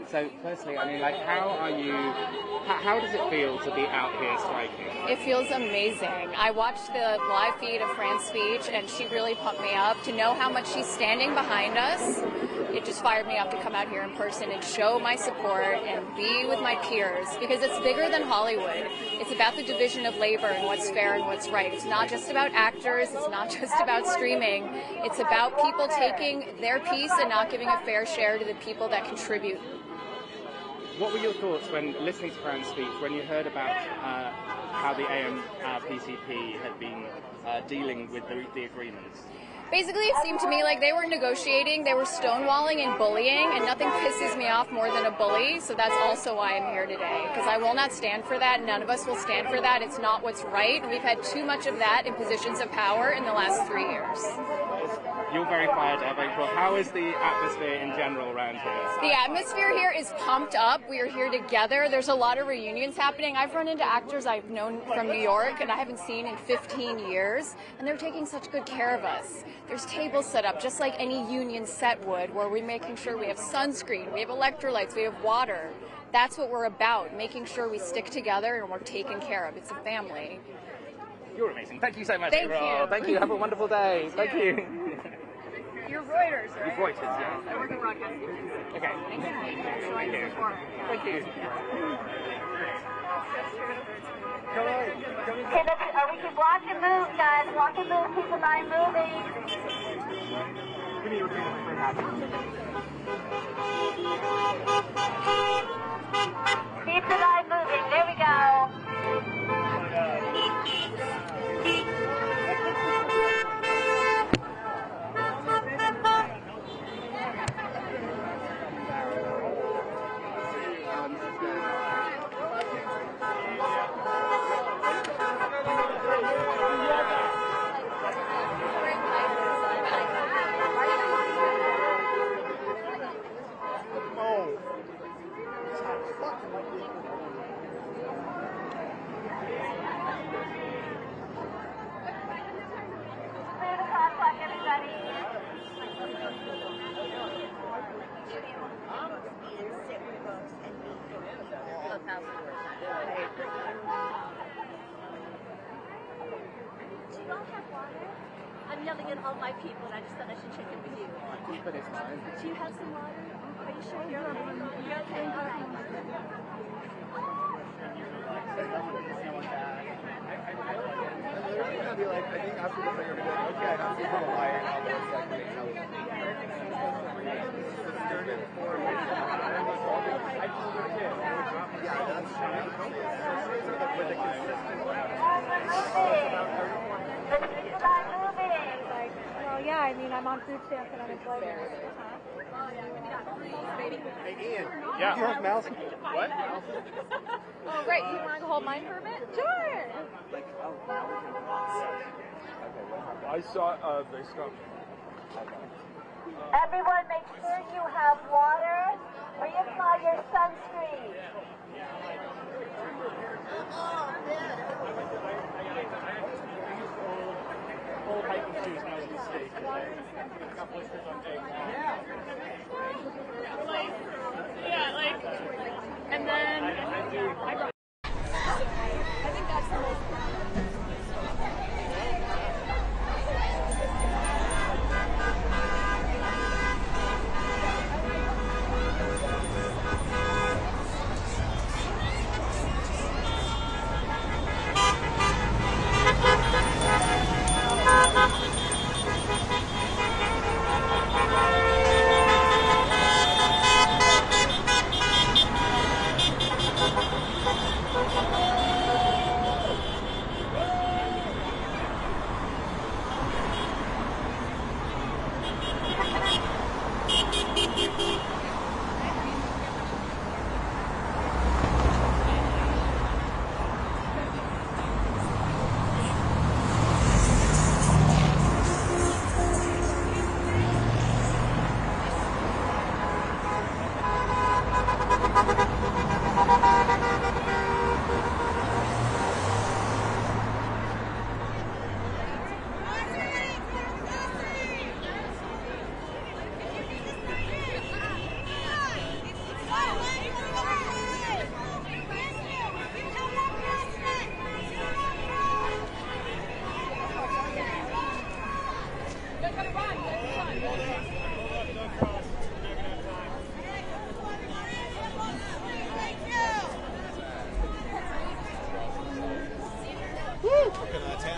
So, firstly, I mean, like, how does it feel to be out here striking?
It feels amazing. I watched the live feed of Fran's speech, and she really pumped me up. To know how much she's standing behind us, it just fired me up to come out here in person and show my support and be with my peers, because it's bigger than Hollywood. It's about the division of labor and what's fair and what's right. It's not just about actors. It's not just about streaming. It's about people taking their piece and not giving a fair share to the people that contribute.
What were your thoughts when listening to Fran's speech, when you heard about how the AMPTP had been dealing with the agreements?
Basically, it seemed to me like they were negotiating, they were stonewalling and bullying, and nothing pisses me off more than a bully, so that's also why I'm here today, because I will not stand for that. None of us will stand for that. It's not what's right. We've had too much of that in positions of power in the last 3 years.
You're very fired up, April. How is the atmosphere in general around here?
The atmosphere here is pumped up. We are here together. There's a lot of reunions happening. I've run into actors I've known from New York and I haven't seen in 15 years, and they're taking such good care of us. There's tables set up just like any union set would, where we're making sure we have sunscreen, we have electrolytes, we have water. That's what we're about, making sure we stick together and we're taken care of. It's a family.
You're amazing. Thank you so much,
Thank
April.
you.
Thank you. Have a wonderful day. Thank you.
You're Reuters, right?
You're Reuters, yeah.
I work in broadcasting.
Okay. Thank you. Thank you.
Okay, we can block and move, guys. Block and move. Keep the line moving. Keep the line moving. There we go.
I'm yelling at all my people, and I just thought I should check in with you.
But it's fine.
Do you have some water? Are you sure you're okay? You're okay? All right.
I'll be like, I think after the thing, I'll be like, okay, I have to put a light and all those like things. With the consistent
Well, yeah, I mean, I'm on food stamps and unemployment.
Hey, Ian.
Yeah.
Do you have mouse?
What?
Oh, great. You want to hold mine for a bit? Sure.
I saw they stopped.
Everyone, make sure you have water. Reapply your sunscreen.
Whole hiking shoes now with the steak. Got blisters on day one.
And then I think that's the most.
Looking at 10.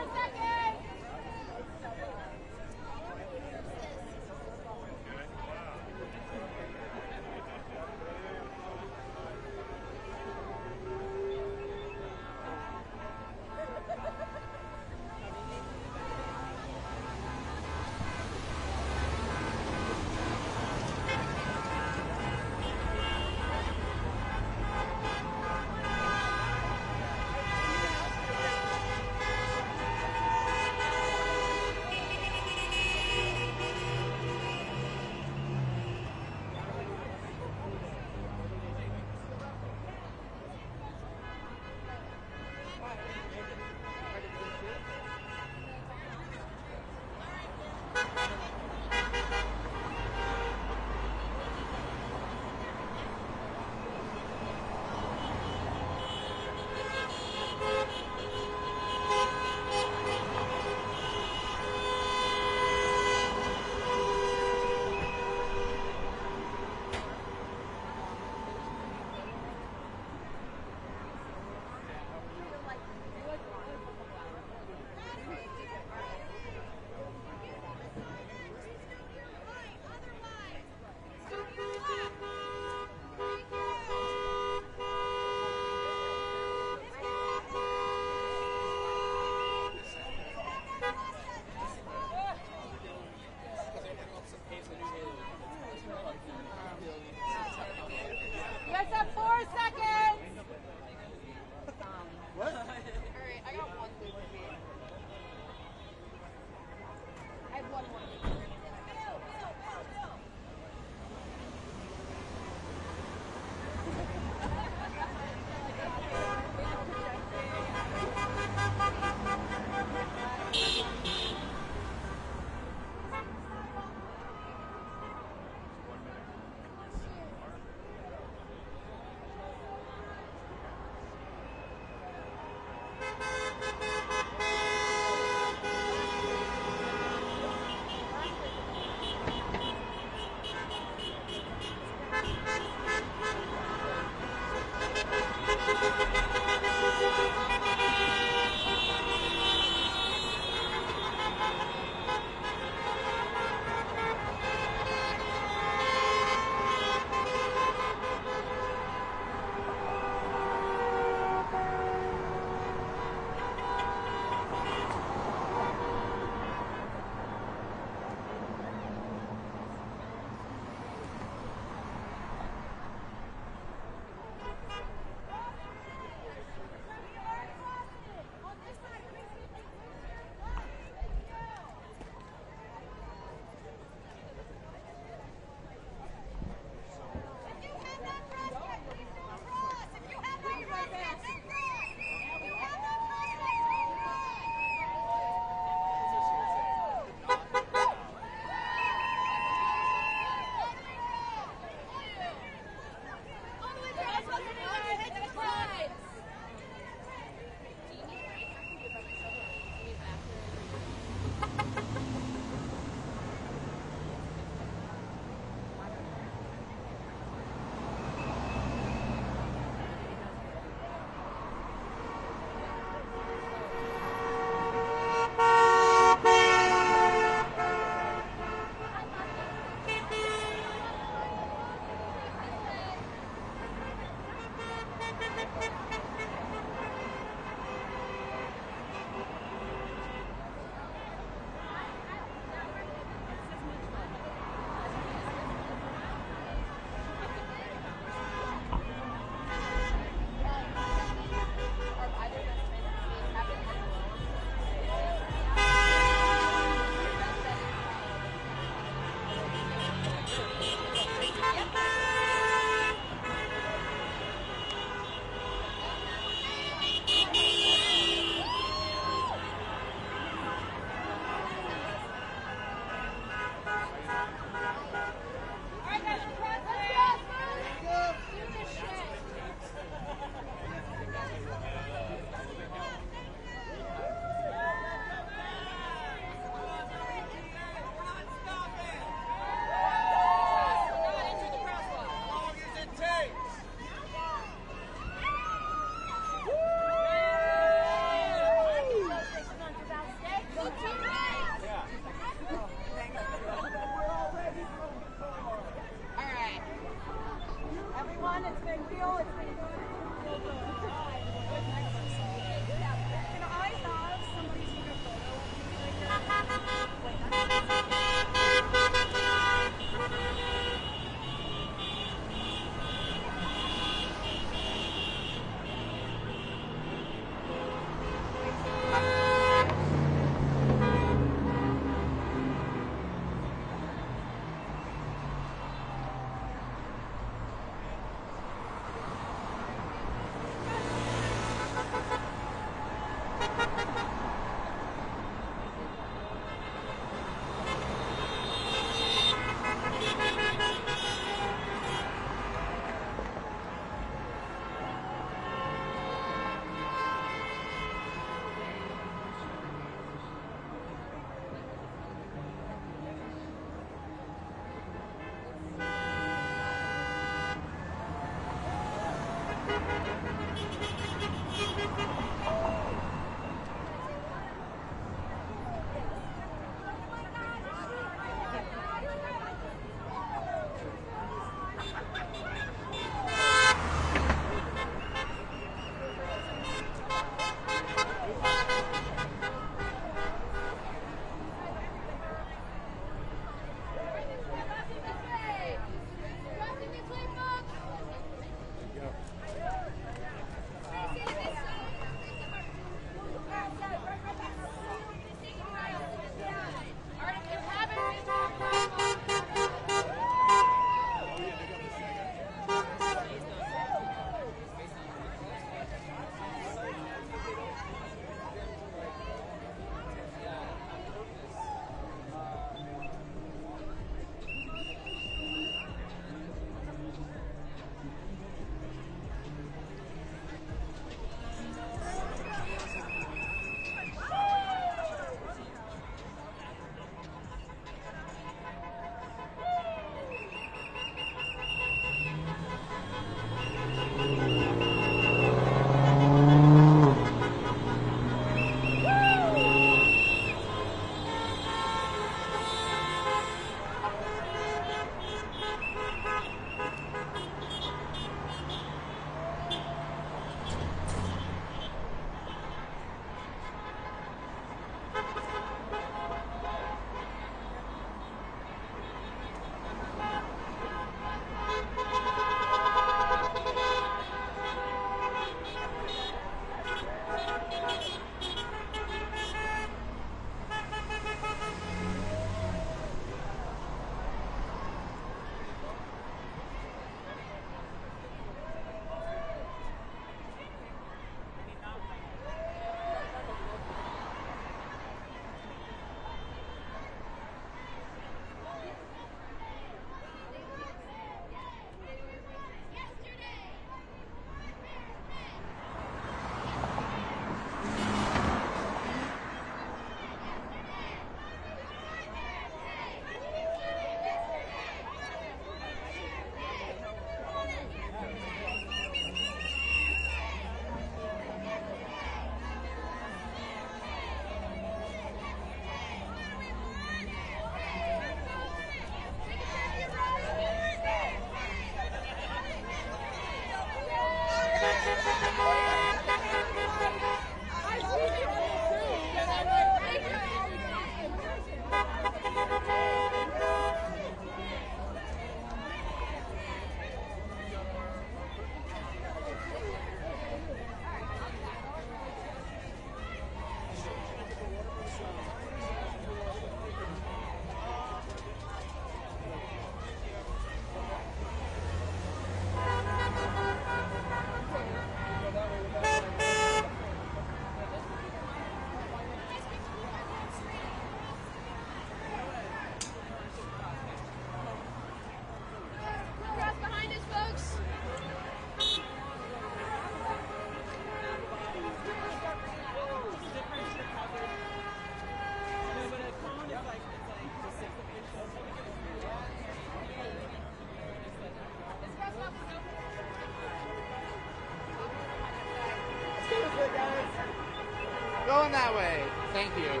that way. Thank you.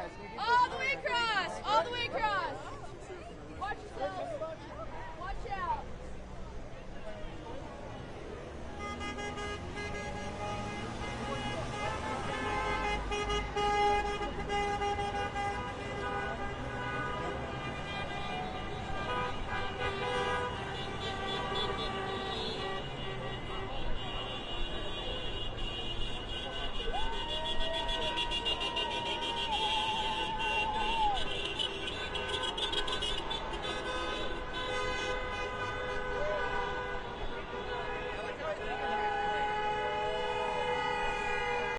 All the way across! All the way across!